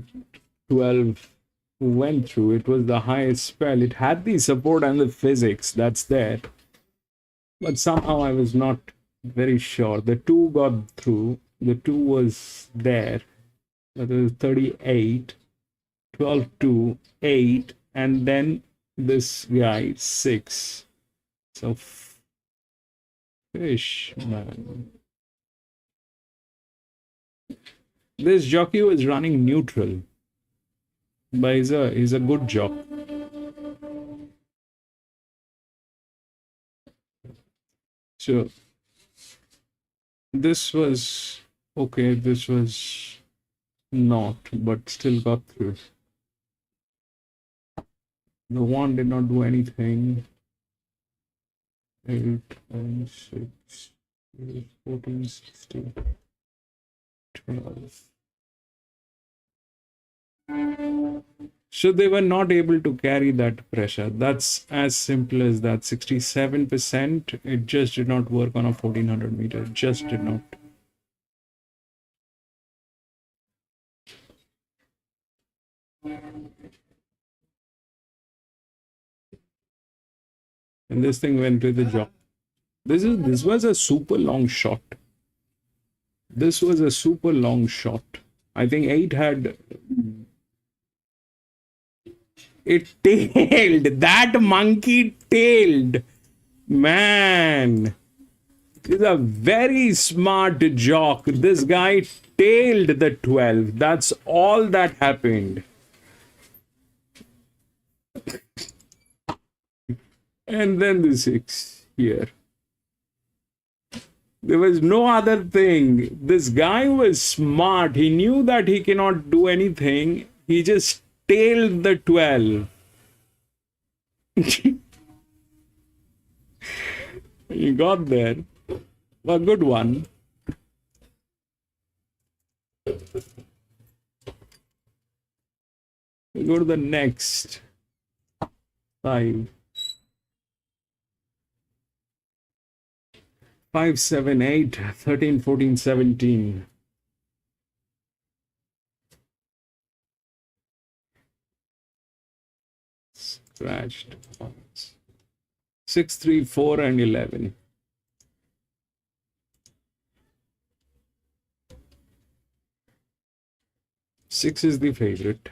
12 went through. It was the highest spell. It had the support and the physics that's there, but somehow I was not very sure. The 2 got through. The 2 was there. That was 38. 12 to 8, and then this guy 6. So fish, man. This jockey was running neutral, but he's a good jock. So this was okay, this was not, but still got through. The 1 did not do anything. 8 and 6, 14, 16, 12. So they were not able to carry that pressure. That's as simple as that. 67%. It just did not work on a 1400 meter. It just did not. And this thing went to the jaw. This was a super long shot. This was a super long shot. I think 8 had. It tailed. That monkey tailed. Man. He's a very smart jock. This guy tailed the 12. That's all that happened. and then the 6 here. There was no other thing. This guy was smart. He knew that he cannot do anything. He just tailed the 12. You got there. A good one. We go to the next 5. 5, 7, 8, 13, 14, 17. Scratched. 6, 3, 4, and 11. Six is the favorite.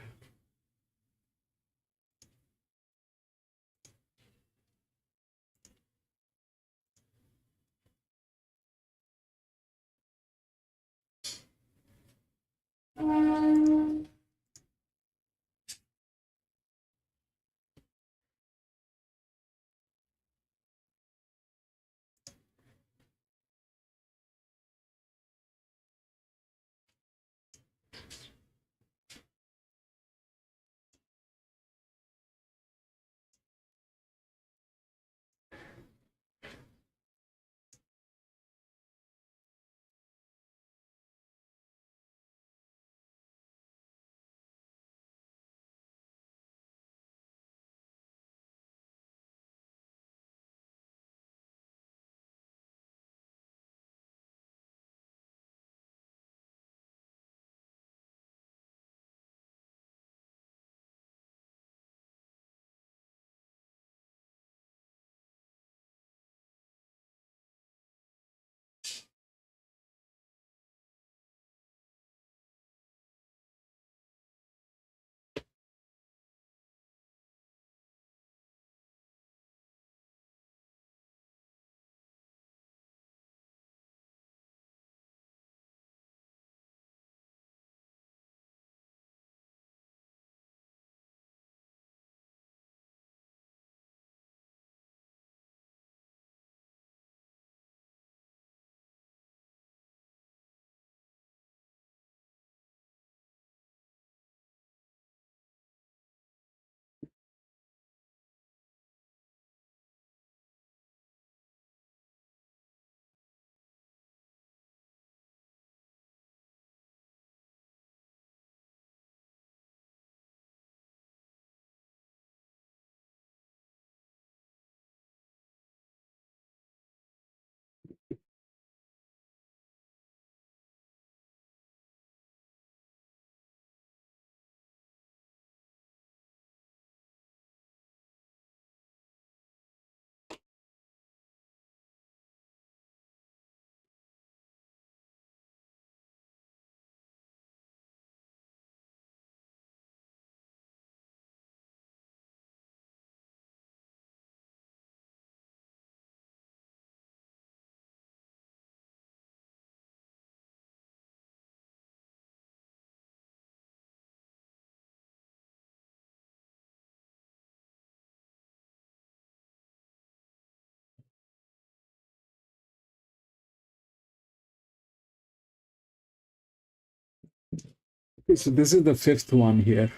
Okay, so this is the 5th one here.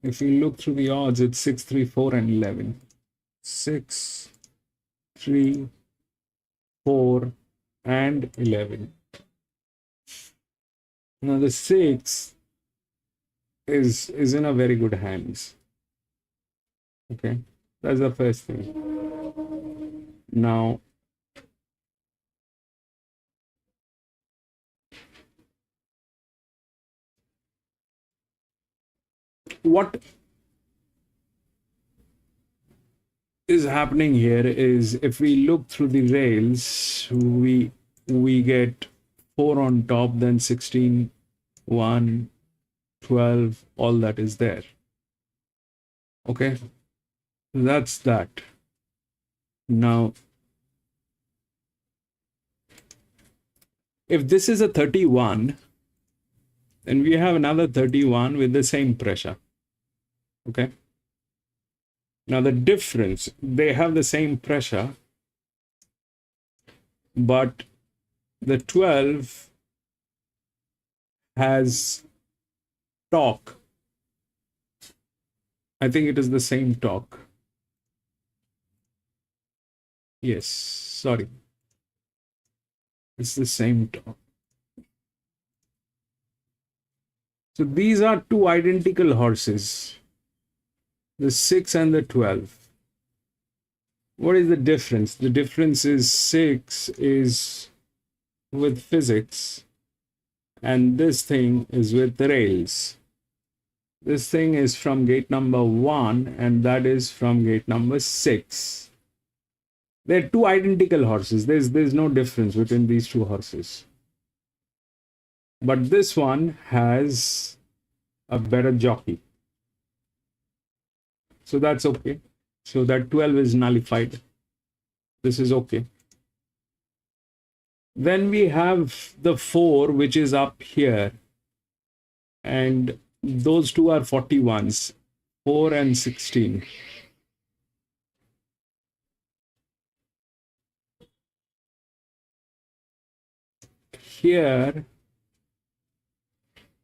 If you look through the odds, it's 6, 3, 4, and 11. 6, 3, 4, and 11. Now the 6 is in a very good hands. Okay, that's the first thing. Now what is happening here is, if we look through the rails, we get 4 on top, then 16, 1, 12, all that is there. Okay, that's that. Now if this is a 31, then we have another 31 with the same pressure. Okay, Now the difference, they have the same pressure, but the 12 has torque. I think it is the same torque. Yes, sorry. It's the same torque. So these are two identical horses, the 6 and the 12. What is the difference? The difference is 6 is with physics and this thing is with rails. This thing is from gate number 1 and that is from gate number 6. They're two identical horses. There's no difference between these two horses. But this one has a better jockey. So that's okay. So that 12 is nullified. This is okay. Then we have the 4, which is up here. And those two are 41s, 4 and 16. Here,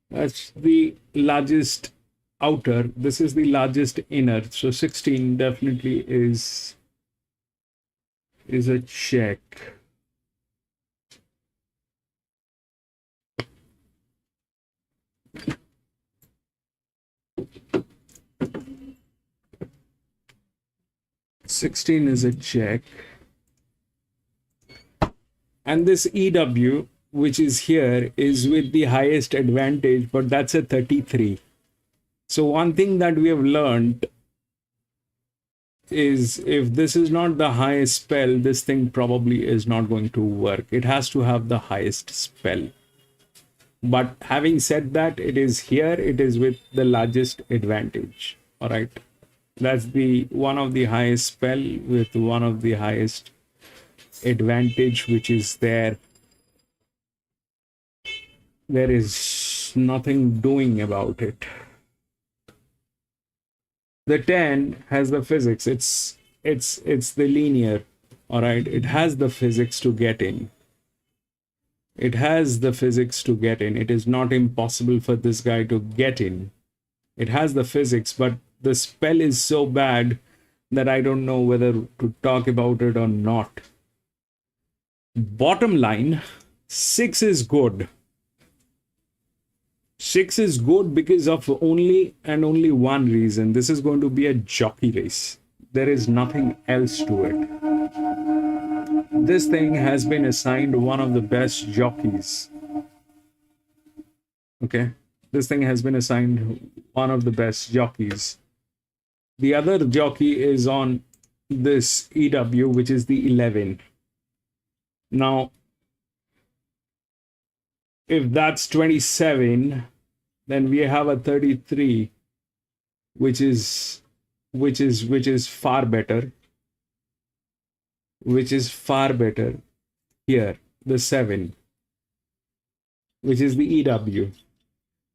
that's the largest outer. This is the largest inner. So 16 definitely is a check. $16 is a check. And this EW, which is here, is with the highest advantage, but that's a 33. So one thing that we have learned is if this is not the highest spell, this thing probably is not going to work. It has to have the highest spell. But having said that, it is here, it is with the largest advantage. All right. That's the one of the highest spell with one of the highest advantage, which is there. There is nothing doing about it. The 10 has the physics. It's the linear. All right. It has the physics to get in. It has the physics to get in. It is not impossible for this guy to get in. It has the physics, but the spell is so bad that I don't know whether to talk about it or not. Bottom line, 6 is good. 6 is good because of only one reason. This is going to be a jockey race. There is nothing else to it. This thing has been assigned one of the best jockeys. Okay. This thing has been assigned one of the best jockeys. The other jockey is on this EW, which is the 11. Now, if that's 27, then we have a 33, which is far better. Which is far better. Here, the 7, which is the EW.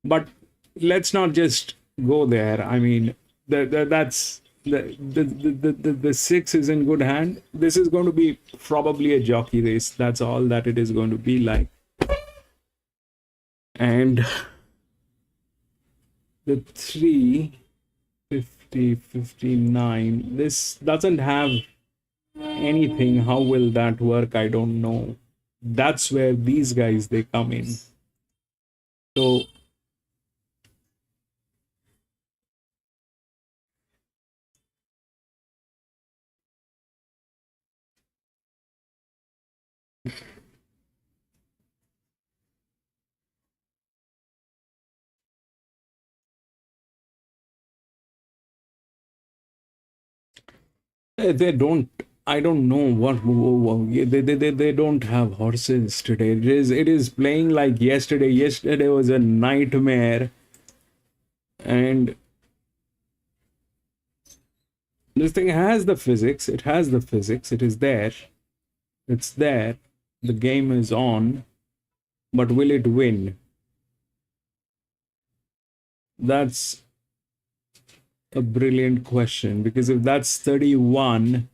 But let's not just go there. I mean, that's the 6 is in good hand. This is going to be probably a jockey race. That's all that it is going to be like. And the 3, 50, 59, this doesn't have anything. How will that work? I don't know. That's where these guys, they come in. So they don't, I don't know what they don't have horses today. It is playing like yesterday. Yesterday was a nightmare. And this thing has the physics. It has the physics. It is there. It's there. The game is on. But will it win? That's a brilliant question, because if that's 31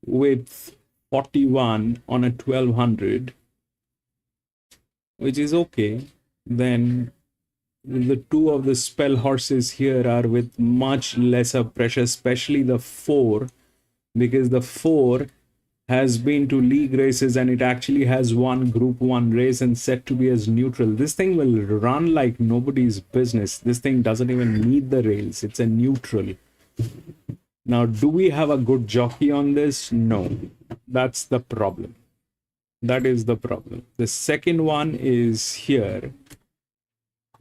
with 41 on a 1200, which is okay, then the two of the spell horses here are with much lesser pressure, especially the 4, because the 4 has been to league races and it actually has won group 1 race and set to be as neutral. This thing will run like nobody's business. This thing doesn't even need the rails. It's a neutral. Now, do we have a good jockey on this? No. That's the problem. That is the problem. The second one is here.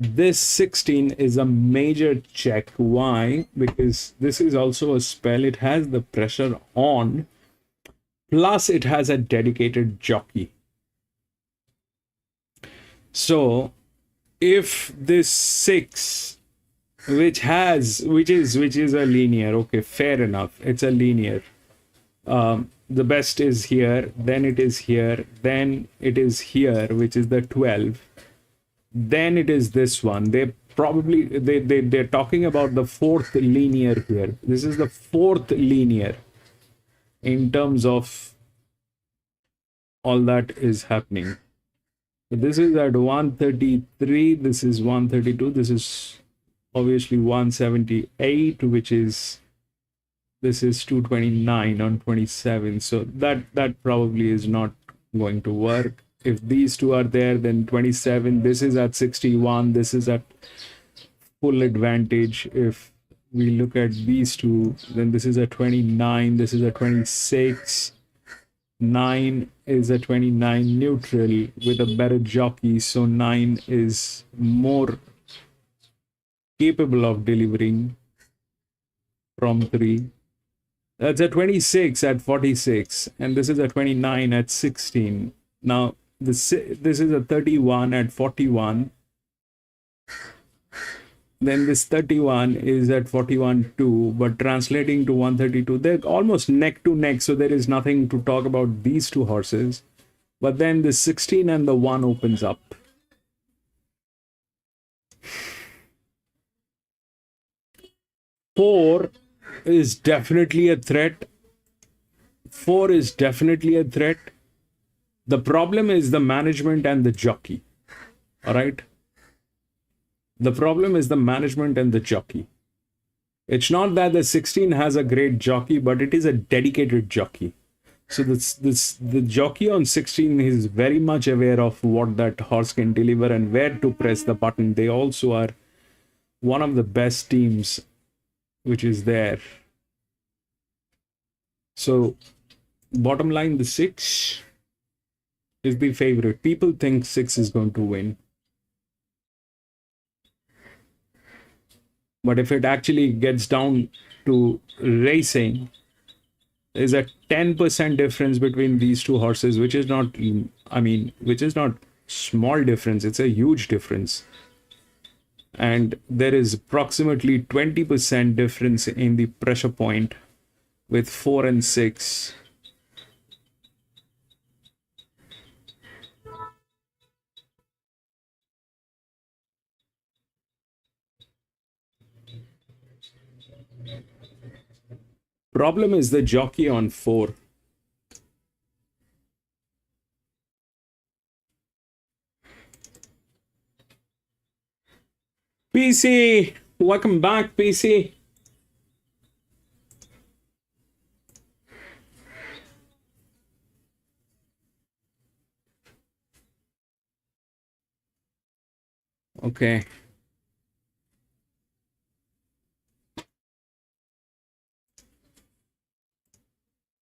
This 16 is a major check. Why? Because this is also a spell. It has the pressure on, plus it has a dedicated jockey. So if this 6, which is a linear, okay, fair enough, it's a linear. The best is here, then it is here, then it is here, which is the 12. Then it is this one. They're talking about the 4th linear here. This is the 4th linear in terms of all that is happening. So this is at 133, this is 132, this is obviously 178, which is, this is 229 on 27. So that probably is not going to work. If these two are there, then 27, this is at 61, this is at full advantage. If we look at these two, then this is a 29, this is a 26, 9 is a 29 neutral with a better jockey, so 9 is more capable of delivering from 3. That's a 26 at 46, and this is a 29 at 16. Now, this is a 31 at 41. Then this 31 is at 41 too, but translating to 132, they're almost neck to neck, so there is nothing to talk about these two horses. But then the 16 and the 1 opens up. Four is definitely a threat. 4 is definitely a threat. The problem is the management and the jockey. All right. The problem is the management and the jockey. It's not that the 16 has a great jockey, but it is a dedicated jockey. So the jockey on 16 is very much aware of what that horse can deliver and where to press the button. They also are one of the best teams which is there. So bottom line, the 6 is the favorite. People think 6 is going to win. But if it actually gets down to racing, there's a 10% difference between these two horses, which is not, which is not small difference. It's a huge difference. And there is approximately 20% difference in the pressure point with 4 and 6. Problem is the jockey on 4. PC, welcome back, PC. Okay.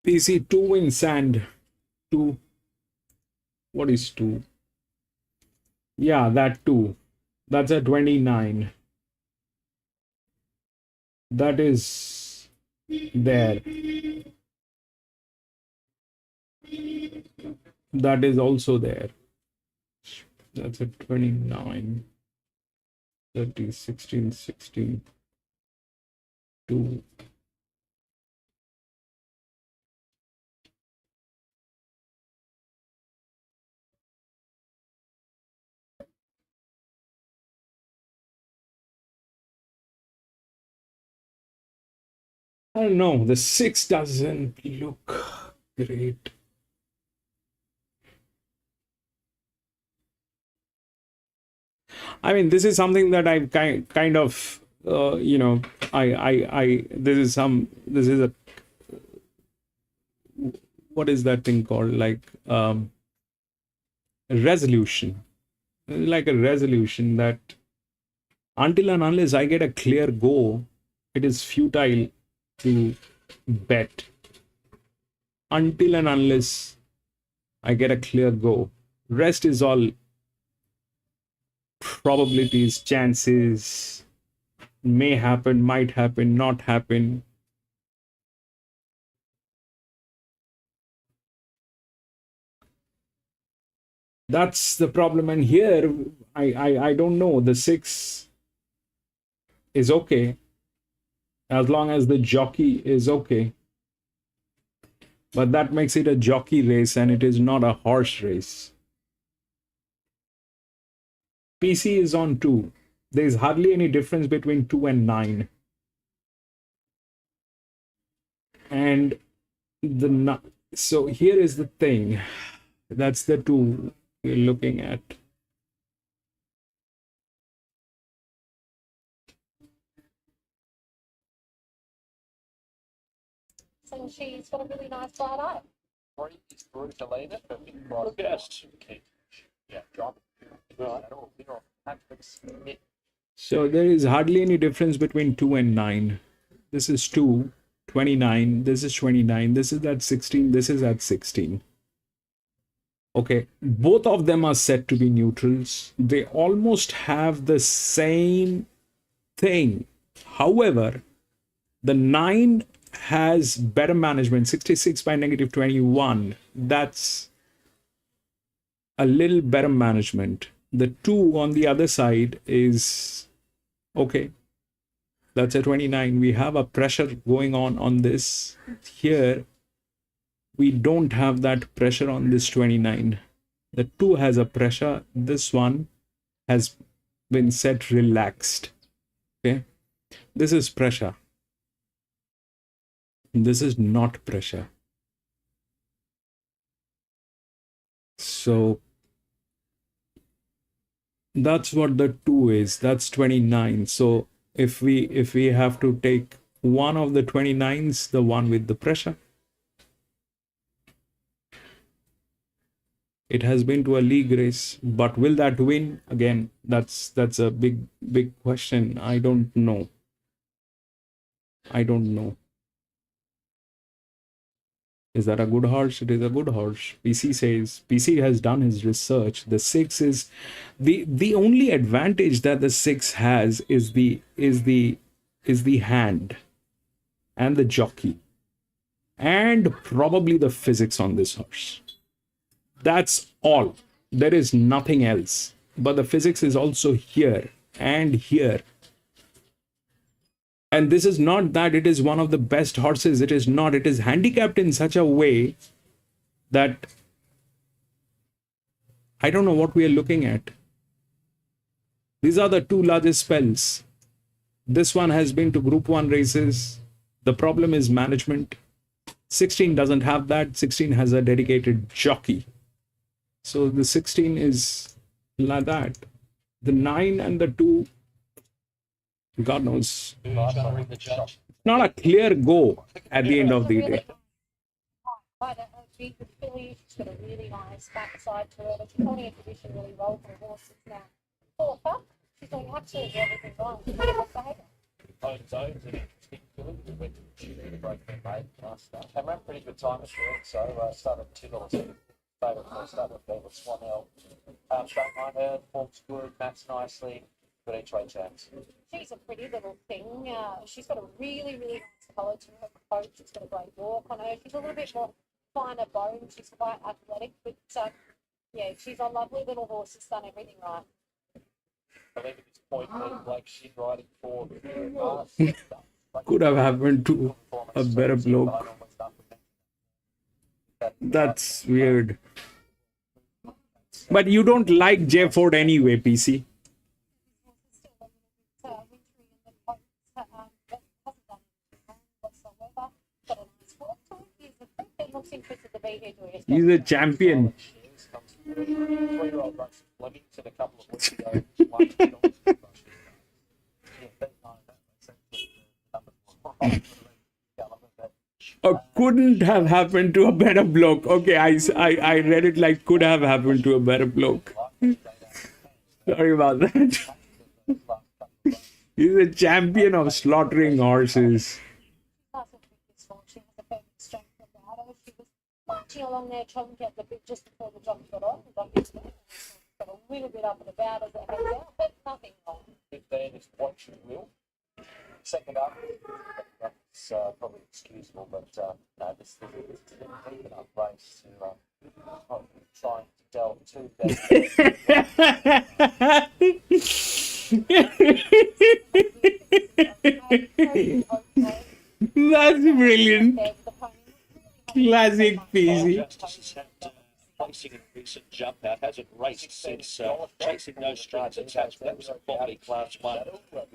PC 2 wins sand. 2. What is 2? Yeah, that 2. That's a 29. That is there. That is also there. That's a 29. 30, 16, 16. 2. I don't know. The 6 doesn't look great. I mean, this is something that I've kind of, this is a, what is that thing called? Like, resolution. Like a resolution that until and unless I get a clear go, it is futile to bet. Until and unless I get a clear go. Rest is all probabilities, chances, may happen, might happen, not happen. That's the problem. And here, I don't know. The 6 is okay as long as the jockey is okay. But that makes it a jockey race and it is not a horse race. PC is on 2. There is hardly any difference between 2 and 9. And so here is the thing. That's the 2 we're looking at. So she's got a really nice bright eye. Is through to lead it, but Look out. yeah, drop. Right. So there is hardly any difference between 2 and 9. This is 2, 29. This is 29. This is at 16. This is at 16. Okay, both of them are said to be neutrals. They almost have the same thing. However, the 9 has better management, 66 by negative 21. That's a little better management. The 2 on the other side is okay. That's a 29. We have a pressure going on this. Here, we don't have that pressure on this 29. The 2 has a pressure. This one has been set relaxed. Okay. This is pressure. This is not pressure. So that's what the 2 is. That's 29. So if we have to take one of the 29s, the one with the pressure, it has been to a league race, but will that win? Again, that's a big question. I don't know. Is that a good horse? It is a good horse. PC says, PC has done his research. The 6 is the only advantage that the 6 has is the hand and the jockey and probably the physics on this horse. That's all. There is nothing else. But the physics is also here and here. And this is not that it is one of the best horses. It is not. It is handicapped in such a way that I don't know what we are looking at. These are the 2 largest spells. This one has been to Group 1 races. The problem is management. 16 doesn't have that. 16 has a dedicated jockey. So the 16 is like that. The 9 and the 2, God knows. Not a clear go at the end of the day. Quite a big filly. She's got a really nice backside to her. She's holding a position really well for the horses now. Fourth up, she's doing absolutely everything wrong. She's got a behaviour. I ran pretty good time at Shred, so started $2. Favourite first start with Velvet Swanell. Don't mind her, form's good, mats nicely, but each way chance. She's a pretty little thing. She's got a really, really nice colour to her coat. She's got a great walk on her. She's a little bit more finer bone. She's quite athletic, but yeah, she's a lovely little horse. She's done everything right. I believe at this point, like she's riding for Could have happened to a better bloke. That's weird. But you don't like J Ford anyway, PC. He's a champion. 3-year-old runs Flemington a couple of weeks ago. Won the North. Yeah, bet nine of that. That's actually the number one. Couldn't have happened to a better bloke. Okay, I read it like could have happened to a better bloke. Sorry about that. He's a champion of slaughtering horses. She was a perfect strength for Brado. She was marching along there trying to get the bit just before the jockey got on. The jockey got a little bit up and about as it headed out, but nothing wrong. 15 is what you will. Second up, it's probably excusable, but no, this is a deep enough race to try and delve too deep. That's brilliant. Classic Peasy. Justice had placing a recent jump out, hasn't raced since chasing no strings attached. That was a quality class 1,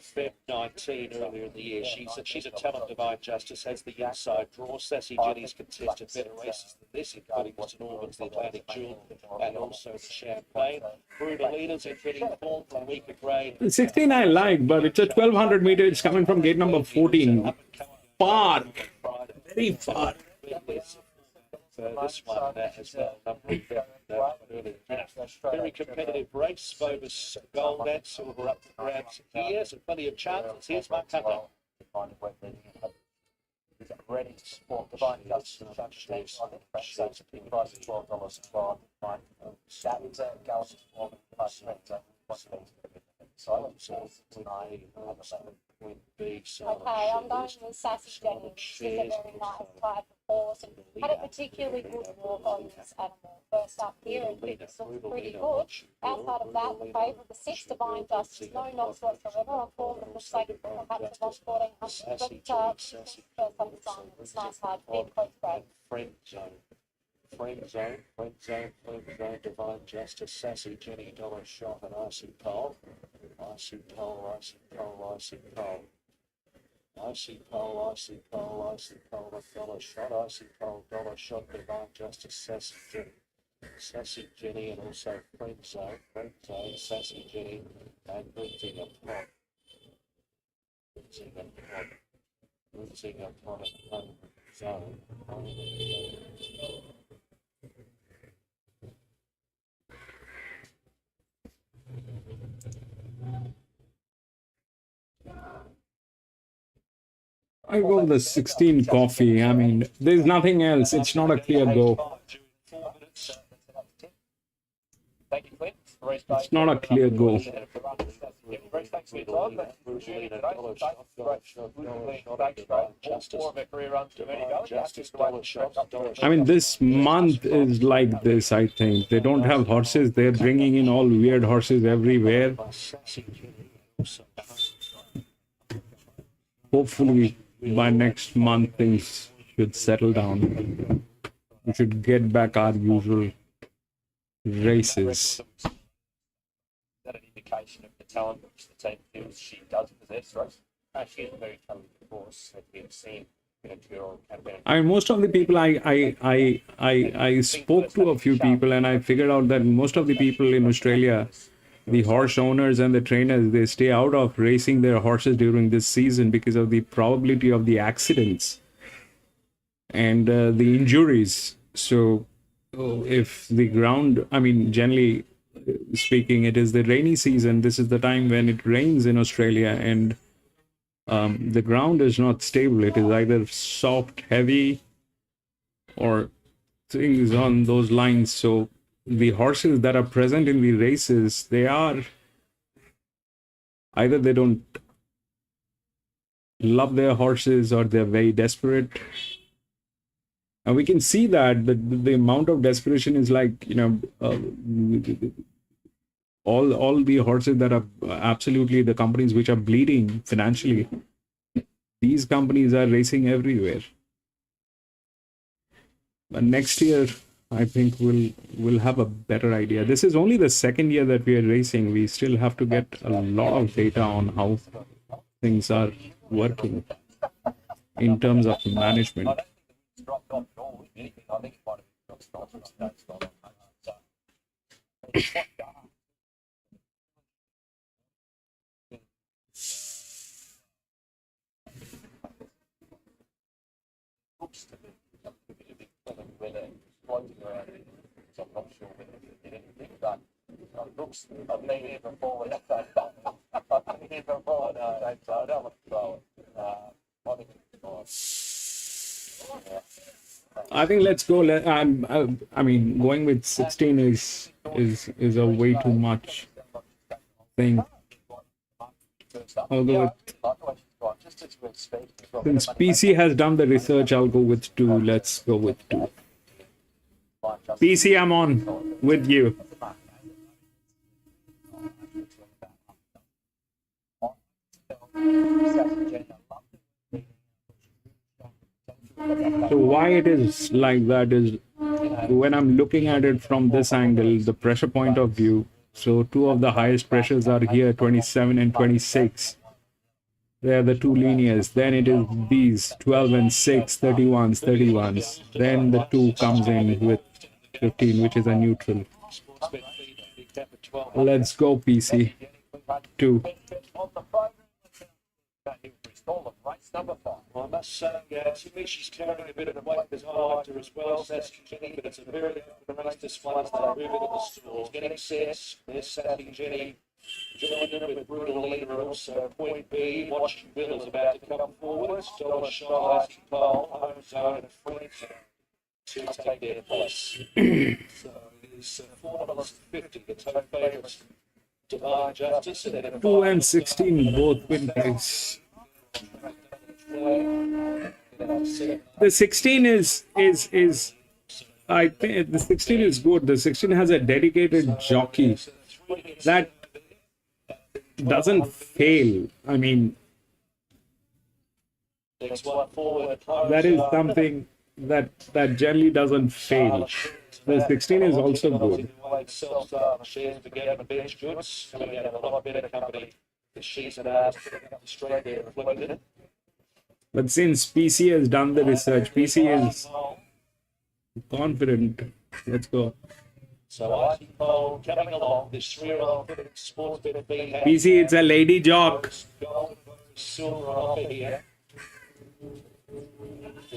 Feb 19 earlier in the year. She's a talent divine, Justice, has the inside draw. Sassy Jenny's contested better races than this, including St Albans, the Atlantic Jewel, and also the Champagne. Brutal leaders in fitting form from weaker grade. 16 I like, but it's a 1200 meter. It's coming from gate number 14. Far. Very far. This one has got a number of very competitive race. Bovis gold and silver up for grabs here, so plenty of chances. Here's Mark Hunter. Ready to support the bike cuts to the price of $12.12. That is a Galaxy form plus Okay, I'm going with Sassy Jenny. She's a very nice type of horse and had a particularly good walk on this animal. First up here, and fitness looks pretty good. Outside of that, the favourite, the 6 Divine Justice, no knocks whatsoever. On form, it looks like perhaps about 1400, but first up the sign, it's nice hard, big close break. Friend zone, Divine Justice, Sassy Jenny, Dollar Shot, and Icy Pole. Icy Pole, Dollar Shot, Icy Pole, Dollar Shot, Divine Justice, Sassy Jenny, and also Friend Zone, Sassy Jenny, and Rinsing a Pot. At home zone. I go with the 16 coffee. I mean, there's nothing else. It's not a clear go. Thank you, Clint. It's not a clear go. I mean, this month is like this, I think. They don't have horses. They're bringing in all weird horses everywhere. Hopefully, by next month, things should settle down. We should get back our usual races. Is that an indication of the talent which the team feels she does possess, Rose? She is a very talented horse that we've seen in a duel. I mean, most of the people I spoke to a few people, and I figured out that most of the people in Australia, the horse owners and the trainers, they stay out of racing their horses during this season because of the probability of the accidents and the injuries. So if the ground, I mean, generally speaking, it is the rainy season. This is the time when it rains in Australia, and the ground is not stable. It is either soft, heavy, or things on those lines. So the horses that are present in the races, they are either they don't love their horses or they're very desperate. And we can see that the amount of desperation is like, you know, all the horses that are absolutely the companies which are bleeding financially. These companies are racing everywhere. But next year, I think we'll have a better idea. This is only the second year that we are racing. We still have to get a lot of data on how things are working in terms of management. Dropped off at all, if anything. I think it might have dropped off. looks to be a big filling with it floating around it. So I'm not sure whether it did anything, but it looks, I've been here before. I've been here before, no, so I don't want to throw it. I think it's fine. Yeah. I think let's go. I mean, going with 16 is a way too much thing. I'll go with, since PC has done the research, I'll go with 2. Let's go with 2. PC, I'm on with you. So why it is like that is when I'm looking at it from this angle, the pressure point of view. So 2 of the highest pressures are here, 27 and 26. They are the 2 linears. Then it is these 12 and 6, 31s, 31s. Then the 2 comes in with 15, which is a neutral. Let's go, PC. 2. I must say, to me, she's carrying a bit of weight as I liked her as well, Sassy Jenny, but it's a very different race display as they move into the stalls. Getting sets, there's Sassy Jenny, joined in with Brutal Leader, also point B, Watching Bill is about to come forward, Dollar Shy, Icy Pole, Home Zone, and Friends to take their place. So it is $4.50, the top favourites, Divine Justice, and then 2 and 16 both win price. The 16 is I think the 16 is good. The 16 has a dedicated jockey that doesn't fail. I mean, that is something that generally doesn't fail. The 16 is also good. But since PC has done the research, PC is confident. Let's go. So Icy Pole coming along, this 3-year-old sports bit of PC, it's a lady jock. gold, silver on offer here.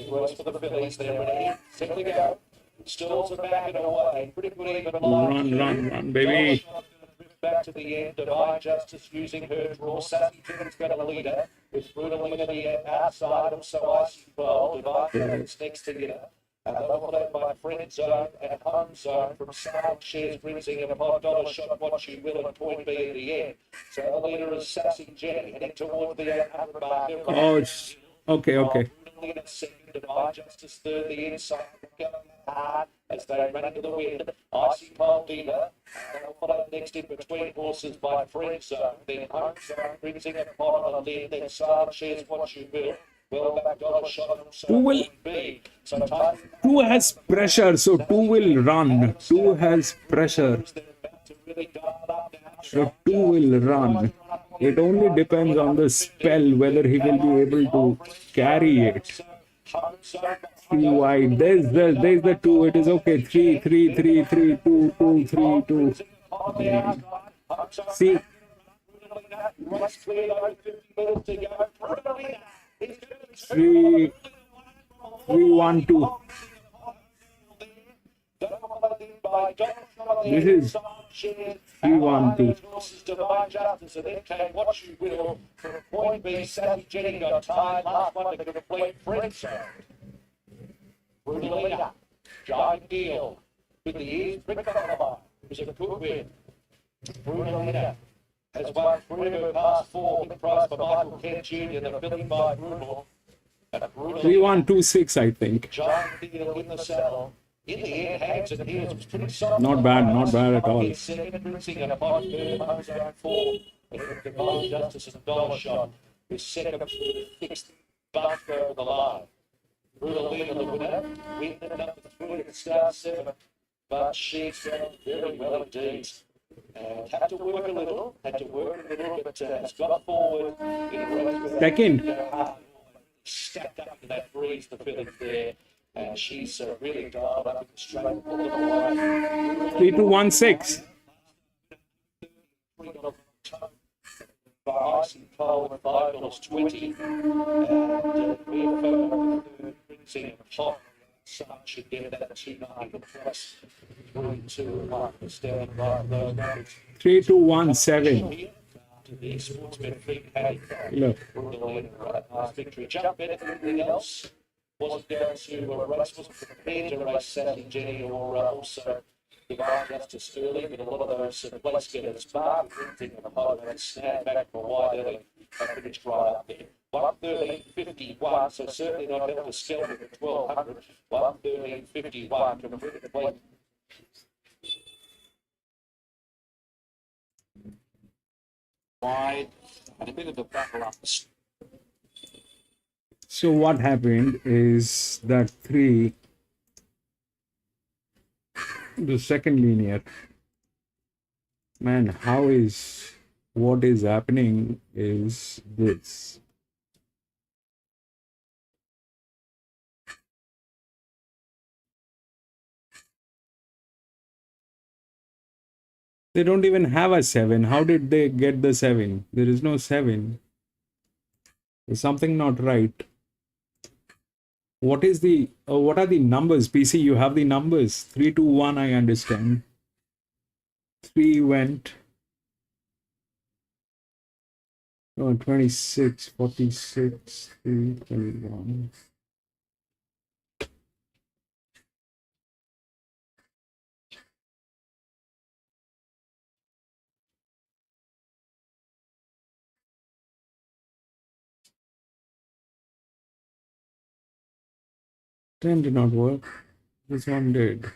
Works for the Phillies, they're ready, set to go. Stalls are backing away, pretty good even line. Run, baby. Back to the end, Divine Justice using her draw. Sassy Jenny's got a leader. With Brutal Leader outside, also Icy Pole. Divine Justice next to you. Followed by Friend Zone and Home Zone from Sandownt Shares Bridging and a $5 shot, what you will, and point B at the end. So the leader is Sassy Jenny heading toward the 800 mark. Oh, okay. Second, Divine Justice third, the inside going hard as they run into the wind. Icy Pole Dealer, followed next in between horses by Friend Zone, then Home Zone brings in a pot on the lid, then Sandownt Shares what you will. Well back $1 shot, so 2 will. B. So time 2 has pressure, so 2 will run. 2 has pressure, so 2 will run. It only depends on the spell whether he will be able to carry it. 3 wide. There's the 2. It is okay. 3, 3, 3, 3, 2, 2, 3, 2. See. 3, 1, 2. This is 3, 1, 2. Divine Justice, and then came what you will from point B. Sassy Jenny got tired. Last one to complete Friend Zone. Brutal Leader, Giant Deal, with the ears, Rick Conover, was a good win. Brutal Leader has won 3 of her past 4, big prize for Michael Kent Jr., the filling by Brutal. 3, 1, 2, 6, I think. Giant Deal in the saddle. In the end, hands and heels was pretty soft. Not bad at all. Second, Rinsing and a Mike Bird, Home Zone 4. Divine Justice and $1 shot. With second, fixed Bunch over the line. Brutal Leader, the winner. Win the number 3 at start 7. But she's done very well indeed. And had to work a little, but has got forward in a race with Second. stacked up to that breeze, the feeling there. And she's really dialed up in the straight all the way. 3, 2, 1, 6. Icy Pole at $5.20. And we have in hot. Should get that 290 plus 321 stand right low numbers. 3217. To the sports benefit, hey, Look. victory jump better than anything else. Wasn't down to a race, wasn't prepared to race Saturday, Jenny, or also the guy Justice early, but a lot of those place getters, Mark, thinking of a high man, snap back for a wide early, they finished right up there. 113.51, so certainly not held to scale with the 1200. 113.51 to complete. Wide and a bit of a battle up. So what happened is that 3, the second linear, man, what is happening is this. They don't even have a 7. How did they get the 7? There is no 7. There's something not right. What is the what are the numbers? PC, you have the numbers. 3 2 1, I understand. 3 went 26, 46, 3, 21. Ten did not work. This one did.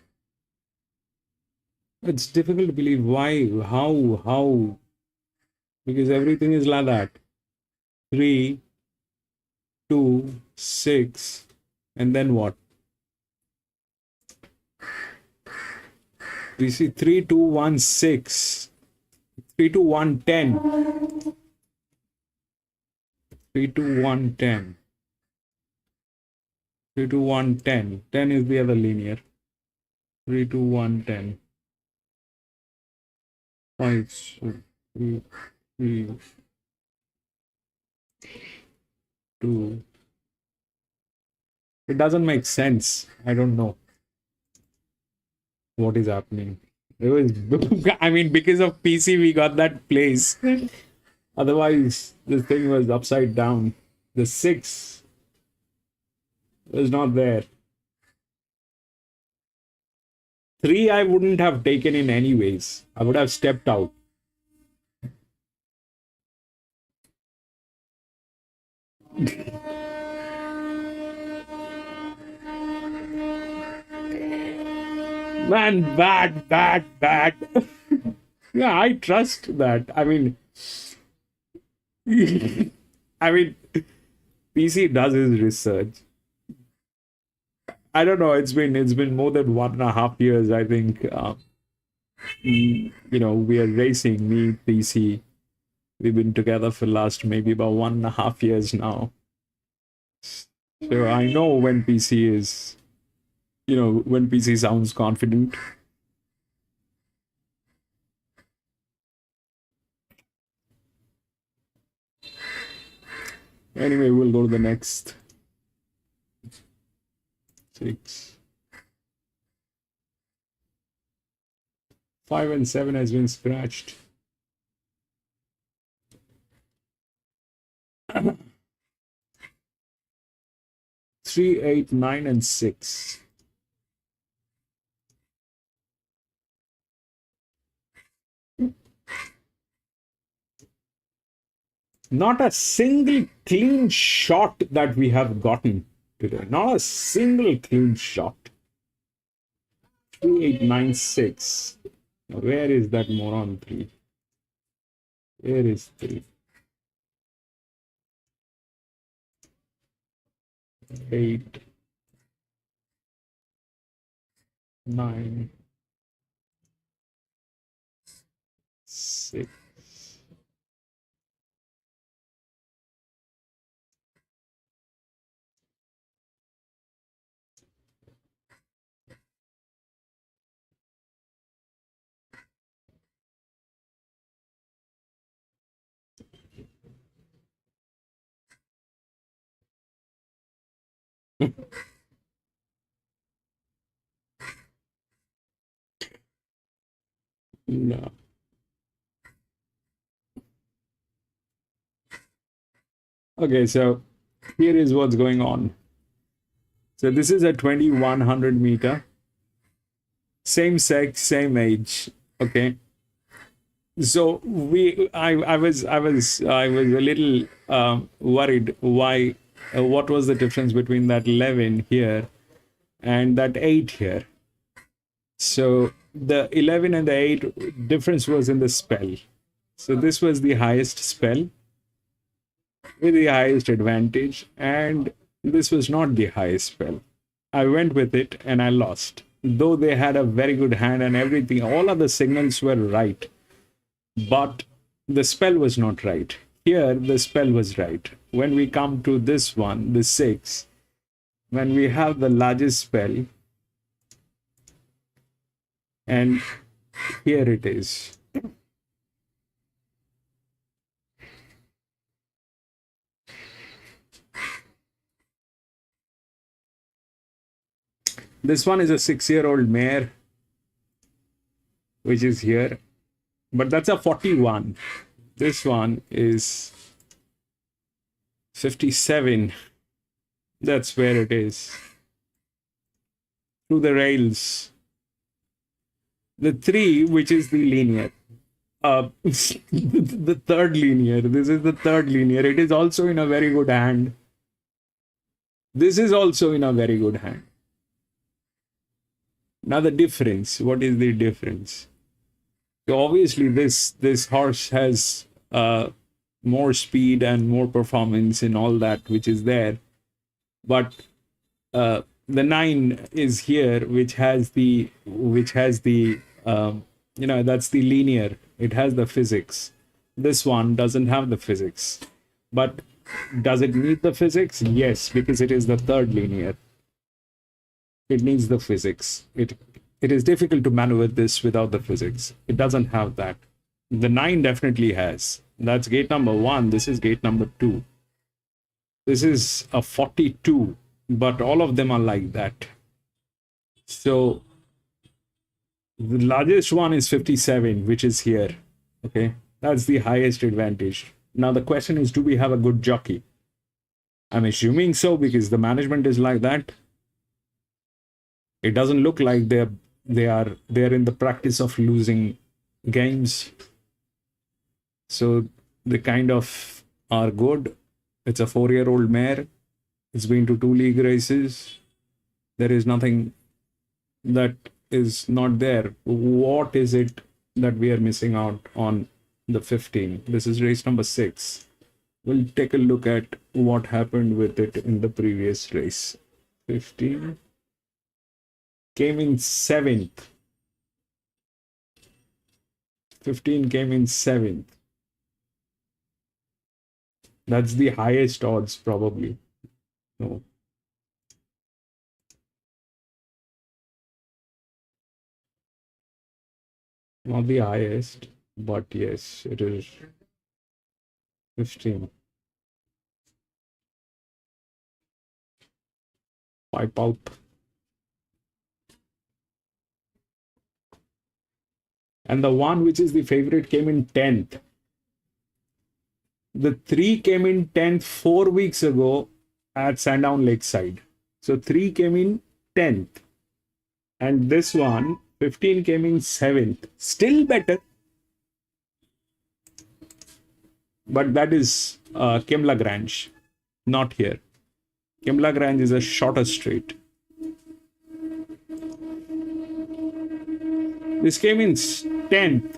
It's difficult to believe why, how, because everything is like that. 3, 2, 6, and then what? We see 3 2 1 6, 3 2 1 10, 3 2 1 10, 3 2 1 10. 10 is the other linear. 3 2 1 10. 5 3 3 2. It doesn't make sense. I don't know what is happening. It was, I mean, because of PC, we got that place. Otherwise, this thing was upside down. The 6 was not there. 3, I wouldn't have taken in anyways. I would have stepped out. Man, bad. Yeah, I trust that. I mean, PC does his research. I don't know. It's been more than 1.5 years. I think. We are racing. Me, PC. We've been together for last maybe about 1.5 years now. So I know when PC is, when PC sounds confident. Anyway, we'll go to the next. 6. 5 and 7 has been scratched. 3, 8, 9, and 6. Not a single clean shot that we have gotten today. Not a single clean shot. 3, 8, 9, 6. Now, where is that moron 3? Where is 3? 8, 9, 6. No. Okay, so here is what's going on. So this is a 2100 meter, same sex, same age. Okay. So I was a little worried why what was the difference between that 11 here and that 8 here. So the 11 and the 8 difference was in the spell. So this was the highest spell with the highest advantage, and this was not the highest spell. I went with it and I lost. Though they had a very good hand and everything, all of the signals were right, but the spell was not right. Here, the spell was right. When we come to this one, the 6, when we have the largest spell, and here it is. This one is a 6-year-old mare, which is here, but that's a 41. This one is 57. That's where it is. Through the rails. The 3, which is the linear. The third linear. This is the third linear. It is also in a very good hand. This is also in a very good hand. Now the difference. What is the difference? So obviously this horse has more speed and more performance in all that which is there, but the 9 is here, which has the that's the linear. It has the physics. This one doesn't have the physics, but does it need the physics? Yes, because it is the third linear. It needs the physics. It is difficult to maneuver this without the physics. It doesn't have that. The 9 definitely has. That's gate number 1. This is gate number 2. This is a 42, but all of them are like that. So the largest one is 57, which is here. Okay, that's the highest advantage. Now the question is, do we have a good jockey? I'm assuming so, because the management is like that. It doesn't look like they're in the practice of losing games. So they kind of are good. It's a 4-year-old mare. It's been to 2 league races. There is nothing that is not there. What is it that we are missing out on the 15? This is race number 6. We'll take a look at what happened with it in the previous race. 15 came in 7th. 15 came in 7th. That's the highest odds, probably. No. Not the highest, but yes, it is 15. Pipe out. And the one which is the favorite came in 10th. The 3 came in 10th 4 weeks ago at Sandownt Lakeside. So 3 came in 10th. And this one, 15, came in 7th. Still better. But that is Kim Lagrange, not here. Kim Lagrange is a shorter straight. This came in 10th.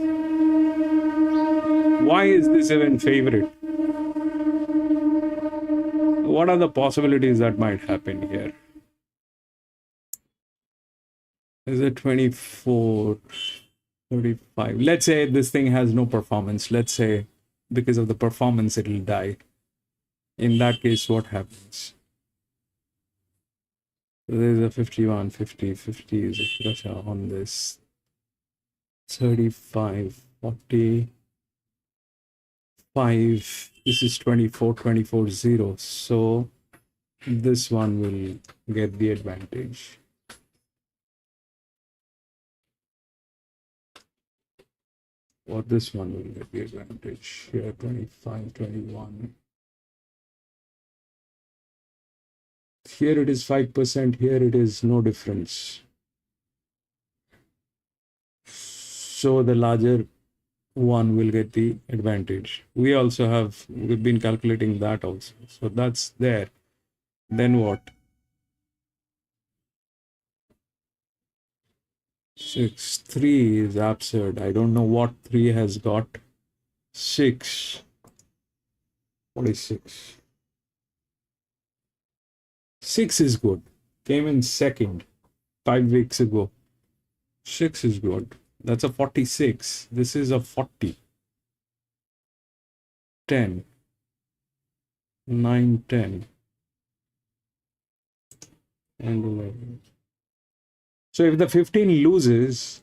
Why is this even favorite? What are the possibilities that might happen here? Is it 24, 35? Let's say this thing has no performance. Let's say because of the performance, it will die. In that case, what happens? So there's a 51, 50, 50 is a pressure on this. 35, 40, 5. This is 24, 24, 0. So this one will get the advantage. Or this one will get the advantage. Here, 25, 21. Here it is 5%, here it is no difference. So the larger one will get the advantage. We've been calculating that also. So that's there. Then what? 6, 3 is absurd. I don't know what 3 has got. 6. What is 6? 6 is good. Came in second 5 weeks ago. 6 is good. That's a 46. This is a 40. 10. 9, 10. And 11. So if the 15 loses,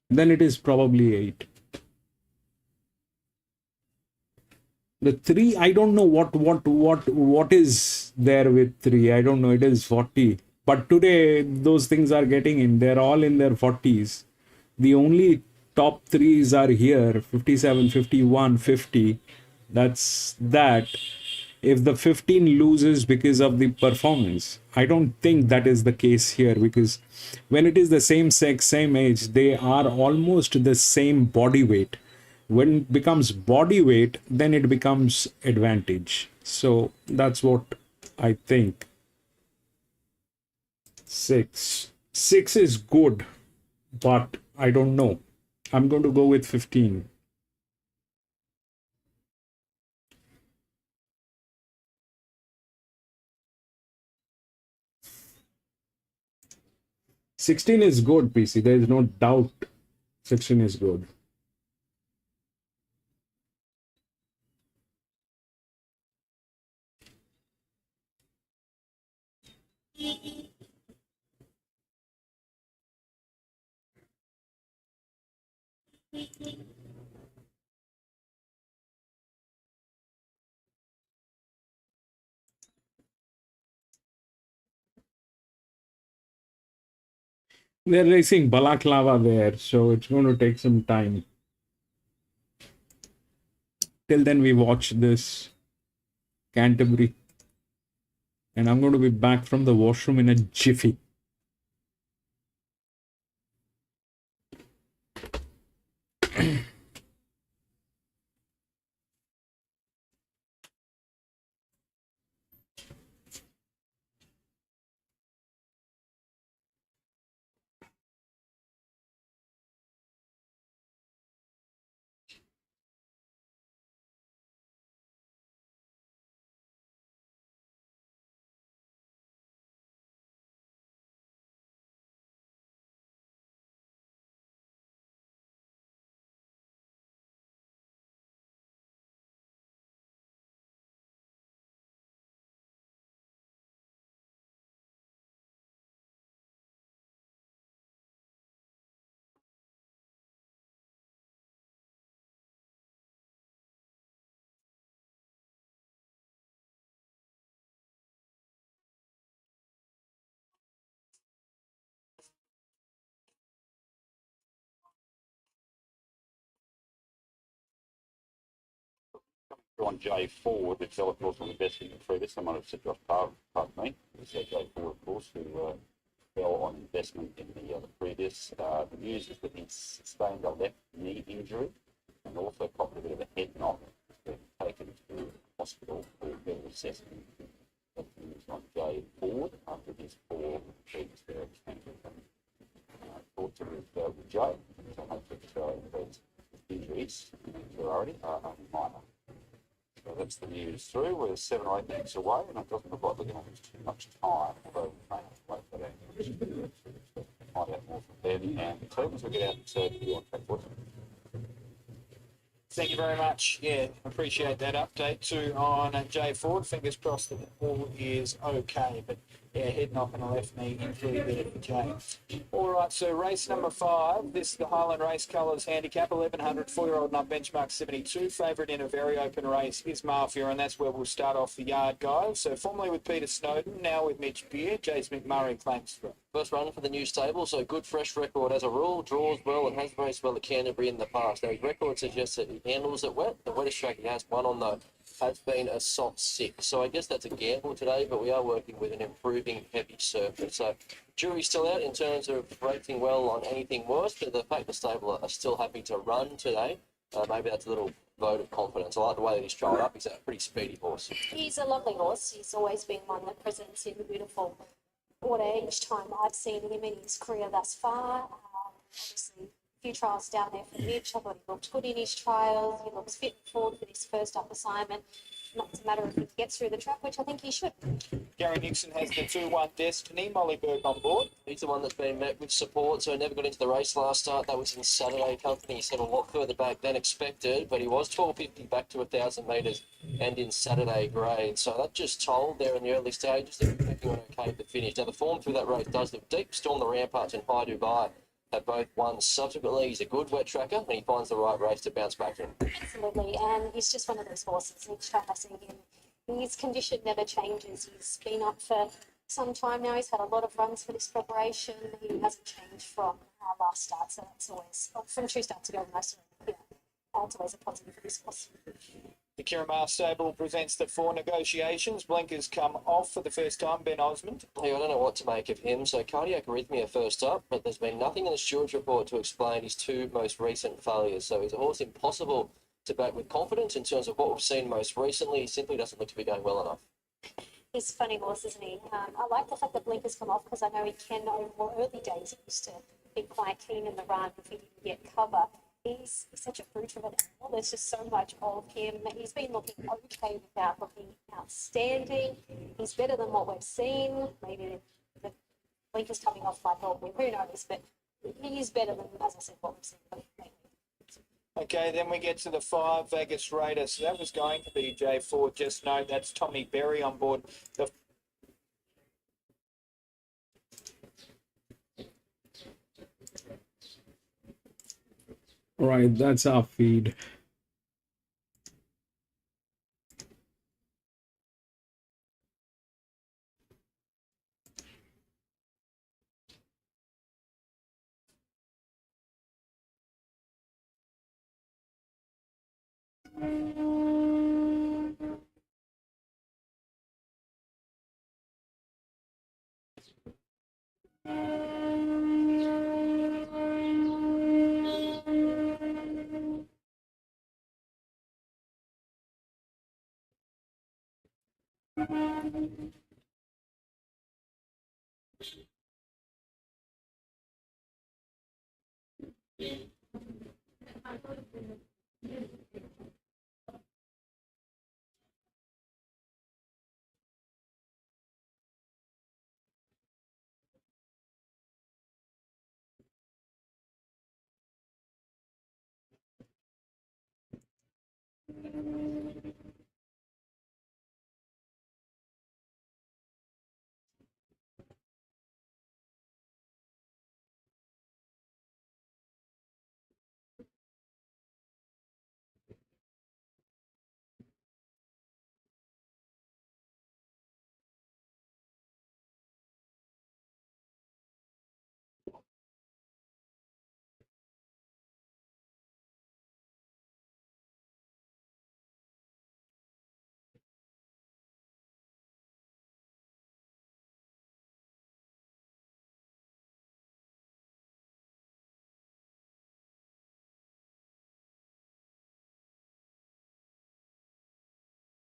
then it is probably 8. The 3, I don't know what is there with 3. I don't know. It is 40. But today, those things are getting in. They're all in their 40s. The only top 3s are here, 57, 51, 50. That's that. If the 15 loses because of the performance, I don't think that is the case here, because when it is the same sex, same age, they are almost the same body weight. When it becomes body weight, then it becomes advantage. So that's what I think. 6. 6 is good, but I don't know. I'm going to go with 15. "16 is good, PC. There is no doubt 16 is good. They're racing Balaklava there, so it's going to take some time. Till then, we watch this Canterbury. And I'm going to be back from the washroom in a jiffy. On J4, which fell, of course, on investing in previous. I might have said Josh, pardon me. It was J4, of course, who fell on investment in the previous. The news is that he sustained a left knee injury and also copped a bit of a head knock. He's been taken to hospital for better assessment. That's news on J4 after his poor previous there. Thought to with Jay. So hopefully those injuries in priority are minor. So that's the news through. We're 7 or 8 minutes away, and it doesn't look like we're going to lose too much time. Although we may have to wait for that. Find out more from Ben and the team as we get out to you on track. Thank you very much. Yeah, appreciate that update too on Jay Ford. Fingers crossed that all is okay. But Yeah, head knock and a left knee injury there for Jay. All right, so race number 5. This is the Highland Race Colours Handicap, 1100, 4-year-old and up, benchmark 72. Favourite in a very open race is Mafia, and that's where we'll start off the yard, guys. So formerly with Peter Snowden, now with Mitch Beer, Jace McMurray claims for it. First run for the new stable, so good fresh record as a rule, draws well and has raced well at Canterbury in the past. Now his record suggests that he handles it wet. The wettest track he has won on though has been a soft 6. So I guess that's a gamble today, but we are working with an improving heavy surface. So jury's still out in terms of rating well on anything worse, but the fact the stable are still happy to run today, maybe that's a little vote of confidence. I like the way that he's trialled up. He's a pretty speedy horse. He's a lovely horse. He's always been one that presents in beautiful order each time I've seen him in his career thus far. Obviously, a few trials down there for Mitch. I thought he looked good in his trials. He looks fit and forward for this first up assignment. It's a matter of if he gets through the track, which I think he should. Gary Nixon has the 2-1 Destiny. Molly Burke on board. He's the one that's been met with support, so never got into the race last start. That was in Saturday Company. He set a lot further back than expected, but he was 12.50 back to 1,000 metres and in Saturday grade. So that just told there in the early stages that he's making an okay to finish. Now the form through that race does look deep. Storm the Ramparts and High Dubai have both won subsequently. He's a good wet tracker and he finds the right race to bounce back in. Absolutely, and he's just one of those horses. Each time I see him, his condition never changes. He's been up for some time now. He's had a lot of runs for this preparation. He hasn't changed from our last start, so that's always, from 2 starts ago, most of them, it's always a positive for this horse. The Kiramar stable presents the 4 negotiations. Blinkers come off for the first time. Ben Osmond. Hey, I don't know what to make of him. So cardiac arrhythmia first up, but there's been nothing in the steward's report to explain his 2 most recent failures. So he's a horse impossible to back with confidence in terms of what we've seen most recently. He simply doesn't look to be going well enough. He's a funny horse, isn't he? I like the fact that blinkers come off because I know he can, over more early days, he used to be quite keen in the run if he didn't get cover. He's such a brute of an animal. There's just so much of him. He's been looking okay without looking outstanding. He's better than what we've seen. Maybe the blinkers coming off might help him. Who knows? But he is better than, as I said, what we've seen. Okay, then we get to the 5 Vegas Raiders. So that was going to be J4. Just note that's Tommy Berry on board. The All right, that's our feed.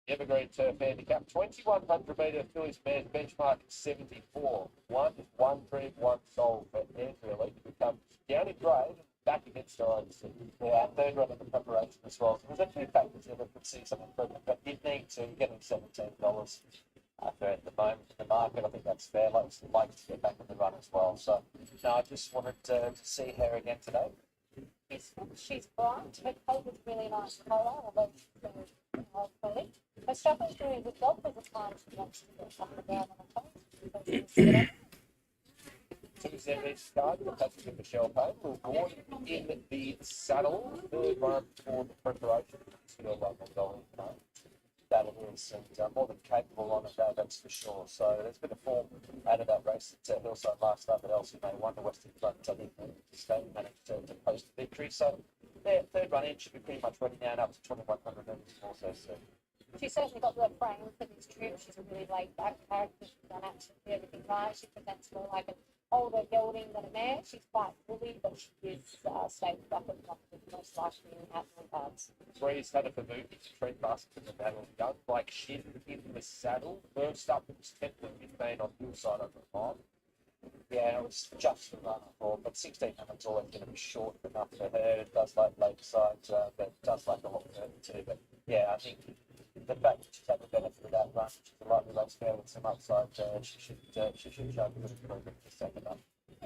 Evergreen Turf Handicap, 2100 metre Phillies man, benchmark 74. 1-1-3-1 sold for Andrew Lee to become down in grade and back against Irons. Yeah, third run of the preparation as well. So there's a few factors there that could see some improvement, but you'd need to get him $17 for at the moment in the market. I think that's fair. Likes to get back in the run as well. So, no, I just wanted to see her again today. She's bright. Her coat is really nice colour. I love her. Her stuff is doing a good job with the time she wants to get up and down on the top. Two Zen's card, the passage of Michelle Payne, will Gordon in the saddle, third one for the preparation. Still like a dollar. That it is, and more than capable on it, that's for sure. So there's been a form out of that race at Hillside last up at LCMA, won the Western Front, I think the state managed to post a victory. So their third run in should be pretty much ready now, and up to 2,100 meters also soon. She's certainly got the frame for this trip. She's a really laid back character. She's done absolutely everything right. She presents more like an older gelding than a mare. She's quite woolly, but she is stable up and most likely in outdoor cards. Three's had a Fabuki to treat fast in the battle done. Like Shin in the saddle. First up was 10th with Main on Hillside over the mile. Yeah, it was just the run for, but 1600's always going to be short enough for her. It does like Lakeside, but it does like a lot of her too. But yeah, I think the fact that she's had the benefit of that run, she's a lightly race fair with some upside, she should show a good improvement for second up.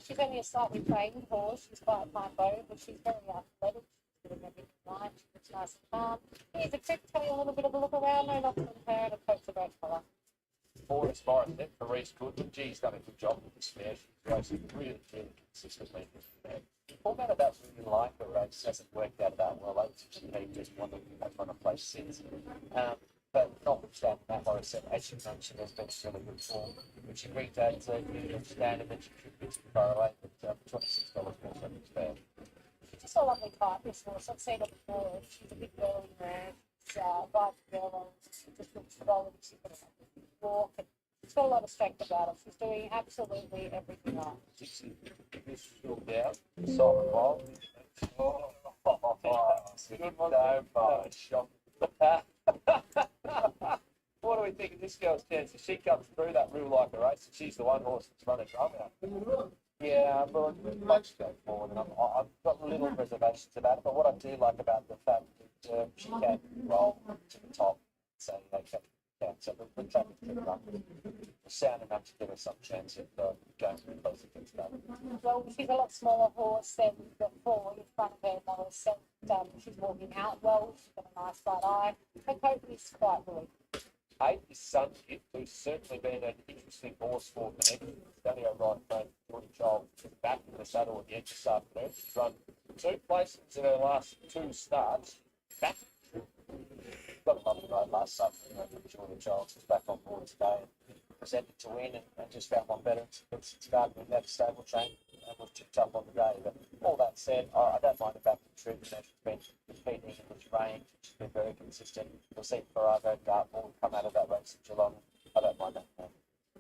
She's only a slightly trained horse. She's quite fine bone, but she's very athletic. She's doing everything right. She looks nice and calm. Here's a trip, tell you a little bit of a look around. No knocks on her, and a coat's a great colour. For Aspire then for Reese Goodwin, she's done a good job with this mare. She's racing really consistently. The format of that really like the race hasn't worked out that well. She just wanted to run a place since. But notwithstanding that, like I said, as you mentioned, there's been really good form. When she brings that stand and then she contributes to Correlate at $26 per fair. She's just a lovely type, this horse. I've seen her before. She's a big girl in there. She's right girl, she just looks solid. She's got a walk, and she's got a lot of strength about her. She's doing absolutely everything right. This is still down. Simon Wild. Good one. No, shot. What do we think of this girl's chances? She comes through that rule like a race, and she's the one horse that's running drum out. Yeah, but much go forward, and I've got little reservations about it. But what I do like about the fact that she can roll to the top, so they can. So the traffic can run sound enough to give her some chance of going close against that. Well, she's a lot smaller horse than the four in front of her. So she's walking out well. She's got a nice light eye. Her coat is quite woolly. 8 is Sungift, who's certainly been an interesting horse for connection. Danny O'Brien playing Jordan Child back in the saddle at the end this afternoon. She's run 2 places in her last 2 starts. Back. Got a lovely ride last afternoon with Jordan Child. She's back on board today and presented to win and just found one better since starting in that stable train and was tipped up on the day. But all that said, I don't mind the back of the trip. She's been competing in this range. She's been very consistent. You'll see Farrago Dartmoor come out of that race in Geelong. I don't mind that.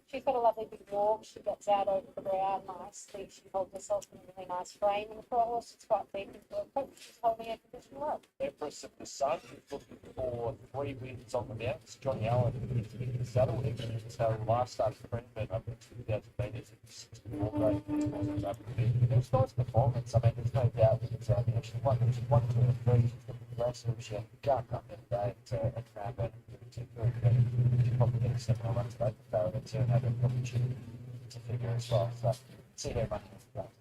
She's got a lovely big walk. She gets out over the ground nicely. She holds herself in a really nice frame. And for a horse, it's quite deep into her coat. She's holding her condition well. Empress of the Sun is looking for 3 wins on the mounts. Johnny Allen is in the saddle. So last start of Freeman up at 2,000 metres. It's great. It was nice performance. I mean, there's no doubt that it's she won 2 or 3. She's got aggressive. She had a gut up that day at Grandstand. She probably get a 7 or 1 today for Farrago too and have an opportunity to figure as well. So see her running as well.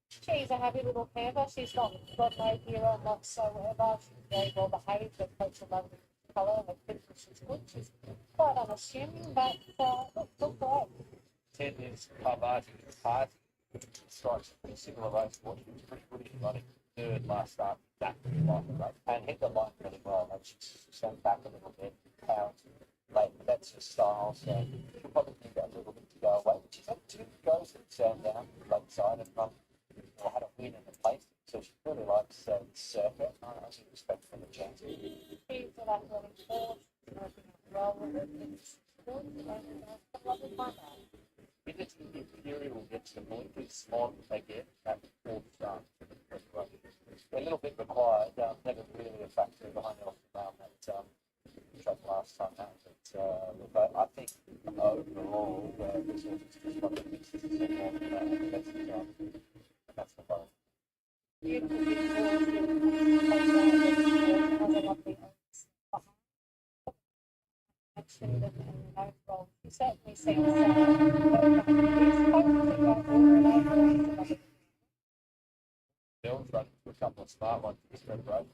She's a happy little camper. She's not got no gear on whatsoever. She's very well behaved. Her coat's a lovely colour. Her fitness is good. She's quite unassuming, but look great. 10 is Parvati Party. Strikes a pretty similar race to what she was pretty good in running. Third last start back and hit the line really well. Like she's sent back a little bit, pounds late, but that's her style. So she'll probably need that little bit to go away. She's had 2 goes at Sandownt, Lakeside, and had a win in the place. So she really likes the circuit. I should respect for the chance. She's a lovely horse. She's working well with it. It's good. And a lovely fun. If it's the Imperial gets the blinkers on again at the 4th start. A little bit required, never really a factor behind the off the round that track last time out. But I think overall, this was just one of the mixes and that's the problem. Beautiful big horse. Has a lovely action and bankroll. You certainly seems Bill's running a couple of smart ones this red road.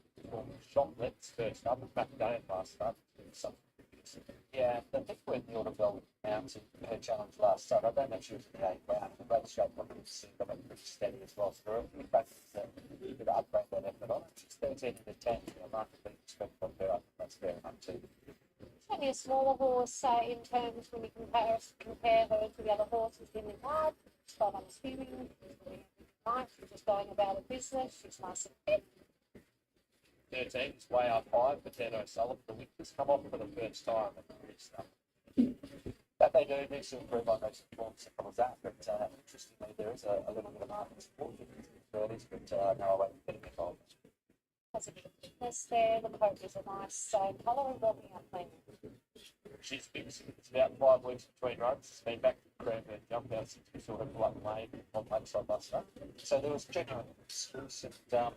Shotlets first up, and back down last start. Yeah, I think we're in the order of pounds in her challenge last start. I don't know if she was in the 8th round. The race shape looked pretty steady as well. So there are a few factors that you could upgrade that effort on. She's 13 in the 10, a markedly respect from her. I think that's fair enough too. Only a smaller horse in terms when you compare her to the other horses in the yard. She's got unassuming. She's just going about her business. She's nice and fit. 13 is way up high. Potato Sullivan, the witness, come off for the first time. That they do needs to improve on those performances that comes out. But interestingly, there is a little bit of market support in the 30s, but no way of getting involved. Has a bit of fitness there. The coat is a nice colour and walking up clean. She's fixed. It's about 5 weeks between runs. It's been back to Grandstand jump out since we saw her pull up lane on Lakeside last night. So there was genuine excuse and came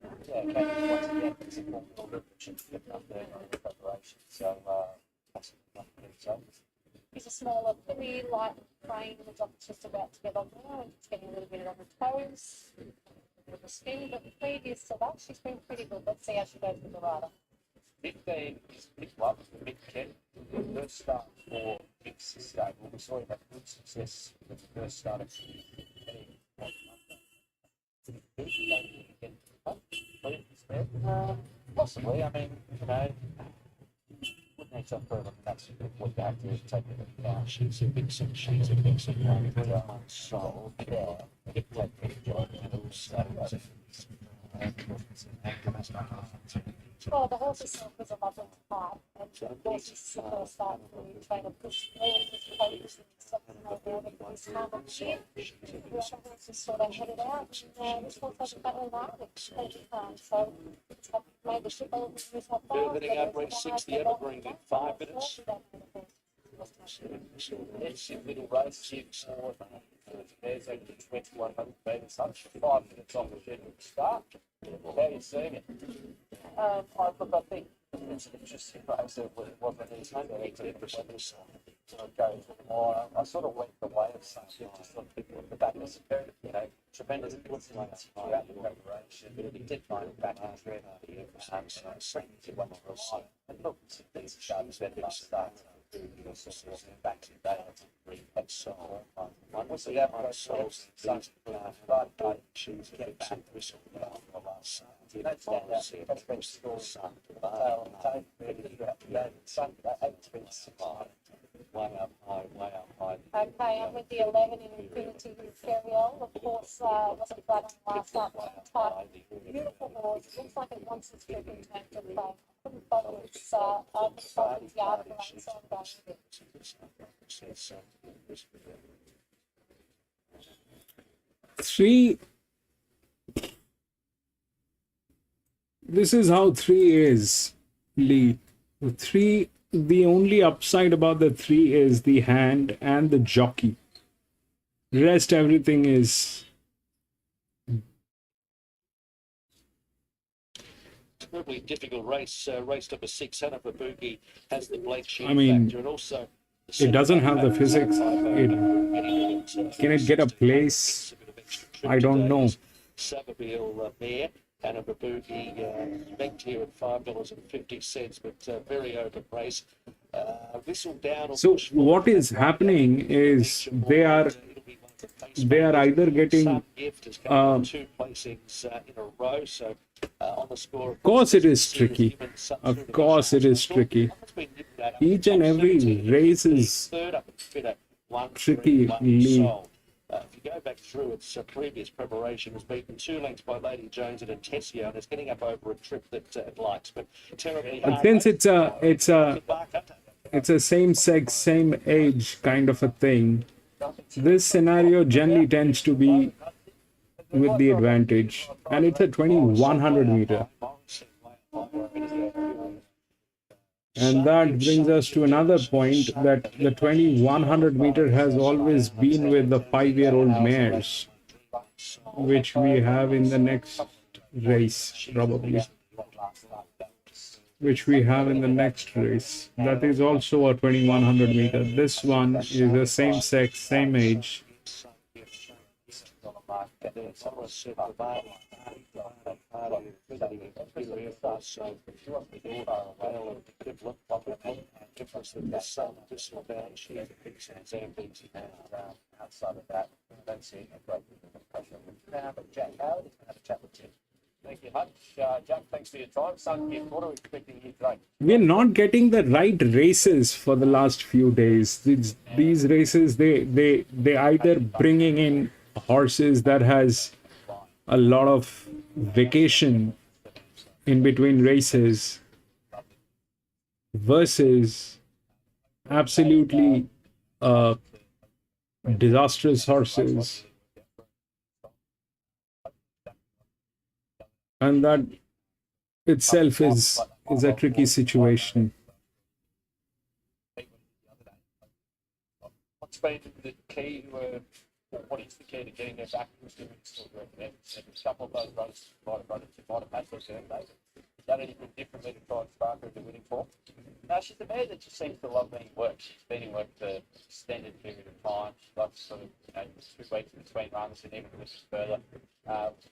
once again it's a form of leverage getting up there in the preparation. So that's enough to get so. He's a smaller, pretty light frame. The doc's just about to get on there and it's getting a little bit on the toes. A bit of a spin, but previous to that, she's been pretty good. Let's see how she goes with the rider. 15 is picked up with Mick Kent. The first start for Mick's stable. We saw him have good success with the first start of possibly, I mean, you know, wouldn't need to improve on that's what you have to take it down. She's a vixen, so Well, the horse itself is a lovely type, and the horse is the first start for you trying to push forward with the coach and something like that with his hand on the chin. The other horse is sort of headed out, and this horse has a battle line, so it's made the ship over to New South Wales. Hitting up race 6, the Evergreen in 5 minutes. It's a little race, 6 or there's over 2100 metres, 5 minutes on the scheduled start. How are you seeing it? I think it's an interesting race. It wasn't easy. I sort of went the way of something, just on people at the back. There's tremendous influence throughout the preparation. He did find it back in trend. And look, these sharps better last start. Back to the day. One was the average souls, such but she's getting back to whistle the last. That's been scores. Way up high. Okay, I'm with the 11 in Infinity Imperial. Of course, wasn't flat on last up. Tight, beautiful horse. Looks like it wants its trip in terms of play. I couldn't follow its yard play, so I'm going with it. Three. This is how 3 is, Lee. The only upside about the 3 is the hand and the jockey. Rest everything is Terribly difficult race. Race number 6, Handicapping Boogie has the black sheep factor, and also it doesn't have the physics. Can it get a place? I don't know. Sababil Mare, Handicapping Boogie, banked here at $5.50, but very open race. Whistle down. So what is happening is they are either getting two placings in a row. So on the score, of course it is tricky. Of course it is tricky. Each and every race is tricky. If you go back through its previous preparation, was beaten 2 lengths by Lady Jones and Tessio, and it's getting up over a trip that it likes, but terribly hard. But since it's a same sex, same age kind of a thing, this scenario generally tends to be with the advantage, and it's a 2100 meter. And that brings us to another point, that the 2100 meter has always been with the 5-year-old mares, which we have in the next race, probably. Which we have in the next race. That is also a 2100 meter. This one is the same sex, same age. and then someone said the body, so if you want to do well, the good look and difference with the sun, this will down, she has a big sense and outside of that, I don't see a great pressure. Now, but Jack Howard is going to have a chat with Tim. Thank you much. Jack, thanks for your time. Sun Kid, what are we expecting you today? We're not getting the right races for the last few days. These races, they either bringing in horses that has a lot of vacation in between races versus absolutely disastrous horses, and that itself is a tricky situation. What's been the key to what is the key to getting their back to still recommend? A couple of those runners might have had those days. Is that anything differently to try and spark her into winning form? No, she's a mare that just seems to love being worked. She's been in work for an extended period of time. She loves sort of 2 weeks between runs and even pushes further.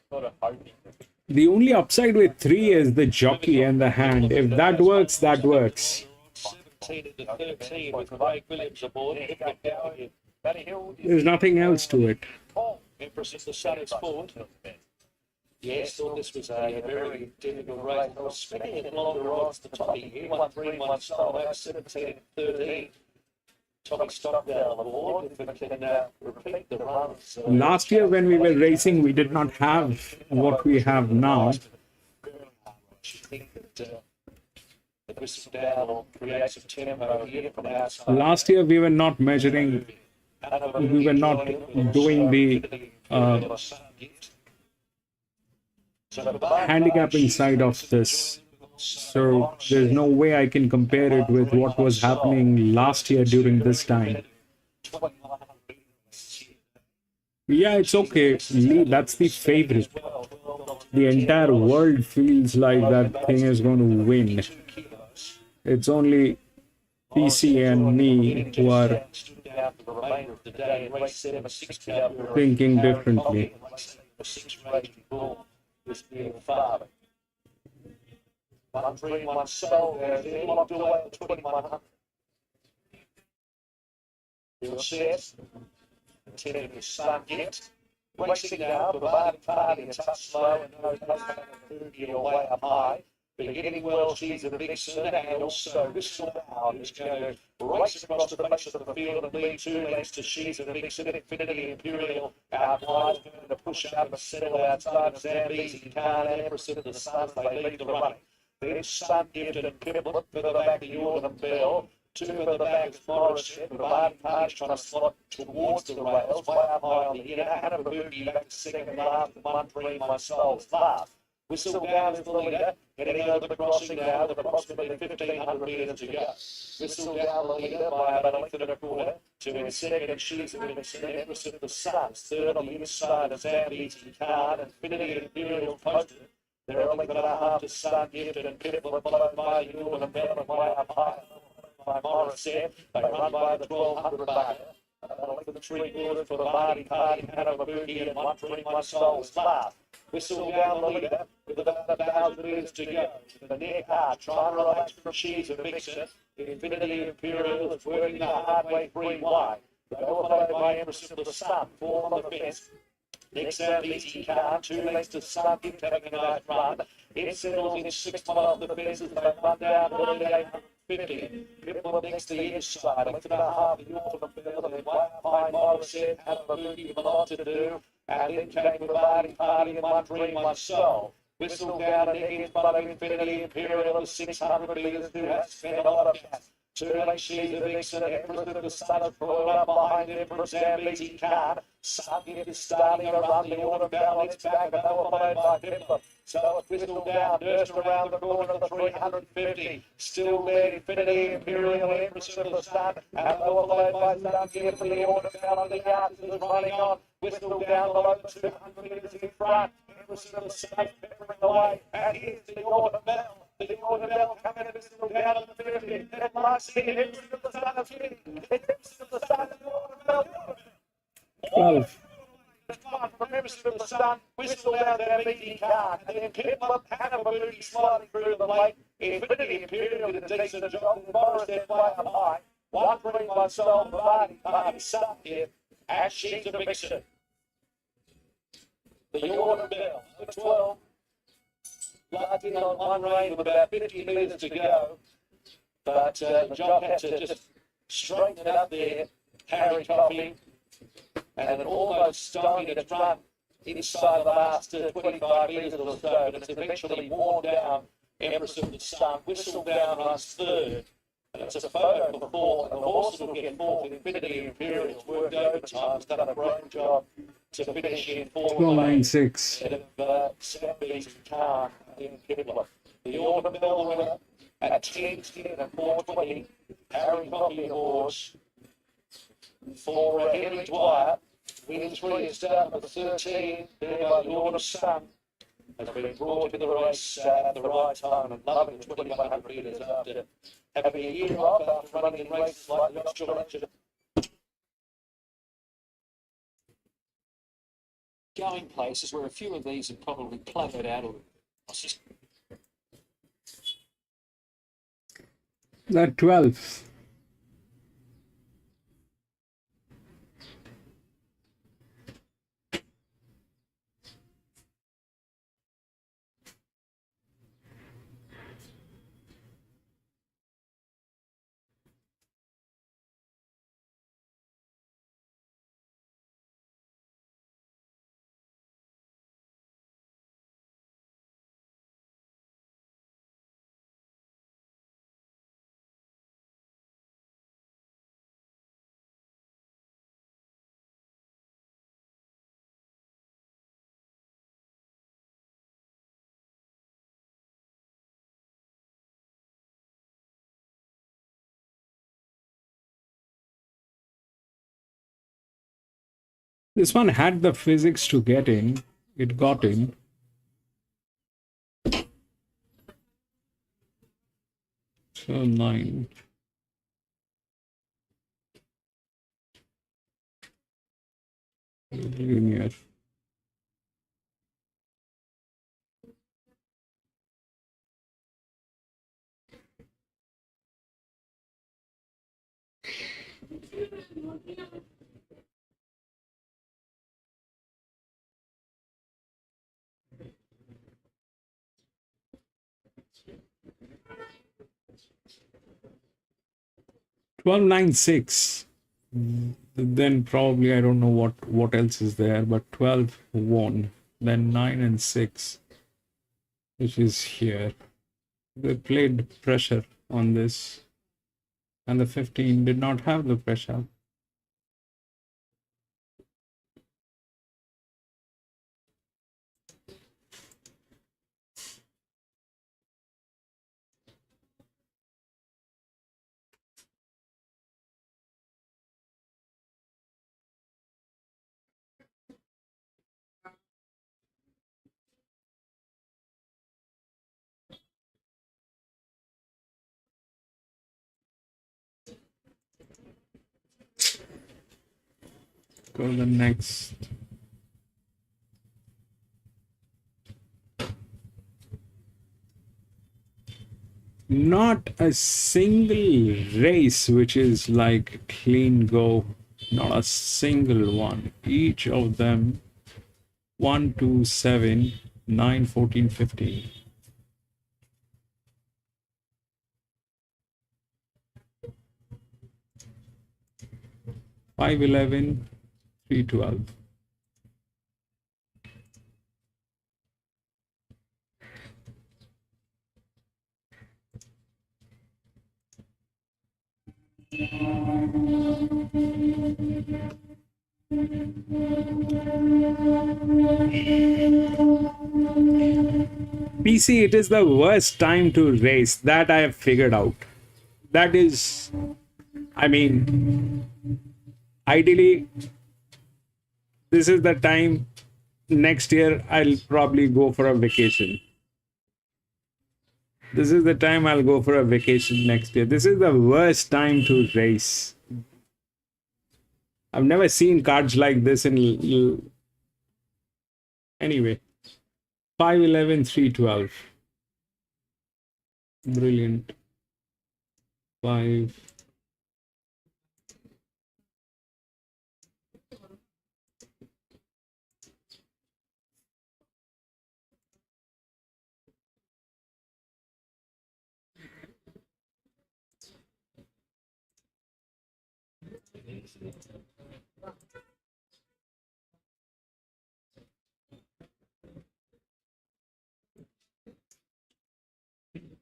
Sort of hoping that The only upside with 3 is the jockey and the hand. If that works, that works. 17 into 13 with Craig Williams aboard. There's nothing else to it. Empress of the Sun is forward. Yes, thought this was a very difficult race. I was spinning it along the right to Tommy here. 1-3, 1 style, over 17 and 13. Tommy Stockdale aboard. If we can repeat the runs. Last year when we were racing, we did not have what we have now. I think that the whistle down will create some tempo here from outside. Last year we were not measuring, we were not doing the handicapping side of this. So there's no way I can compare it with what was happening last year during this time. Yeah, it's okay. Lee, that's the favorite. The entire world feels like that thing is going to win. It's only PC and me who are thinking differently. One dream, one soul. There's locked away at 2100. You'll see it. Intended to sun gift. Racing now, the party a touch slow and no boogie or way up high. Beginning well, she's a vixen, and also Whistle Down is going to race across the face of the field and lead 2 lengths to She's a Vixen. Infinity Imperial out wide, going to push up and settle outside Zambezi, Khan, Empress of the Sun. They lead the running. Then Sun Gifted and Pibble further back the Autumn Bell. 2 further back is Morris. The party's trying to slot towards the rails, way up high on the inner. Hannah Boogie back to second last, 1-3, 1 Soul's last. Whistle Down is the leader, heading over the crossing now with approximately 1,500 metres to go. Whistle Down the leader by about a length and a quarter. To in second, She's a Vixen, Empress of the Sun. Third on the inside is Zambezi, Khan, Infinity Imperial posted. They're a length and a half to Sun Gifted and Pibble, followed by Ewan and Bell, and way up high by Morris. They run by the 1,200 bucket. A length and 3/4 for the party, Hannah Boogie, and 1-3, 1 Soul's last. Whistle Down the leader with about 1,000 metres to go. The near hard, trying to relax from She's a Vixen. Infinity Imperial is working the hard way 3 wide. They all followed by Empress of the Sun, 4 on the fence. Next Zambezi Khan, 2 lengths to Sun Gift, having a nice run. It settles in 6 miles off the fences. They run down to 850. Pipple next to the inside. A length and a half, the Autumn Bell, and then way up high Morris said, had a boogie with a lot to do. And then came the party and 1-3, 1 Soul. Whistle Down and against by Infinity Imperial of 600 metres who has spent a lot of gas. 2 lengths, She's a Vixen, Empress of the Sun is brought up behind Empress Zambezi Khan. Sun Gift is starting a run, the Autumn Bell it's back, and they were followed by Pippa. So it's Whistle Down, nursed around the corner of the 350. Still there, Infinity Imperial, Empress of the Sun, and they were followed by Sun Gift for the Autumn Bell on the outs is running on. Whistle Down below 200 metres in front. Empress of the Sun peppering away, and here's the Autumn Bell. The Autumn Bell coming to Whistle Down on the 50. And last year, Empress of the Sun is winning. Empress of the Sun and the Autumn Bell. 12. members of the Sun whistle down their meeting card, and then Piplup, Hannah Baboon sliding through the late, Infinity Imperial did a decent job, and Morris then way up high. 1-3-1 Soul, Bavani, Party, Sutton here, as she's a mixer. The Order Bell, the 12, locked in on one rein with about 50 metres to go, but the jock had to just straighten it up there, Harry Coffey, and it almost stymied its run inside the last 25 metres or so, but it's eventually worn down. Empress of the Sun, whistle down, runs third, and it's a photo for fourth, and the horse will get fourth. Infinity Imperial's worked overtime, has done a great job to finish in fourth. 12.96. Instead of Sandbeast and Khan in Piplup. The Order Bell winner at 10-10 and 4.20. Harry Coffey horse for Henry Dwyer. Win 3 is down to 13, there by the Order Sun. Has been brought to the race at the right time and loving 2,100 metres after having a year off after running in races like the Australian. Going places where a few of these have probably plateaued out a little. The 12th. This one had the physics to get in. It got in. So 9. Linear. $12.96. Then probably I don't know what else is there, but 12 won. Then 9 and 6, which is here. They played pressure on this, and the 15 did not have the pressure. Go to the next. Not a single race which is like clean go. Not a single one. Each of them 1, 2, 7, 9, 14, 15. Five 11, 3 12. PC, it is the worst time to race. That I have figured out. That is, I mean, ideally, this is the time. Next year, I'll probably go for a vacation. This is the time I'll go for a vacation next year. This is the worst time to race. I've never seen cards like this in Anyway, 5-11, 3-12. Brilliant. 5.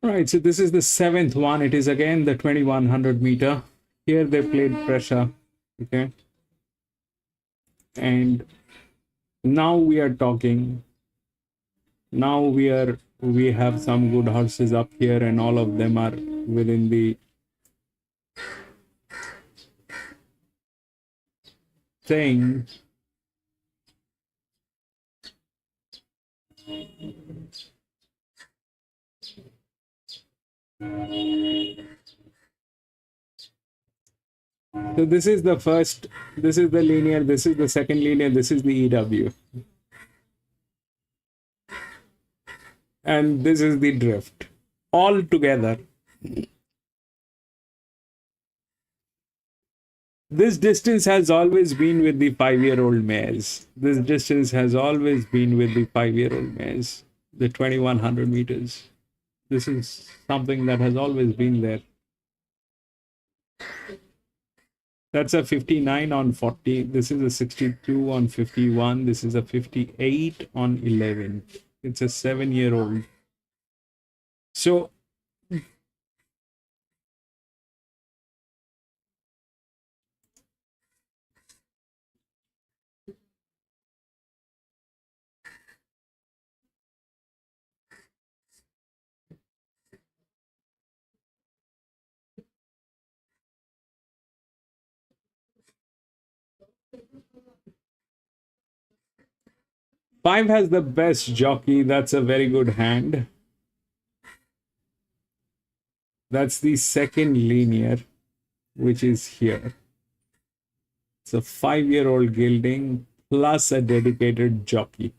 All right, so this is the 7th one. It is again the 2100 meter. Here they played pressure, okay? And now we are talking. Now we have some good horses up here, and all of them are within the thing. So this is the first, this is the linear, this is the second linear, this is the EW. And this is the drift. All together. This distance has always been with the 5-year-old mares. This distance has always been with the 5-year-old mares. The 2100 meters. This is something that has always been there. That's a 59 on 40. This is a 62 on 51. This is a 58 on 11. It's a 7-year-old. So five has the best jockey. That's a very good hand. That's the second linear, which is here. It's a 5-year-old gelding plus a dedicated jockey.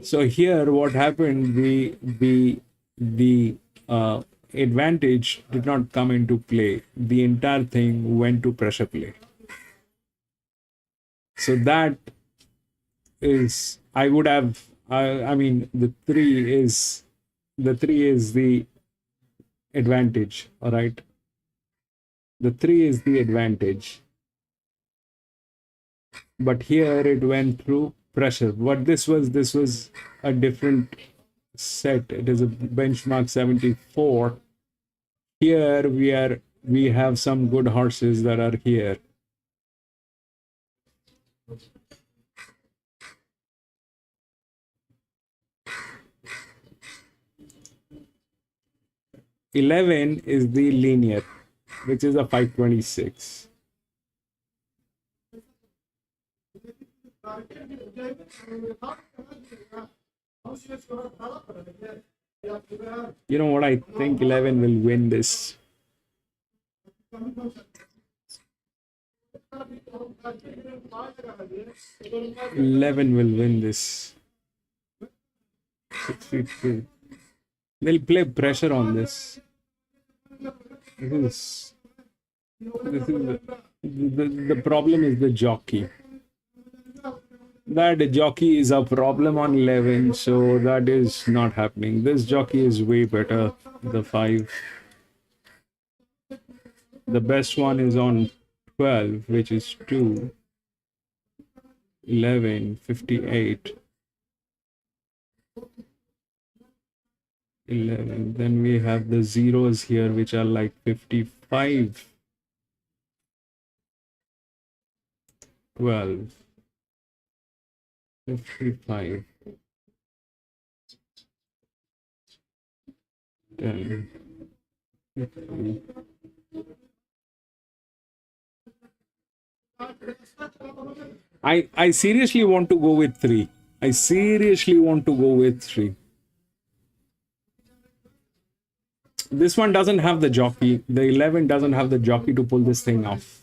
So here, what happened? The advantage did not come into play. The entire thing went to pressure play. So that is, I would have. I mean, the 3 is the advantage. All right. The 3 is the advantage. But here it went through pressure. What this was a different set. It is a benchmark 74. Here we have some good horses that are here. $11 is the linear, which is a 526. You know what? I think 11 will win this. 11 will win this. 62. They'll play pressure on this. This is the problem is the jockey. That jockey is a problem on 11, so that is not happening. This jockey is way better. The 5. The best one is on 12, which is 2. 11, 58. 11. Then we have the zeros here, which are like 55. 12. 55. 10. 50. I seriously want to go with 3. I seriously want to go with 3. This one doesn't have the jockey. The 11 doesn't have the jockey to pull this thing off.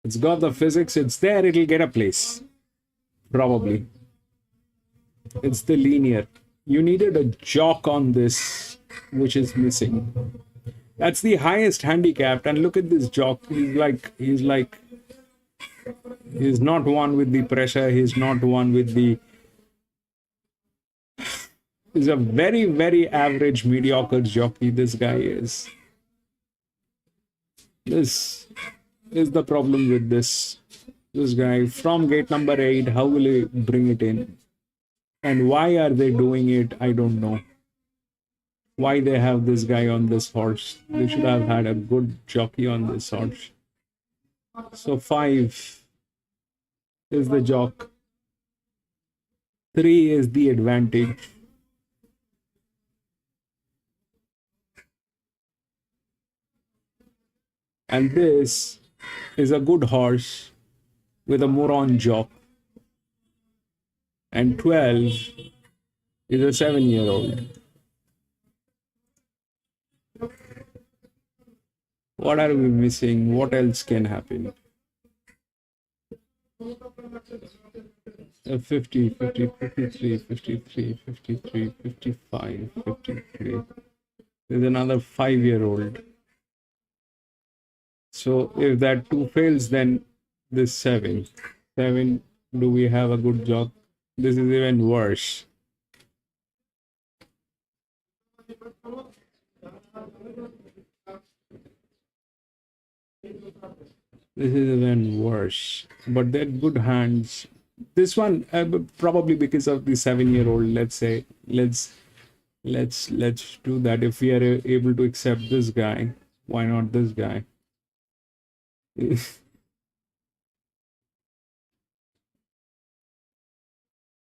It's got the physics. It's there. It'll get a place. Probably. It's the linear. You needed a jock on this, which is missing. That's the highest handicapped. And look at this jock. He's not one with the pressure. He's not one with the... He's a very, very average, mediocre jockey, this guy is. This is the problem with this guy. From gate number 8, how will he bring it in? And why are they doing it? I don't know. Why they have this guy on this horse? They should have had a good jockey on this horse. So 5 is the jock. 3 is the advantage. And this is a good horse with a moron jock. And 12 is a 7-year-old. What are we missing? What else can happen? 50, 50, 53, 53, 53, 55, 53. There's another 5-year-old. So if that 2 fails, then this 7. 7, do we have a good job? This is even worse. This is even worse. But they're good hands. This one, probably because of the 7-year-old, let's say, let's do that. If we are able to accept this guy, why not this guy? If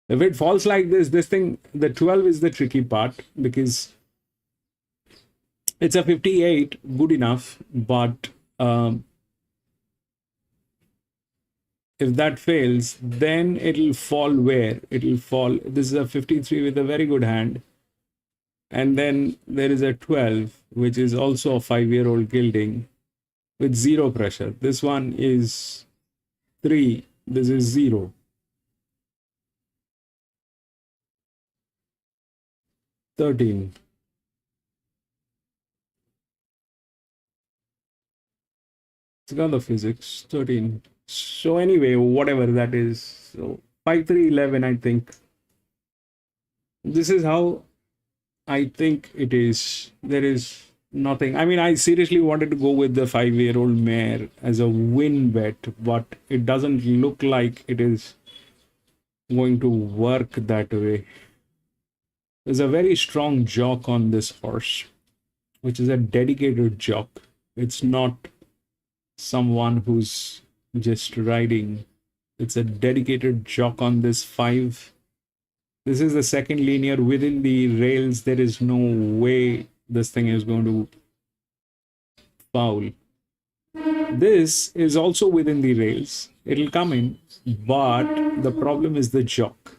it falls like this thing, the 12 is the tricky part, because it's a 58, good enough, but if that fails, then it'll fall where? It'll fall, this is a 53 with a very good hand, and then there is a 12, which is also a 5-year-old gilding, with 0 pressure. This one is 3. This is 0. 13. It's got the physics. 13. So anyway, whatever that is. So 5, 3, 11, I think. This is how I think it is. There is nothing. I mean, I seriously wanted to go with the 5-year-old mare as a win bet, but it doesn't look like it is going to work that way. There's a very strong jock on this horse, which is a dedicated jock. It's not someone who's just riding. It's a dedicated jock on this 5. This is the second linear within the rails. There is no way this thing is going to foul. This is also within the rails. It'll come in, but the problem is the jock.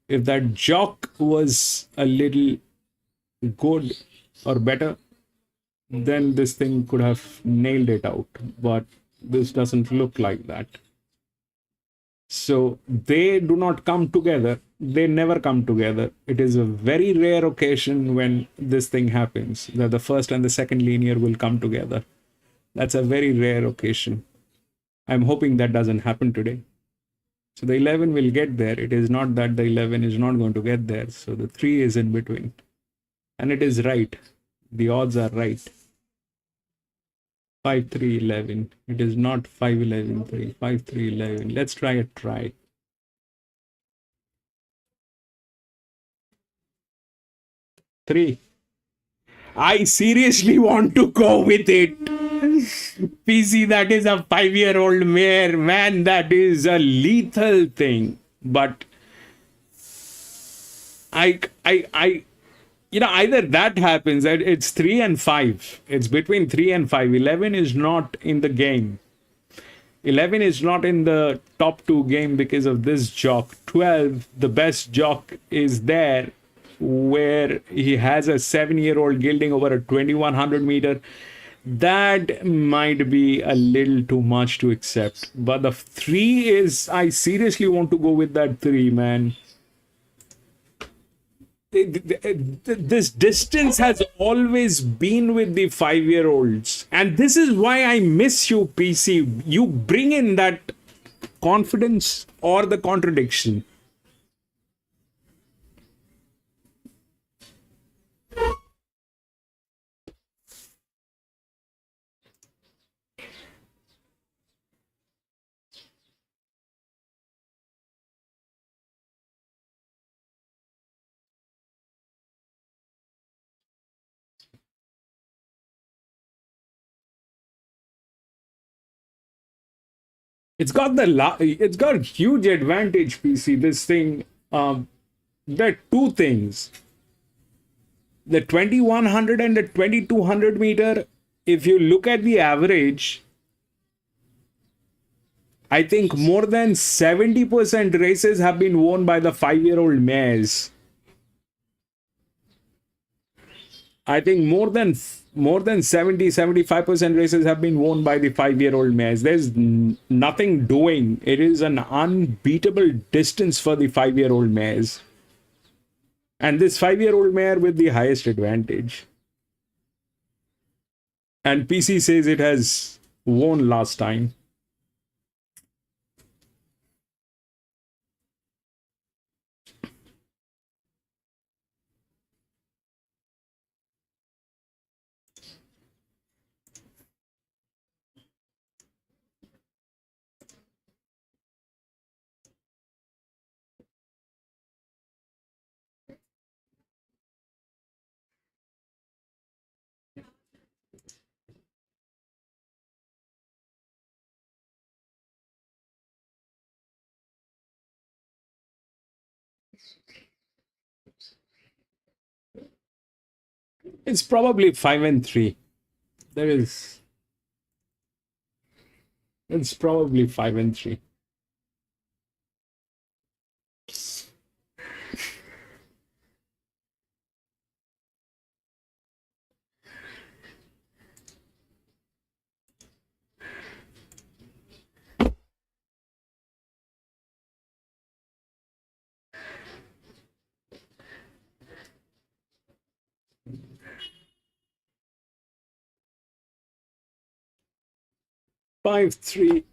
If that jock was a little good or better, then this thing could have nailed it out. But this doesn't look like that. So they do not come together. They never come together. It is a very rare occasion when this thing happens, that the first and the second linear will come together. That's a very rare occasion. I'm hoping that doesn't happen today. So the 11 will get there. It is not that the 11 is not going to get there. So the 3 is in between. And it is right. The odds are right. 5, 3, 11. It is not 5, 11, 3. 5, 3, 11. Let's try a try. Three. I seriously want to go with it. PC, that is a 5-year-old mare. Man, that is a lethal thing. But either that happens, that it's 3 and 5. It's between 3 and 5. 11 is not in the game. 11 is not in the top 2 game because of this jock. 12, the best jock is there. where he has a 7-year-old gilding over a 2100 meter, that might be a little too much to accept. But the 3 is, I seriously want to go with that 3, man. This distance has always been with the 5-year-olds, and this is why I miss you, PC. You bring in that confidence or the contradiction. It's got huge advantage, PC. This thing, there are two things: the 2100 and the 2200 meter. If you look at the average, I think more than 70% races have been won by the 5-year-old mares. I think more than 75% races have been won by the 5-year-old mares. There's nothing doing. It is an unbeatable distance for the 5-year-old mares. And this 5-year-old mare with the highest advantage. And PC says it has won last time. It's probably 5 and 3. It's probably 5 and 3. Five, 3.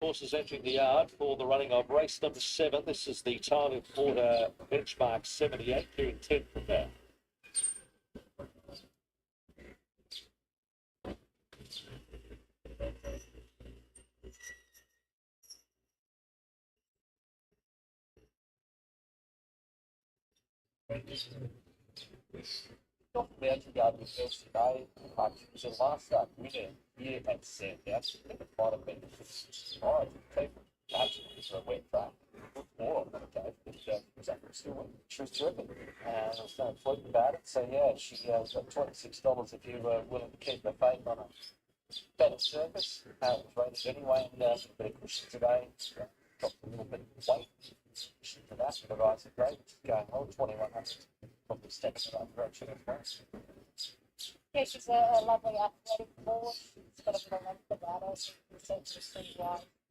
Horses entering the yard for the running of race number 7. This is the time of order benchmark 78, doing 10 from there. Not about to go with first today. She was a last start winner here at Sandownt. I think it might have been surprise. Perhaps it was a wet track. More, okay, but was that still winning? She was terrific. I was going to float about it. So yeah, she got $26 if you were willing to keep her faith on a better surface. It was rated anyway, and a bit of cushion today. Dropped a little bit of weight. Cushion for that, the rise of grade, going well, 2100. Probably steps in the right direction as well. Yeah, she's a lovely athletic horse. She's got a bit of length about her. She's essentially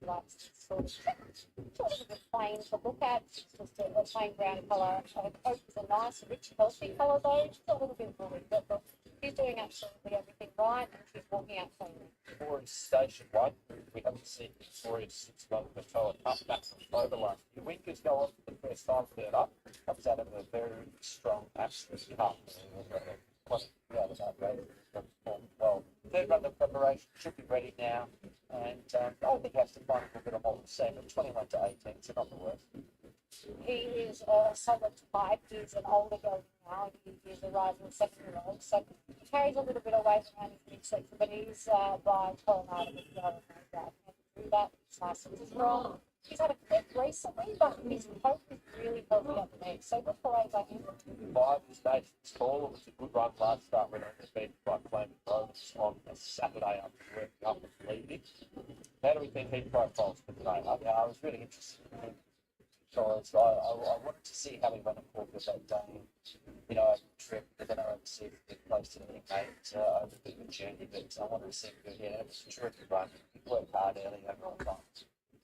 likes to sort of a plain to look at. She's just a plain brown colour. Her coat is a nice, rich, healthy colour though. She's a little bit woolly, but she's doing absolutely everything right and she's walking out cleanly. Victoria's Station 1. We haven't seen Victoria's since London Patrol up back from over last year. Winkers go on for the first time third up. Comes out of a very strong absolute cup. Quite out of that race. Well, third run of preparation should be ready now. And I think he has to find a little bit of more to say, but 21 to 18, so not the worst. He is a solid type. He's an older gelding now. He is a rising 7-year-old, so he carries a little bit of weight around his midsection, but he's by Colorado with the other through that. He's nice and strong. He's had a clip recently, but his hope is really healthy up there. So good for age, I think. 5 is Nathan's call. It was a good run last start when it was beaten by Flaming Rose on a Saturday after working up with leading. How do we think he profiles for today? I was really interested in him because I wanted to see how he went and walked with that day. You know, over the trip, but then I wanted to see if he could place to the mate over the big journey. But I wanted to see if he could, yeah, it was a terrific run. He worked hard early over all time.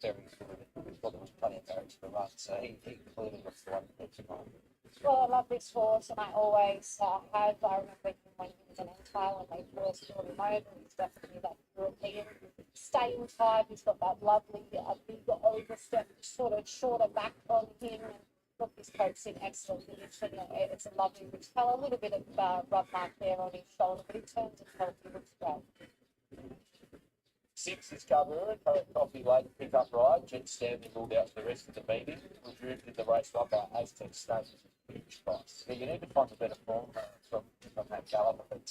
Very good. Thought there was plenty of merit to the run, so he clearly looks the one that to run. Well, I love this horse, and I always have. I remember him when he was an Entile and they first brought him over. He's definitely that European staying type. He's got that lovely big overstep, sort of shorter back on him. And look, his coat's in excellent condition. It's a lovely rich colour, a little bit of rub mark there on his shoulder, but in terms of health, he looks great. 6 is Cabrera, Coffee Lake pick-up ride. Jen Stanley ruled out for the rest of the meeting. Was driven in the race like our Aztec State. Huge price. So you need to find a better form from that caliber. But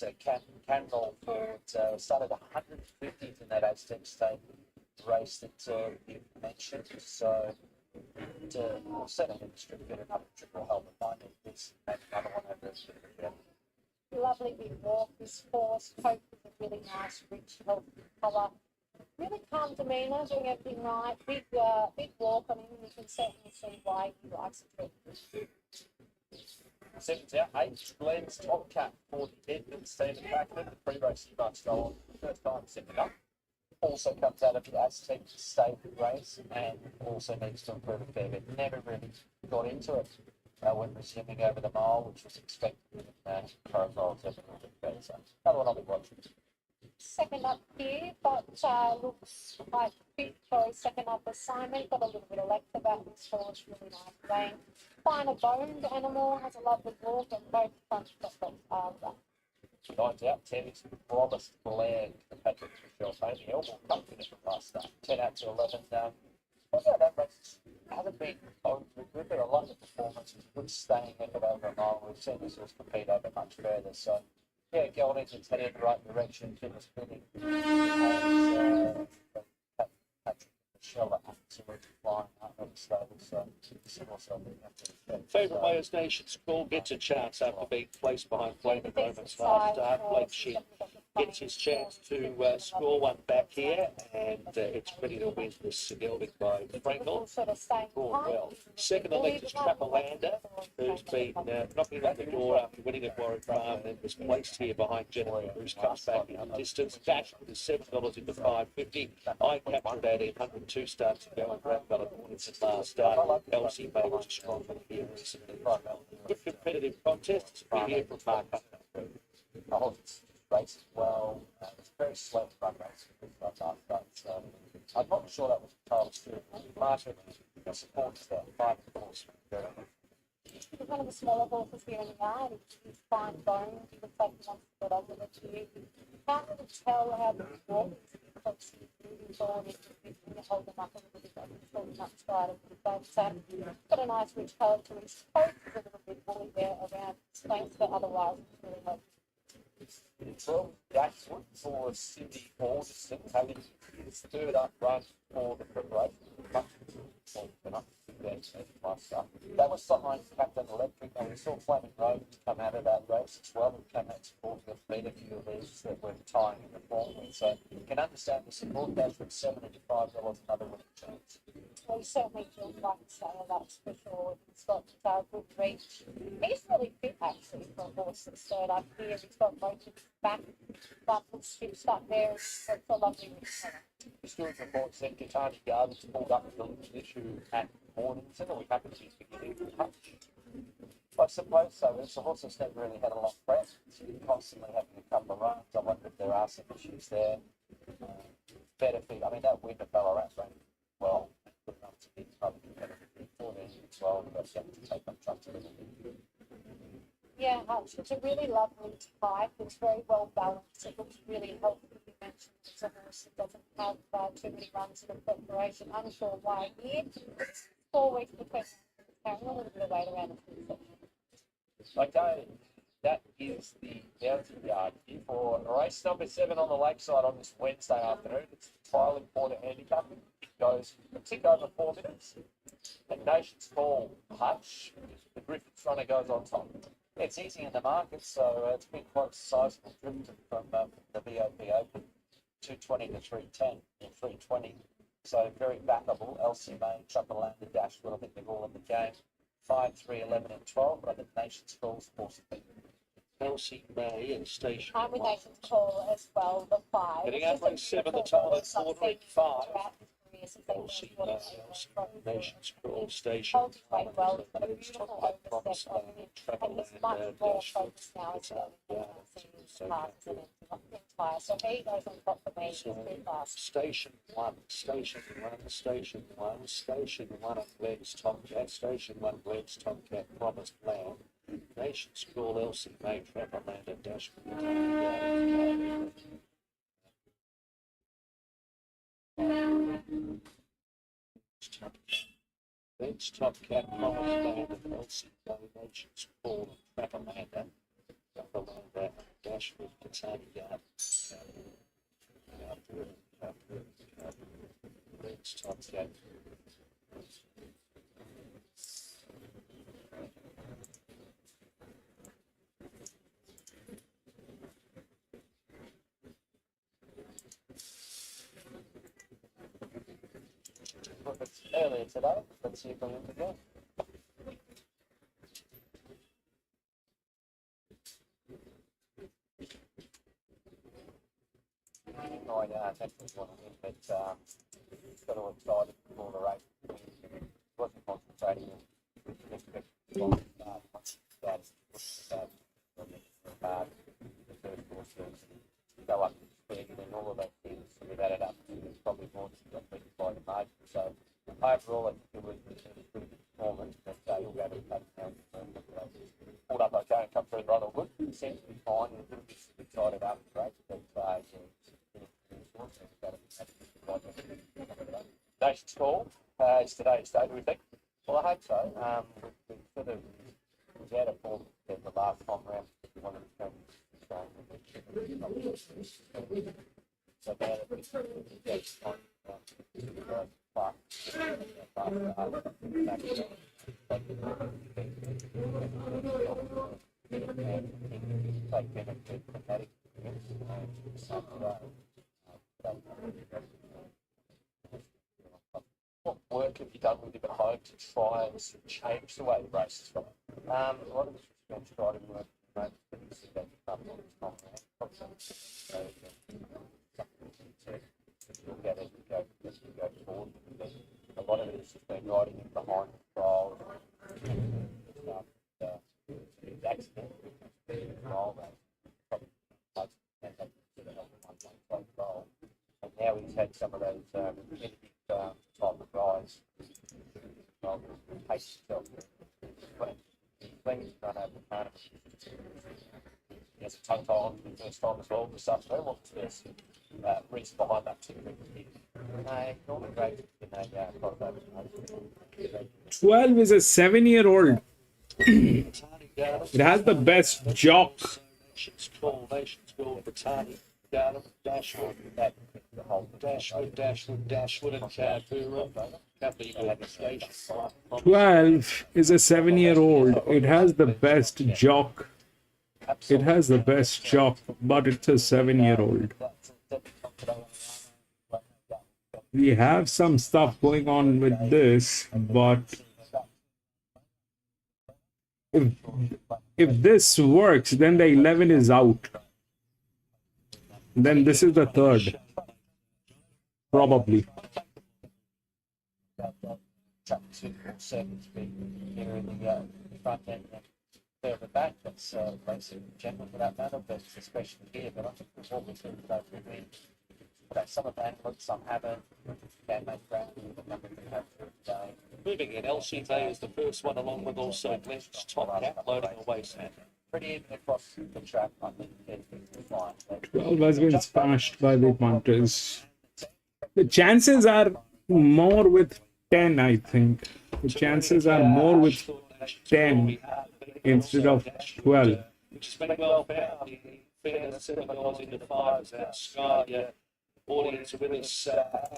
can roll forward. Started 150th in that Aztec State race that you mentioned. So we'll set an distributor another triple helmet. Might need this, maybe another one over there. Lovely big walk. This horse, coat with a really nice, rich, healthy colour. Really calm demeanour, doing everything right. Big walk on him. You can certainly see why he likes it. 7's out. 8 Glenn's Top Cat for the Edmonds Stephen Packman. The pre-race starts go on first time setting up. Also comes out of the Aztec State race and also needs to improve a fair bit. Never really got into it when resuming over the mile, which was expected with profile a little bit better. So another one I'll be watching. Second up here, but looks quite fit for a second up assignment. Got a little bit of length about this horse, really nice vein. Finer boned animal, has a lovely walk, and both fronts got that. Nine's out, 10 is promised land for Patrick Michelle Payne. The elbow confident from last start. 10 out to 11. Although that race hasn't been overly good, but I like the performance. It's good staying effort over a mile. We've seen this horse compete over much further. So, yeah, Geldings, it's headed in the right direction. Fitness spinning. Patrick Michelle are absolutely flying out of the stable. So, this is also Favourite Wales Nation's call gets a chance after being placed behind Flaming Moments last start. Blake Shin gets his chance to score one back here, and it's ready to win this gelding by Frankel. Scored well. Second elected Trapolander, who's been knocking on the door after winning at Warwick Farm and was placed here behind Jennifer Bruce, comes back in the distance. Dash with his $7 into $5.50. I captured 102 starts ago and Brad Ballard points at last start. Elsie May was a strong one here recently. Good competitive contest. It's been here from Mark Hunt. Race well. It's a very slow run race. So I'm not sure that was a total spirit. Martin, the support is there. 5 horse. He's one of the smaller horses here in the yard. He's fine boned. He looks like he wants to get on with it too. You can't really tell how the walk is because he's moving forward. You hold them up a little bit. He's holding up straight at the back. So got a nice rich colour to his coat. He's a little bit woolly there around his flanks, but otherwise it's really helpful. Well, that's one for Cindy Alderson, having his third up run for the preparation. That was behind Captain Electric, and we saw Flaming Road come out of that race as well, and come out support with beat a few of these that were tying in the form with. So you can understand the support goes from $7 to $5, another winning chance. Well, he certainly feels like a sailor, that's for sure. He's got good reach. He's really fit, actually, for a horse that's third up here. He's got both of his back, but looks stitched up there. It's a lovely reach colour. The stewards report said Katani Gardens pulled up the issue at Mornington, and we happen to be beginning to touch. I suppose so. It's a horse that's never really had a lot of press. It's constantly having a couple of runs. I wonder if there are some issues there. Better feet. I mean, that win at Ballarat ran well. Good enough to be probably competitive for them as well. But you have to take up trust a little bit. Yeah, it's a really lovely type. It's very well balanced. It looks really healthy. You mentioned it's a horse that doesn't have too many runs in the preparation. Unsure why here. It's 4 weeks between carrying a little bit of weight around the foot. Okay, that is the Downton Yard here for race number 7 on the Lakeside on this Wednesday afternoon. It's Tyler Porter Handicapping. It goes a tick over 4 minutes. And Nation's Call Hutch, the Griffiths runner, goes on top. It's easy in the market, so it's been quite sizable drift from the VOP Open, 220 to 310 and 320. So very backable. LC May, Trapolander, Dashwood, I think they're all in the game. 5, 3, 11 and 12, but I think Nation's Call's force of Elsie May and Station I'm with 1. Nation's Call as well, the 5. Getting up race 7, the time at ordering 5. Elsie May, Elsie Nation's Call, Station 1. Well, it's got a beautiful overstep on it, and it's much more focused now as well. So he goes on top for me. So, Station 1, Station 1, Station 1, Station 1 of Glenn's Tomcat, Station 1 Glenn's Tomcat, Promised Land, Nation's Call, Elsie May, Trapolander, Dashwood. Glenn's Tomcat, Promised Land, and Elsie May, Nation's Call, Trapolander, Dashwood, Katani Yard. Glenn's Tomcat. It's earlier today. Let's see if we can go. Oh, yeah, I technically want to win, but got all excited before the race. Wasn't concentrating on the first course, go up to speed. margin. So overall, I think it was a pretty good performance, but he'll go to the down. Pulled up okay and come through rather good. Seems to be fine. A little bit excited after the race, but Nation's call is today's day, do we think? Well, I hope so. We sort of was out of form the last time round. We wanted to go so bad at this. Take benefit from that experience. What work have you done with him at home to try and change the way the race is run? A lot of this has been tried and work. A lot of it has been riding in behind control. Accident. And now he's had some of those repetitive type of rides. Pace himself. When he's run over the corner. He has a tongue tie on for the first time as well. The subs very well first reach behind that too. Normally great in a 12 is a 7-year-old. It has the best jock. Nations call Britannia. Dashwood, and Cadbury. 12 is a 7-year-old. It has the best jock. It has the best jock, but it's a 7-year-old. We have some stuff going on with this, but if this works, then the 11 is out. Then this is the third, probably. Front end further back, that's basically general for that matter, but especially here. But I think what we're doing today, some of them look, some haven't. Can make ground with a number we have today. Moving in, LCV is the first one, along with also Glenn's top cap loading away sand. Pretty even across the track, I think it's fine. 12 has been smashed by the punters. The chances are more with 10, I think. The chances are more with 10 instead of 12. Which has been well found. Fairness, 7 goals into 5 at Sky. Audience with us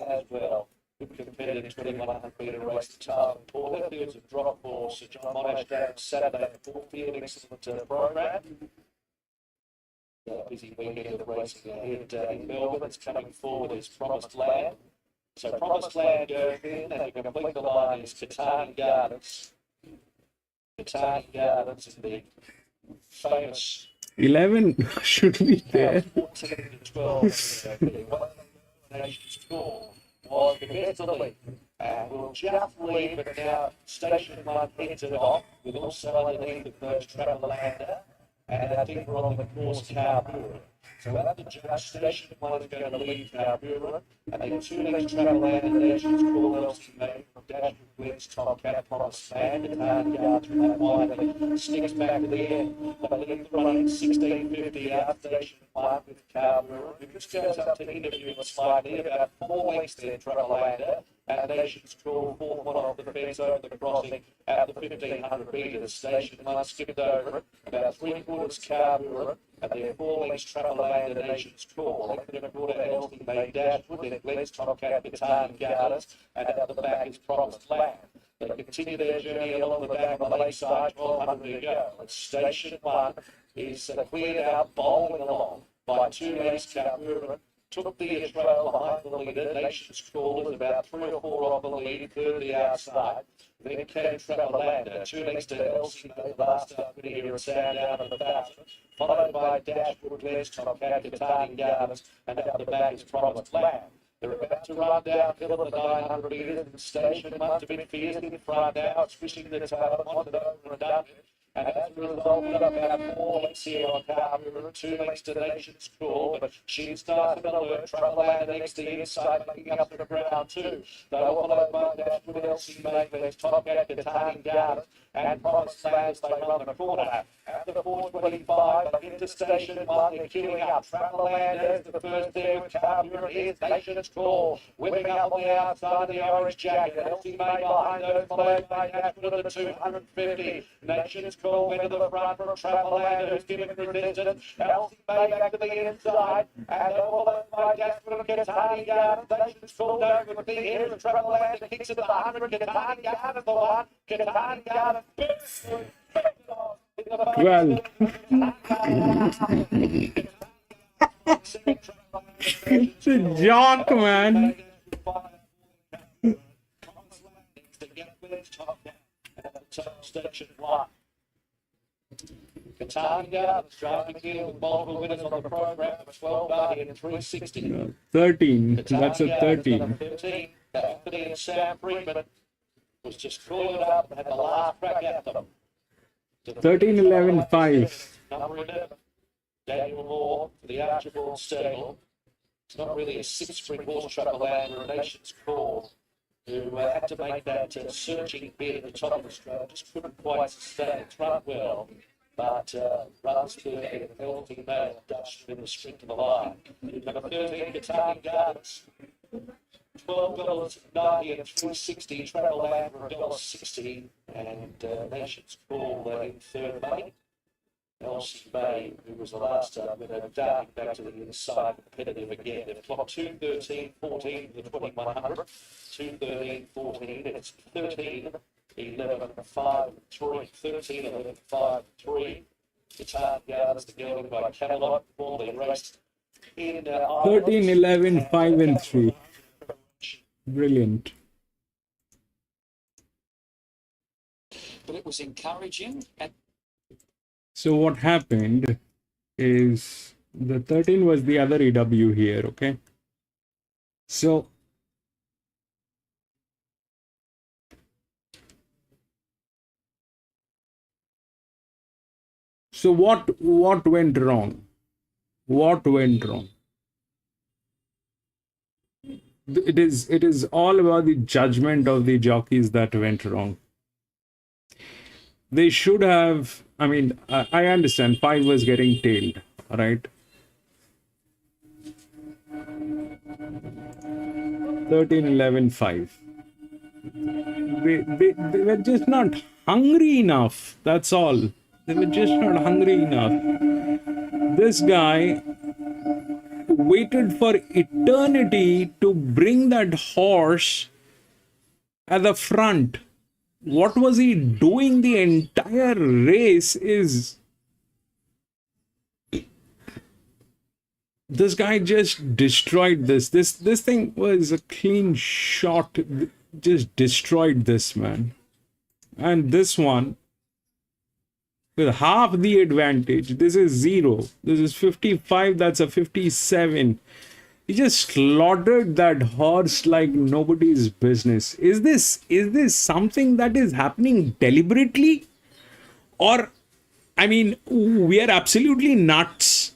as well. Good competitive 2100 metre race to target. All the fields of drop balls. Sir John Monash Saturday, 4 field, excellent program. Busy weekend of racing ahead in Melbourne. It's coming forward as Promised Land. So Promised Land going in, and to complete the line is Catani Gardens. Catani Gardens is the famous 11 should be there. 14 to 12. Nation's call was the best of the week. And we'll just leave it now. Station 1 heads it off, with also underneath the first Travelolander and I think we're on the course Carburra. So after Judge Station 1 is going to leave Carburra, and then 2 next Travelolander Nations call LCV from Dashwood Glenn's top cat Promised Land and hard yards from that wide sticks back to the end. But leave the running 1650 out Station 1 with Carburra. It just goes up to interview slightly about 4 lengths there, Travelolander. And Nations call 4th one off the fence over the crossing at the 1500 metres. Station 1 skipped over it, about 3/4 Carburra, and then 4 lengths Travelolander Nations call. Then 3/4 Healthy May Dashwood, then Glenn's top cat Baton Gardens, and at the back is Promised Land. They continue their journey along the back of the Lakeside, 1200 to go. And Station 1 is cleared out, bowling along by 2 lengths Carburra. Took the trail behind the leader. Nations call is about 3 or 4 off the lead, third the outside. Then came Travelolander, 2 lengths to LCV, last up here at Sandownt of the 1,000. Followed by Dashwood, Glenn's top cat, Baton Gardens, and up the back is Promised Land. They're about to run downhill at the 900 metres and Station 1 to be fierce in front now. It's wishing the tail, wanted over and done it. And as a result, we've got about 4 lengths here on Carver and 2 lengths to Nation's Call. But she's started an alert. Travel Land next to the inside, making up to the ground too. They were followed by that with Elsie Mayfair's Top Cat, Katani Garden, and Promised Lands. They run the corner. After the 4:25, they get to station 1. They're queuing up. Travel Land as the first there with Carver. Here's Nation's Call, whipping up on the outside of the orange jacket. Elsie May behind those, followed by Nashville at the 250. Nation's Call went to the front from Travel Land, who's giving resistance. Elsie May back to the inside, and they're followed by Jasper and Katani Garden. Nation's Call over with the here, and Travel Land kicks it to the 100. Katani Garden the one. Katani Garden. Well, it's a joke, man. Station 1. Katani is driving here with multiple winners on the program. 12 Buddy and 360. 13. That's a 13. 13. Anthony and Sam Freeman was just called up and had the last crack at them. 13, 11, 5. Number 11, Daniel Moore for the Archibald stable. It's not really a 6-spring horse Travel Land or a Nation's Call, who had to make that surging bid at the top of the stride. Just couldn't quite sustain it. Run well, but runs to a healthy male Dutch in the sprint to the line. Number 13, Katani Gardens. $12.90 and 360. Travel Land for $1.60, and Nation's Call in third mate. Elsie May, who was the last winner, darting back to the inside, competitive again. They've clocked 2:13, 14 to the 2100. 2:13, 14, and it's 13, 11, 5, 3. 13, 11, 5, 3. Guitar Gardens, the gelding by Camelot, formerly raced in 13, 11, 5, and 3. Brilliant. But it was encouraging. And So what happened is the 13 was the other EW here, okay? So what went wrong? What went wrong? It is all about the judgment of the jockeys that went wrong. They should have, I mean, I understand 5 was getting tailed, all right? 13, 11, 5. They were just not hungry enough, that's all. They were just not hungry enough. This guy waited for eternity to bring that horse at the front. What was he doing the entire race is... This guy just destroyed this. This thing was a clean shot. Just destroyed this, man. And this one, with half the advantage, this is 0. This is 55, that's a 57. He just slaughtered that horse like nobody's business. Is this something that is happening deliberately? Or, I mean, we are absolutely nuts.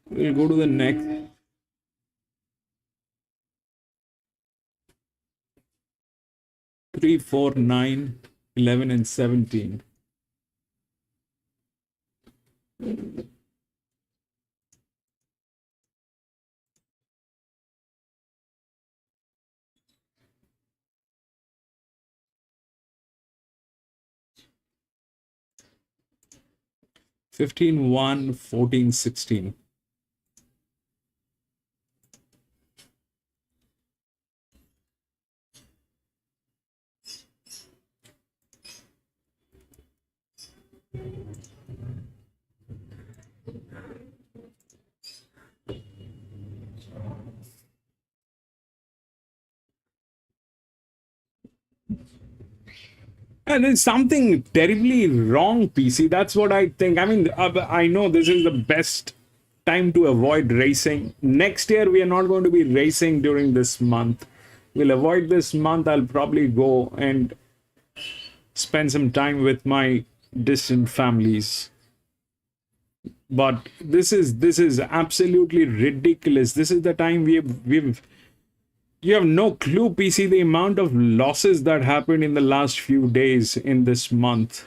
We'll go to the next. Three, 4, 9, 11, and 17. Fifteen, 1, 14, 16. And there's something terribly wrong, PC. That's what I think. I mean, I know this is the best time to avoid racing. Next year, we are not going to be racing during this month. We'll avoid this month. I'll probably go and spend some time with my distant families. But this is absolutely ridiculous. This is the time we've you have no clue, PC, the amount of losses that happened in the last few days in this month.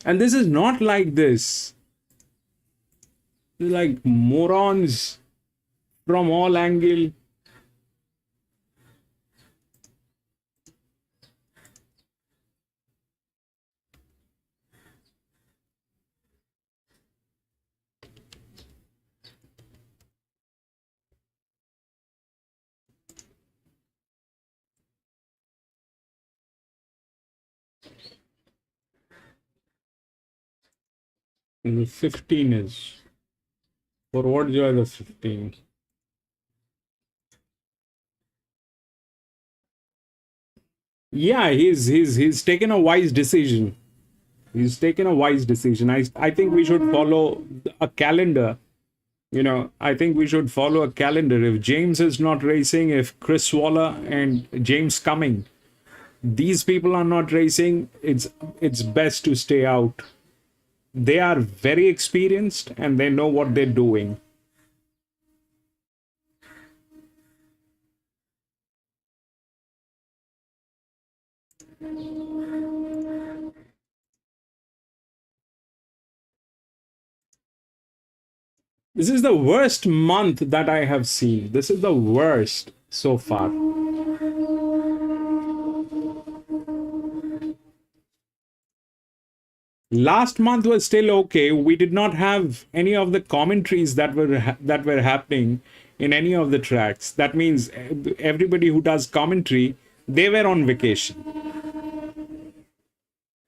And this is not like this. Like morons from all angles. And the 15 is. For what joy the 15? Yeah, he's taken a wise decision. He's taken a wise decision. I think we should follow a calendar. You know, I think we should follow a calendar. If James is not racing, if Chris Waller and James Cumming, these people are not racing, it's best to stay out. They are very experienced and they know what they're doing. This is the worst month that I have seen. This is the worst so far. Last month was still okay. We did not have any of the commentaries that were happening in any of the tracks. That means everybody who does commentary, they were on vacation.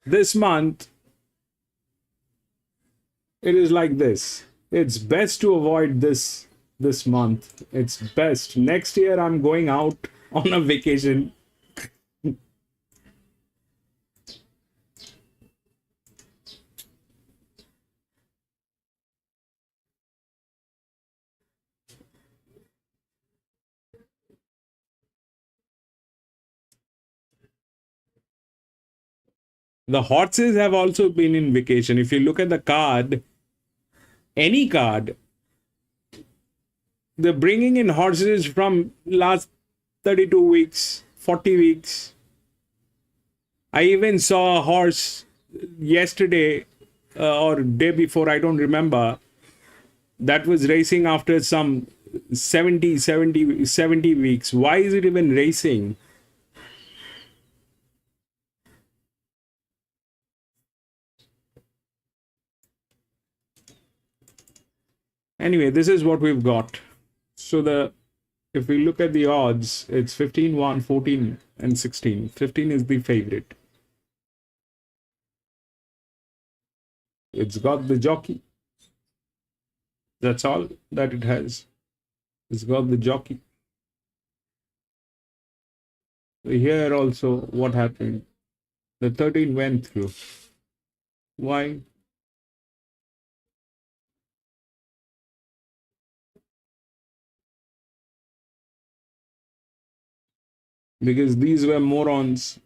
This month, it is like this. It's best to avoid this month. It's best. Next year, I'm going out on a vacation. The horses have also been in vacation. If you look at the card, any card, they're bringing in horses from last 32 weeks, 40 weeks. I even saw a horse yesterday or day before, I don't remember, that was racing after some 70 weeks. Why is it even racing? Anyway, this is what we've got. So if we look at the odds, it's 15, 1, 14, and 16. 15 is the favorite. It's got the jockey. That's all that it has. It's got the jockey. Here also, what happened? The 13 went through. Why? Because these were morons.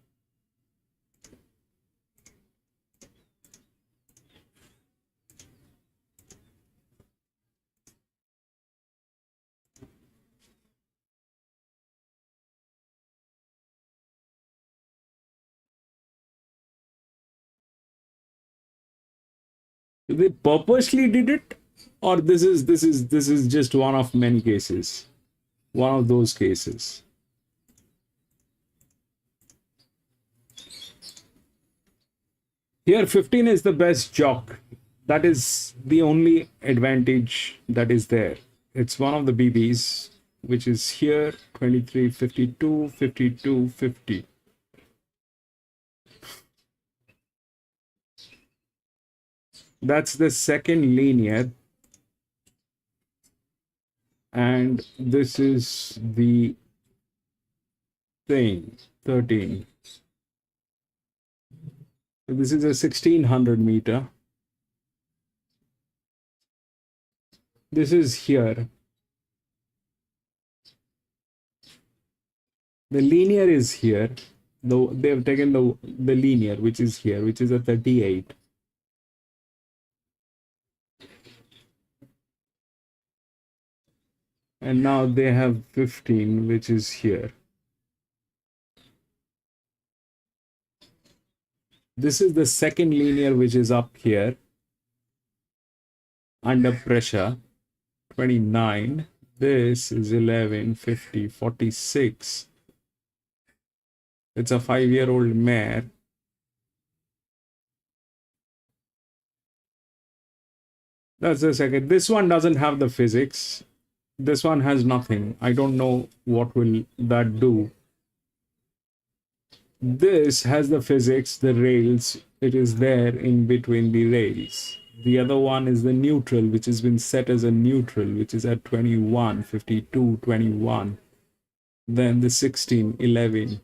They purposely did it, or this is just one of many cases, one of those cases. Here 15 is the best jock. That is the only advantage that is there. It's one of the BBs, which is here 23, 52, 52, 50. That's the second linear. and this is the thing, 13. So this is a 1600 meter. This is here. The linear is here. Though they have taken the linear, which is here, which is a 38. And now they have 15, which is here. This is the second linear, which is up here under pressure, 29. This is 11, 50, 46. It's a 5-year-old mare. That's the second. This one doesn't have the physics. This one has nothing. I don't know what will that do. This has the physics, the rails. It is there in between the rails. The other one is the neutral, which has been set as a neutral, which is at 21, 52, 21. Then the 16, 11.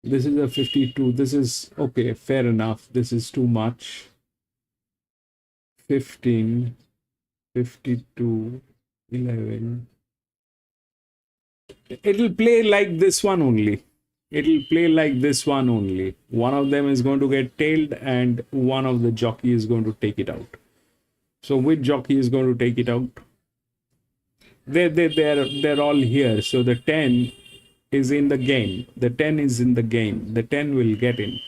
This is a 52. This is okay, fair enough. This is too much. 15, 52, 11. It'll play like this one only. It'll play like this one only. One of them is going to get tailed and one of the jockey is going to take it out. So which jockey is going to take it out? They're all here. So the 10 is in the game. The 10 is in the game. The 10 will get in.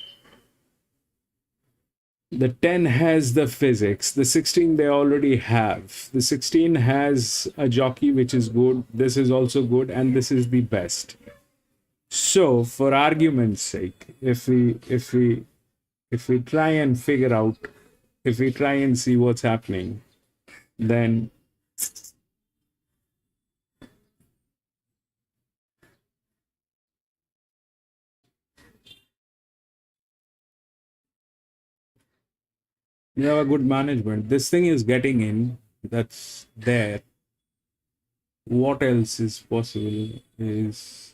The 10 has the physics. The 16 they already have. The 16 has a jockey which is good. This is also good, and this is the best. So, for argument's sake, if we try and figure out, if we try and see what's happening, then you have a good management. This thing is getting in. That's there. What else is possible is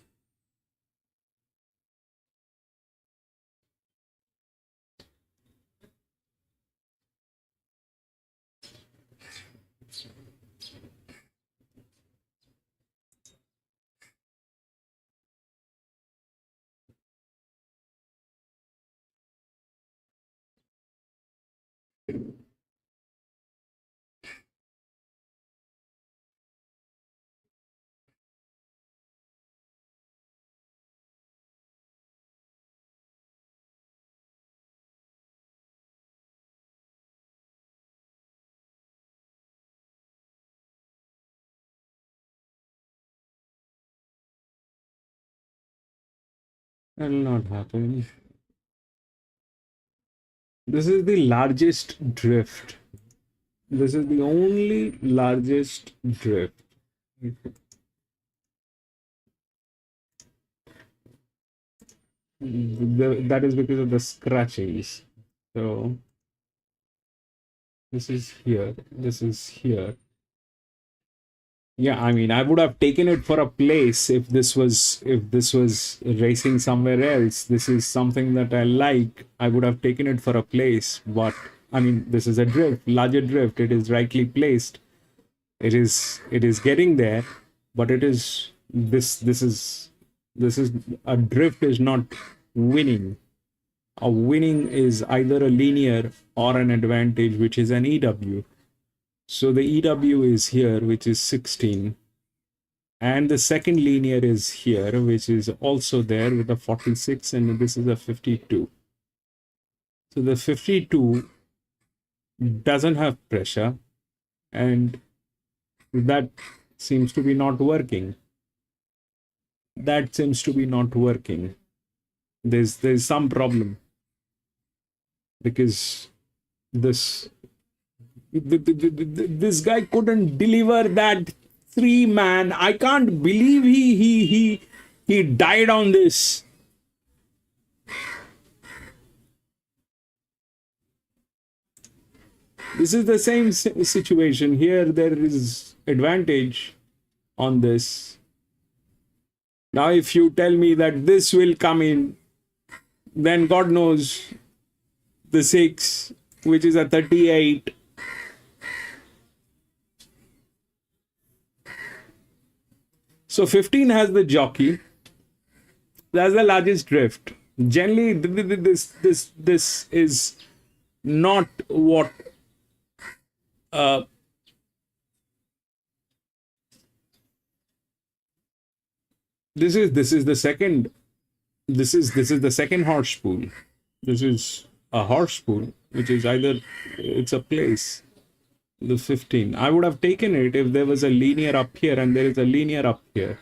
that will not happen. This is the largest drift. This is the only largest drift. That is because of the scratchings. So this is here. This is here. Yeah, I mean, I would have taken it for a place if this was racing somewhere else. This is something that I like. I would have taken it for a place, but I mean, this is a drift, larger drift. It is rightly placed. It is getting there, but it is this is a drift is not winning. A winning is either a linear or an advantage, which is an EW. So the EW is here, which is 16. And the second linear is here, which is also there with a 46, and this is a 52. So the 52 doesn't have pressure, and that seems to be not working. That seems to be not working. There's some problem, because this guy couldn't deliver that 3-man. I can't believe he died on this. This is the same situation. Here there is advantage on this. Now if you tell me that this will come in, then God knows the 6, which is a 38. So 15 has the jockey. That's the largest drift. Generally, this is not what this is the second. This is the second horse pool. This is a horse pool, which is either it's a place. The 15. I would have taken it if there was a linear up here and there is a linear up here.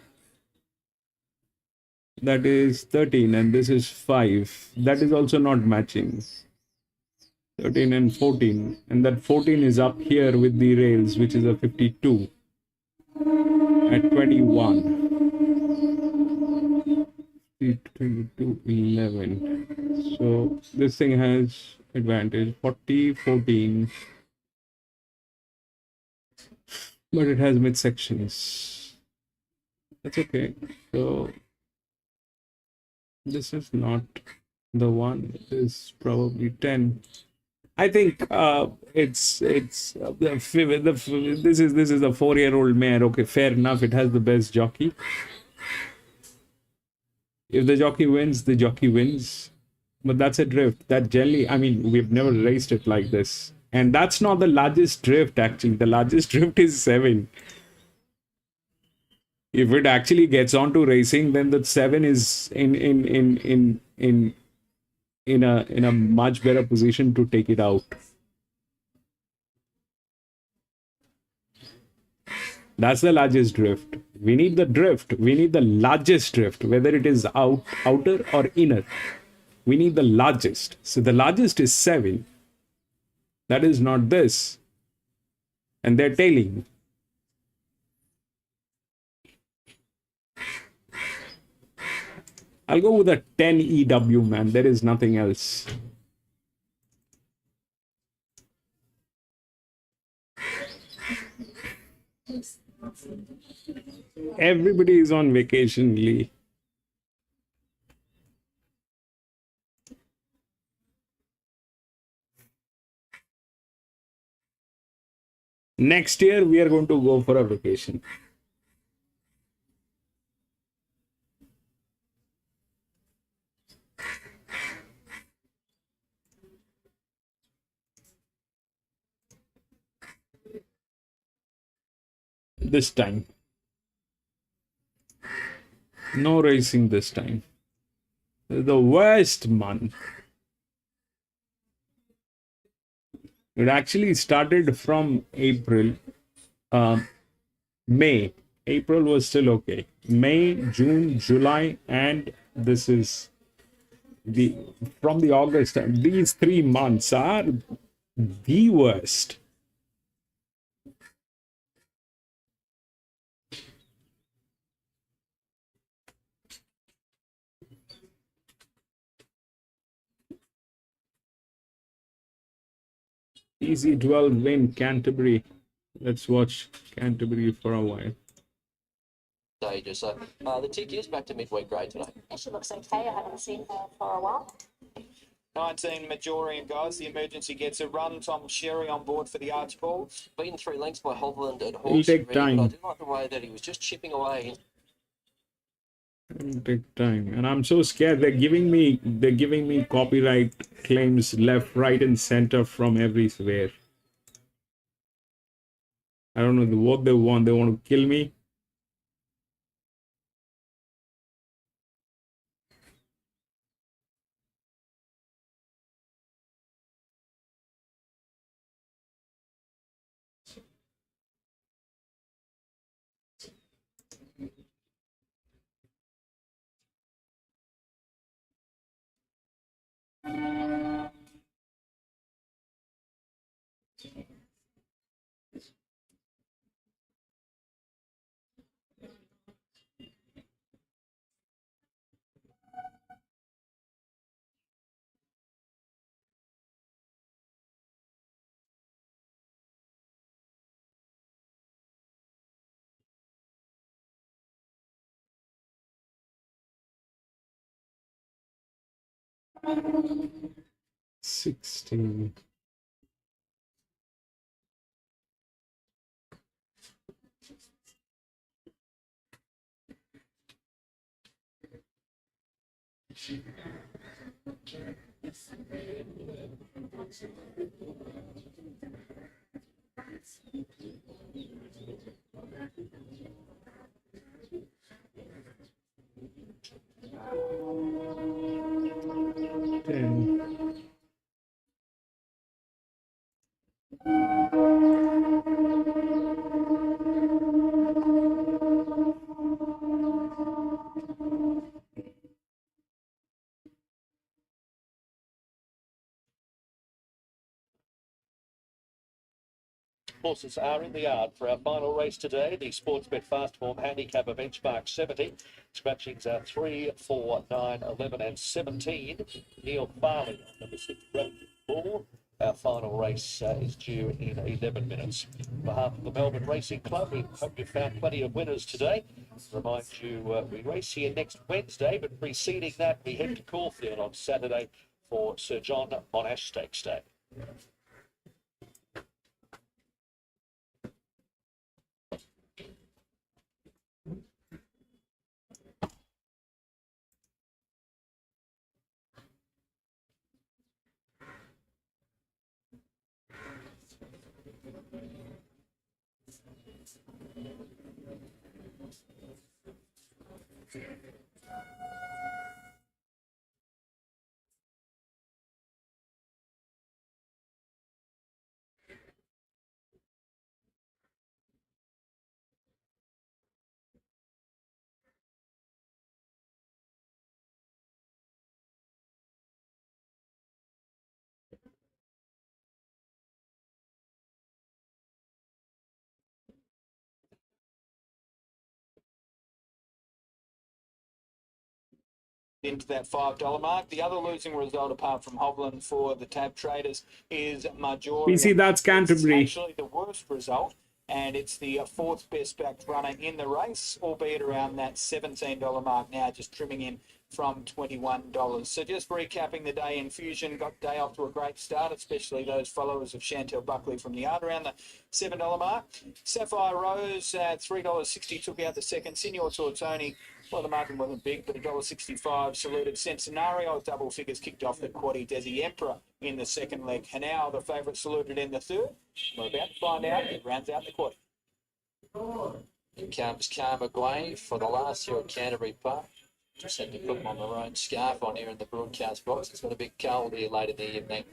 That is 13 and this is 5. That is also not matching. 13 and 14. And that 14 is up here with the rails, which is a 52 at 21. 22, 11. So this thing has advantage 40, 14. But it has midsections. That's okay. So this is not the one. It is probably 10. I think this is a 4-year-old mare. Okay, fair enough. It has the best jockey. If the jockey wins, the jockey wins. But that's a drift. That generally, I mean, we've never raced it like this. And that's not the largest drift, actually. The largest drift is 7. If it actually gets onto racing, then the 7 is in a much better position to take it out. That's the largest drift. We need the drift. We need the largest drift, whether it is outer or inner. We need the largest. So the largest is 7. That is not this. And they're tailing. I'll go with a 10 EW, man. There is nothing else. Everybody is on vacation, Lee. Next year, we are going to go for a vacation. This time. No racing this time. The worst month. It actually started from April. May. April was still okay. May, June, July, and this is from the August. These 3 months are the worst. Easy 12 win Canterbury. Let's watch Canterbury for a while. Stages. So the tick is back to midweek grade today. She looks okay. I haven't seen her for a while. 19 Majorian guys. The emergency gets a run. Tom Sherry on board for the Archibald. Beaten 3 lengths by Hovland and It'll Hawks. take time. But I do like the way that he was just chipping away. It'll take time. And I'm so scared. They're giving me copyright claims left, right, and center from everywhere. I don't know what they want. They want to kill me. 60. Horses are in the yard for our final race today. The Sportsbet Fast Form Handicapper benchmark 70. Scratchings are 3, 4, 9, 11 and 17. Neil Farley on number 6, Relative Bull. Our final race is due in 11 minutes. On behalf of the Melbourne Racing Club, we hope you found plenty of winners today. Remind you, we race here next Wednesday, but preceding that, we head to Caulfield on Saturday for Sir John Monash Stakes Day. Into that $5 mark. The other losing result, apart from Hovland for the tab traders, is Majority. We see that's Canterbury. It's actually the worst result, and it's the fourth best backed runner in the race, albeit around that $17 mark now, just trimming in from $21. So just recapping the day in Fusion, got the day off to a great start, especially those followers of Chantel Buckley from the yard around the $7 mark. Sapphire Rose at $3.60 took out the second. Signor Tortoni, well, the margin wasn't big, but $1.65 saluted. Centenario double figures kicked off the quaddy. Desi Emperor in the second leg. Hanau, the favourite, saluted in the third. We're about to find out. It rounds out the quaddy. In comes Karma Guay for the last year at Canterbury Park. Just had to put my maroon scarf on here in the broadcast box. It's got a bit cold here late in the evening.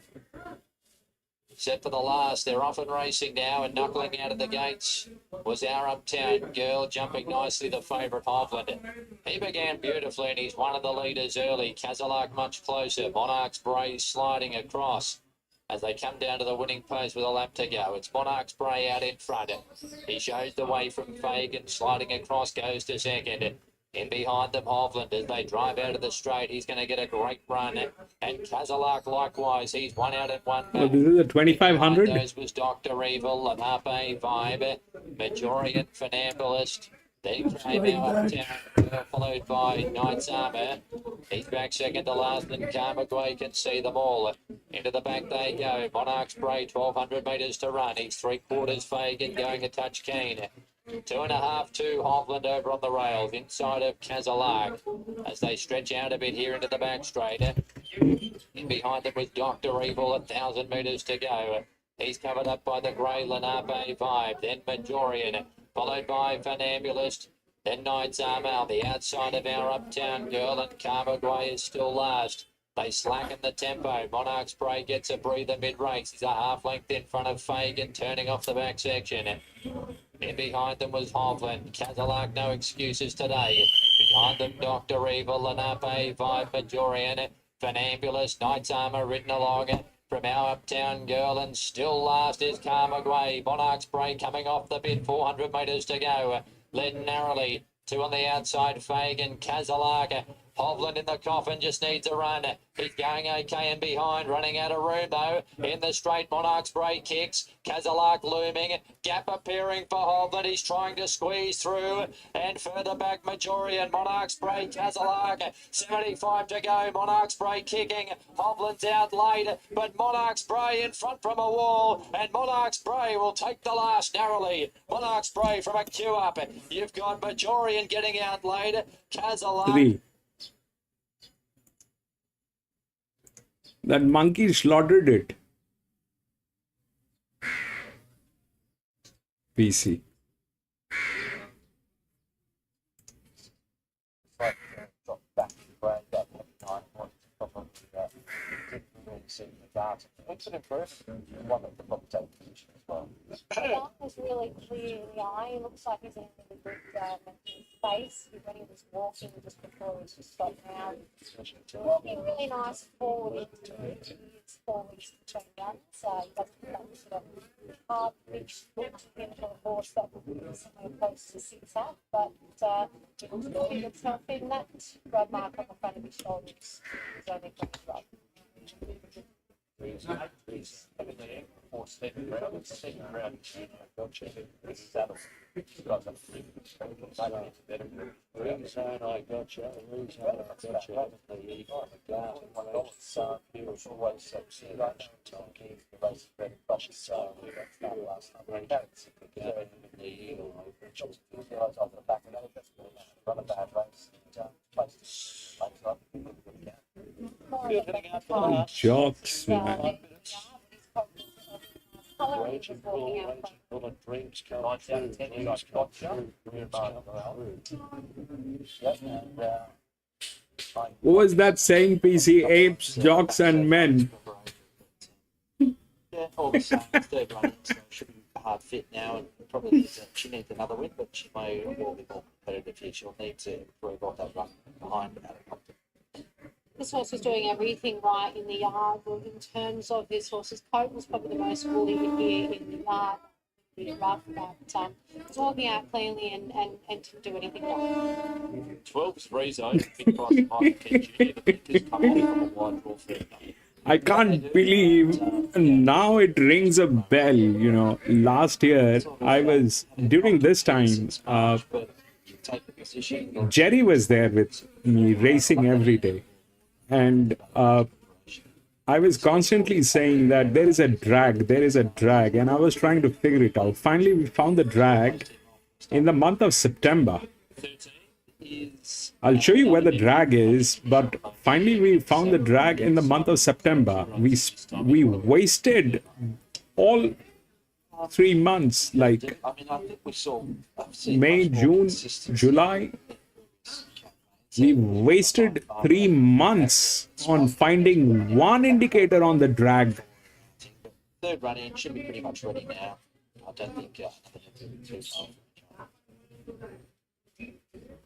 Set for the last. They're off and racing now, and knuckling out of the gates was our Uptown Girl, jumping nicely the favourite Hovland. He began beautifully, and he's one of the leaders early. Kazalak much closer. Monarch's Bray sliding across as they come down to the winning post with a lap to go. It's Monarch's Bray out in front. He shows the way from Fagan, sliding across, goes to second. In behind them, Hovland, as they drive out of the straight. He's going to get a great run. And Kazalak likewise. He's one out and one back. Oh, this is a 2500. Those was Dr. Evil, Lenape, Vibe, Majorian, Funambulist. Then came our Uptown, followed by Knight's Armour. He's back second to last, and Karmagway can see them all. Into the back they go. Monarch's Bray, 1,200 metres to run. He's 3/4 Fagan, going a touch keen. 2.5 to Hovland over on the rails, inside of Kazalak, as they stretch out a bit here into the back straight. In behind them was Dr. Evil, 1,000 metres to go. He's covered up by the grey Lenape Vibe, then Majorian, followed by Funambulist, then Knight's Armour on the outside of our Uptown Girl, and Karmagway is still last. They slacken the tempo. Monarch's Bray gets a breather mid-race. He's a half length in front of Fagan, turning off the back section. In behind them was Hovland. Kazalak, no excuses today. Behind them, Dr. Evil, Lenape, Vibe, Majorian, Funambulist, Knight's Armour ridden along from our Uptown Girl, and still last is Karmagway. Monarch's Bray coming off the bit, 400 metres to go. Led narrowly. Two on the outside, Fagan, Kazalak. Hovland in the coffin just needs a run. He's going okay and behind, running out of room though. In the straight, Monarch's break kicks. Kazalak looming. Gap appearing for Hovland. He's trying to squeeze through. And further back, Majorian. Monarch's break, Kazalak. 75 to go. Monarch's break kicking. Hovland's out late. But Monarch's Bray in front from a wall. And Monarch's Bray will take the last narrowly. Monarch's Bray from a queue up. You've got Majorian getting out late. Kazalak. 3. That monkey slaughtered it. PC. Like, drop back to the brain, that 9 points, probably didn't really see the data. It's an improvement. One of the probably take position as well. The line was really clear in the eye. It looks like he's in a good mental space. When he was walking just before he was just stopped now. Walking really nice forward into it. It's 4 weeks between runs, so he doesn't have that sort of hard pitch look to him for a horse that would be somewhere close to 6 up. But he was doing himself in that red mark on the front of his shoulders. He's only going to run. Second round, gotcha. Saddle. Got them. Ring zone, I gotcha. Ring zone, I gotcha. The So he was always so serious. Talking the race bread and butter. So we got started last night. The yield, which was on the back of that. Run a bad race. Placed up. Jocks, man. raging bull and dreams come true. Dreams come true. Dreams come true. What was that saying, PC? Apes, jocks, and men. Yeah, all the same. Third running, so should be hard fit now, and probably she needs another win, but she may well be more competitive here. She'll need to improve on that run behind Adam Compton. This horse was doing everything right in the yard. In terms of this horse's coat, was probably the most woolly here in the yard. Rough, but was walking out cleanly and didn't do anything wrong. 12's Rezo, big price of Michael Ken Jr. The pick has come off from a wide draw third. I can't believe now it rings a bell. You know, last year I was, during this time, Jerry was there with me racing every day. And I was constantly saying that there is a drag, and I was trying to figure it out. Finally, we found the drag in the month of September. I'll show you where the drag is, but finally we found the drag in the month of September. We wasted all 3 months, like May, June, July. We wasted 3 months on finding one indicator on the drag. Third run in should be pretty much ready now. I don't think too far.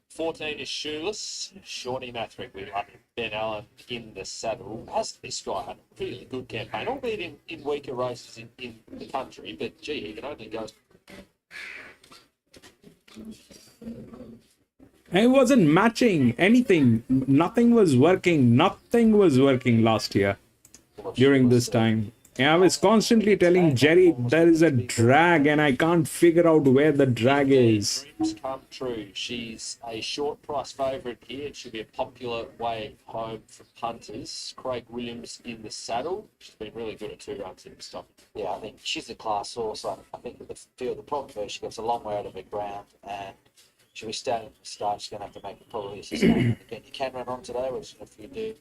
14 is Shoeless. Shorty Mathrick with Ben Allen in the saddle. Has this guy had a really good campaign, albeit in weaker races in the country, but gee, he can only go. And it wasn't matching anything. Nothing was working. Nothing was working last year during this time. And I was constantly telling Jerry there is a drag and I can't figure out where the drag is. Dreams come true. She's a short price favourite here. It should be a popular way home for punters. Craig Williams in the saddle. She's been really good at 2 runs in the stock. Yeah, I think she's a class horse. I think with the field, the problem for her, she gets a long way out of her ground, and she'll be starting at the start. She's going to have to make probably a sustainment. Again, you can run on today, which if you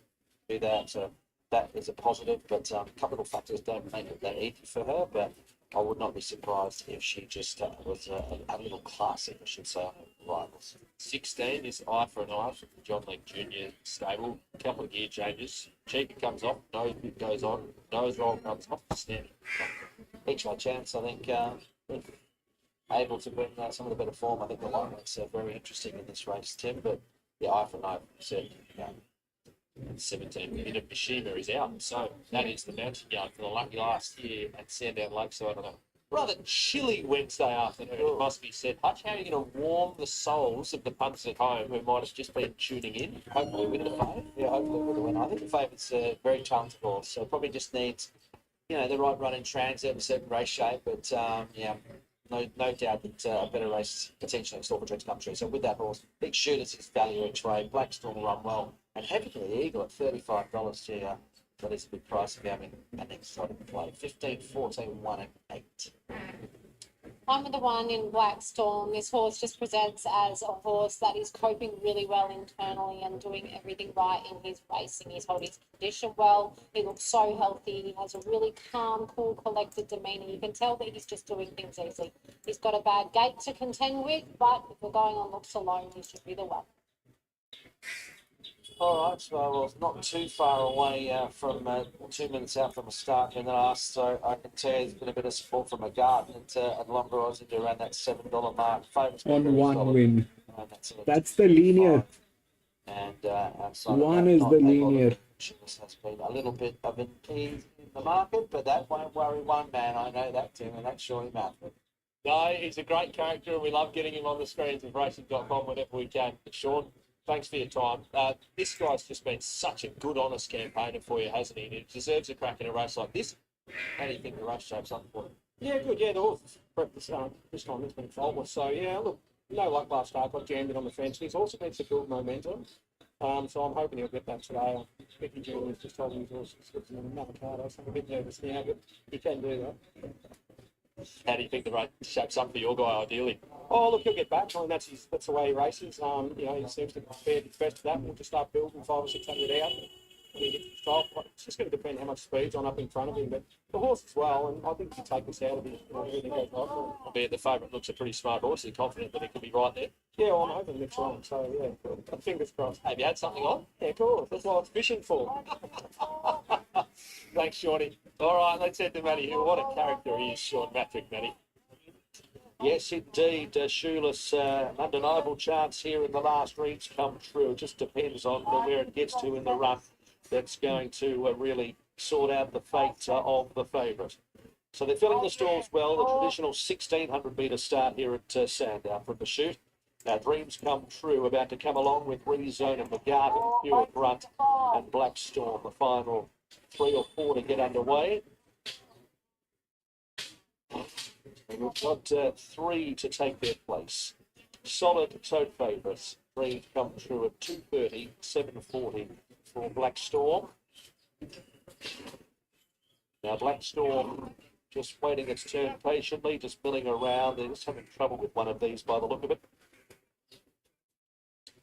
do that, that is a positive. But capital factors don't make it that easy for her. But I would not be surprised if she just was a little classic, I should say, on her rivals. 16 is Eye for an Eye from the John Lake Jr. stable. Couple of gear changes. Cheeky comes off, nose bit goes on, nose roll comes off, standing. Each my chance, I think. If able to bring some of the better form, I think the line looks very interesting in this race, Tim. But yeah, Eye for an Eye, certainly. And 17 minute Mishima is out. So that is the mountain yard for the lucky last year at Sandownt Lakeside on a rather chilly Wednesday afternoon, it must be said. Hutch, how are you going to warm the souls of the punters at home who might have just been tuning in? Hopefully with the favourite. Yeah, hopefully with the win. I think the favourite's a very talented horse, so probably just needs, you know, the right run in transit and certain race shape. But yeah, no doubt that a better race potentially in store for Dread to come true. So with that horse, Big Shooters is value each way. Blackstone will run well, and Heavenly Eagle at $35 here. That is a good price of going an exotic play. 15, 14, 1 and 8. I'm with the one in Black Storm. This horse just presents as a horse that is coping really well internally and doing everything right in his racing. He's holding his condition well. He looks so healthy. He has a really calm, cool, collected demeanour. You can tell that he's just doing things easily. He's got a bad gait to contend with, but if we're going on looks alone, he should be the one. All right, so well, not too far away from 2 minutes out from the start in the last, so I can tell there's been a bit of support from a garden at longer odds into around that $7 mark. Favourites been On very one solid. win. That's the 2.5. linear. And outside One of that, is not the a lot of linear. This has been a little bit of an ease in the market, but that won't worry one man. I know that, Tim, and that's surely Matthew. No, he's a great character, and we love getting him on the screens of racing.com whenever we can. But Sean, thanks for your time. This guy's just been such a good, honest campaigner for you, hasn't he? And he deserves a crack in a race like this. How do you think the race shapes up for him? Yeah, good. Yeah, the horse this time has been faultless. So yeah, look, no luck last start. Got jammed in on the fence. He's also needs to build momentum. So I'm hoping he'll get that today. Mickey Jr. just told me he's also got another card. I'm a bit nervous now, but he can do that. How do you think the race shapes up for your guy, ideally? Oh, look, he'll get back. I mean, that's the way he races. You know, he seems to be fair his best for that. We'll just start building 500 or 600 out. When he gets to control, it's just going to depend how much speed's on up in front of him. But the horse as well, and I think he take this out of him. Everything goes right for him. Albeit the favourite looks a pretty smart horse. Are you confident that he could be right there? Yeah, well, I'm hoping next one. So yeah, fingers crossed. Have you had something on? Yeah, cool. That's what I was fishing for. Thanks, Shawnee. All right, let's head to Matty Hill. What a character he is, Sean Matrick, Matty. Yes, indeed, Shoeless, undeniable chance here in the last reads come true. It just depends on where it gets to in the run. That's going to really sort out the fate of the favourite. So they're filling the stalls well. The traditional 1,600 metre start here at Sandownt from the chute. Now, Dreams Come True about to come along with Rezone and McGarvin, Pure Grunt and Black Storm. The final 3 or 4 to get underway. And we've got 3 to take their place. Solid tote favourites. Dreams Come True at 230, 740 for Black Storm. Now Black Storm just waiting its turn patiently, just milling around. They're just having trouble with one of these by the look of it.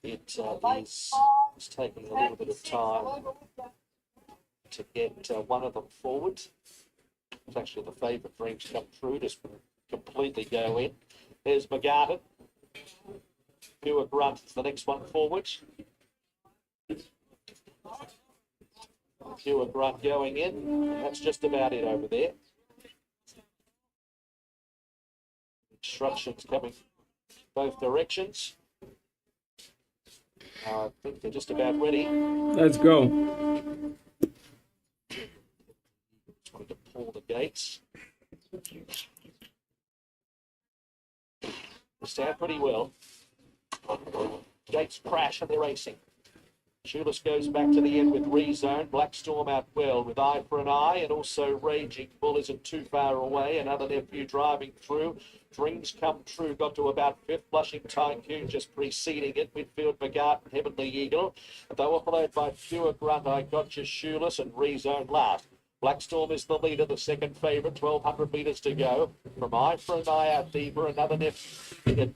It is taking a little bit of time to get one of them forward. It's actually the favourite Dreams Come True, just completely go in. There's McGarvin. Pure Grunt is the next one forward. Pure Grunt going in. That's just about it over there. Instructions coming both directions. I think they're just about ready. Let's go. Just wanted to pull the gates. They stand pretty well. Gates crash and they're racing. Shoeless goes back to the end with Rezone. Black Storm out well with Eye for an Eye, and also Raging Bull isn't too far away. Another nephew driving through. Dreams Come True got to about 5th. Blushing Tycoon just preceding it. Midfield McGarvin, Heavenly Eagle. They were followed by Pure Grunt, I Got You Shoeless, and Rezone last. Black Storm is the leader, the second favourite, 1,200 metres to go. From Eye for an Eye out deeper, another net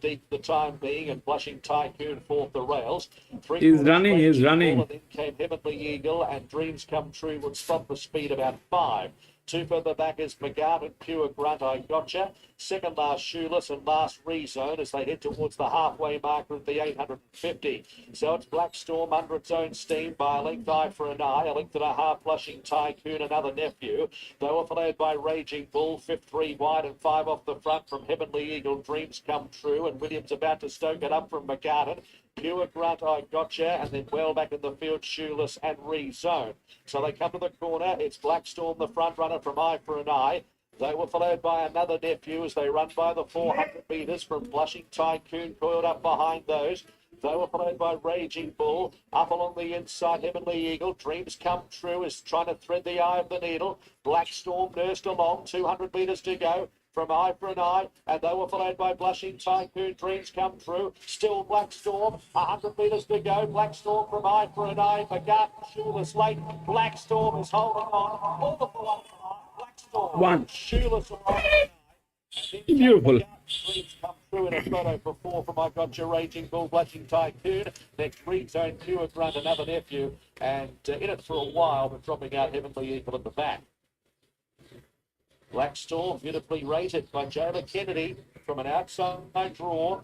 deep for the time being, and Blushing Tycoon fourth the rails. He's running. And then came Heavenly Eagle, and Dreams Come True would stop the speed about 5. 2 further back is McGarvin, Pure Grunt, I Gotcha. Second last Shoeless and last Rezone as they head towards the halfway marker of the 850. So it's Black Storm under its own steam by a length, Eye for an Eye, a length and a half, Blushing Tycoon, another nephew. They were followed by Raging Bull, 5th 3 wide and 5 off the front from Heavenly Eagle, Dreams Come True, and Williams about to stoke it up from McGarvin. Pure Grunt, I Gotcha, and then well back in the field, Shoeless and Rezone. So they come to the corner. It's Black Storm, the front runner from Eye for an Eye. They were followed by another nephew as they run by the 400 metres from Blushing Tycoon, coiled up behind those. They were followed by Raging Bull. Up along the inside, Heavenly Eagle. Dreams Come True is trying to thread the eye of the needle. Black Storm nursed along, 200 metres to go. From Eye for an Eye, and they were followed by Blushing Tycoon, Dreams Come True. Still Black Storm, 100 metres to go. Black Storm from Eye for an Eye. McGuff, Shoeless late. Black Storm is holding on. All the way. Black Storm. One. Shoeless on. Beautiful. Dreams Come True in a photo for 4 from I Got Your Raging Bull, Blushing Tycoon. Next Green Zone 2 have run another nephew, and in it for a while, but dropping out Heavenly Eagle at the back. Black Storm, beautifully rated by Jayla Kennedy from an outside draw.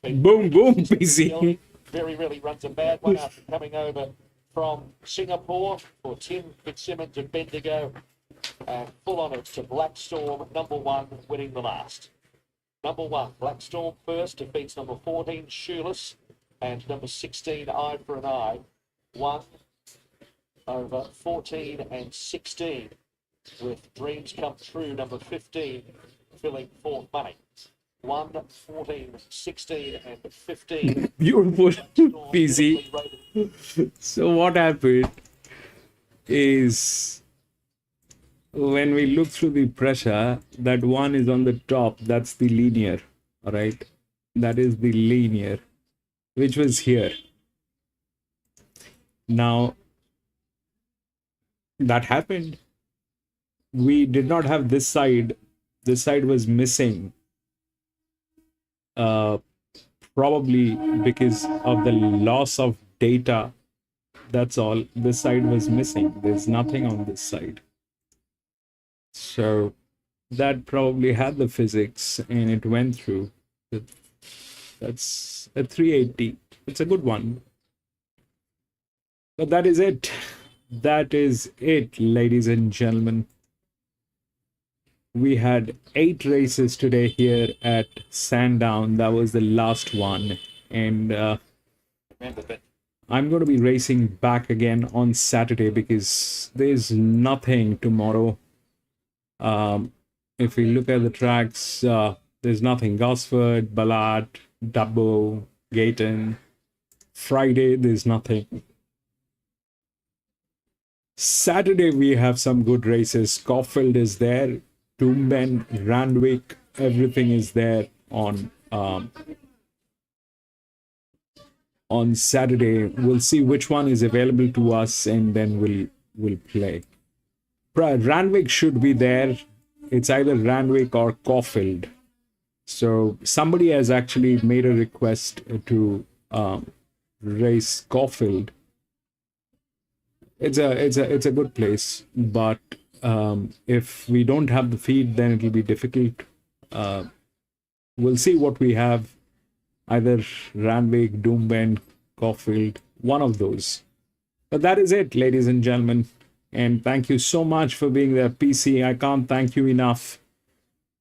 Boom, boom, PC. Very rarely runs a bad one after coming over from Singapore for Tim Fitzsimmons and Bendigo. And full honours to Black Storm, number 1, winning the last. Number 1, Black Storm first, defeats number 14, Shoeless, and number 16, Eye for an Eye. 1 over 14 and 16. With Dreams Come True, number 15, filling 4th money. 1, 14, 16, and 15. Beautiful, PC. So what happened is when we look through the pressure, that one is on the top. That's the linear, all right? That is the linear, which was here. Now, that happened. We did not have this side. This side was missing. Probably because of the loss of data. That's all. This side was missing. There's nothing on this side. So that probably had the physics and it went through. That's a 380. It's a good one. But that is it. That is it, ladies and gentlemen. We had 8 races today here at Sandownt. That was the last one. And I'm going to be racing back again on Saturday because there's nothing tomorrow. If we look at the tracks, there's nothing. Gosford, Ballard, Dubbo, Gayton. Friday, there's nothing. Saturday, we have some good races. Caulfield is there. Toomben, Randwick, everything is there on Saturday. We'll see which one is available to us, and then we'll play. Randwick should be there. It's either Randwick or Caulfield. So somebody has actually made a request to race Caulfield. It's a good place, but if we don't have the feed, then it'll be difficult. We'll see what we have. Either Randwick, Doombend, Caulfield, one of those. But that is it, ladies and gentlemen. And thank you so much for being there, PC. I can't thank you enough.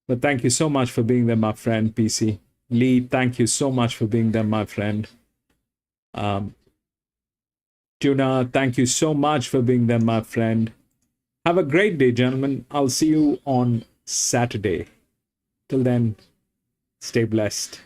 But thank you so much for being there, my friend, PC. Lee, thank you so much for being there, my friend. Tuna, thank you so much for being there, my friend. Have a great day, gentlemen. I'll see you on Saturday. Till then, stay blessed.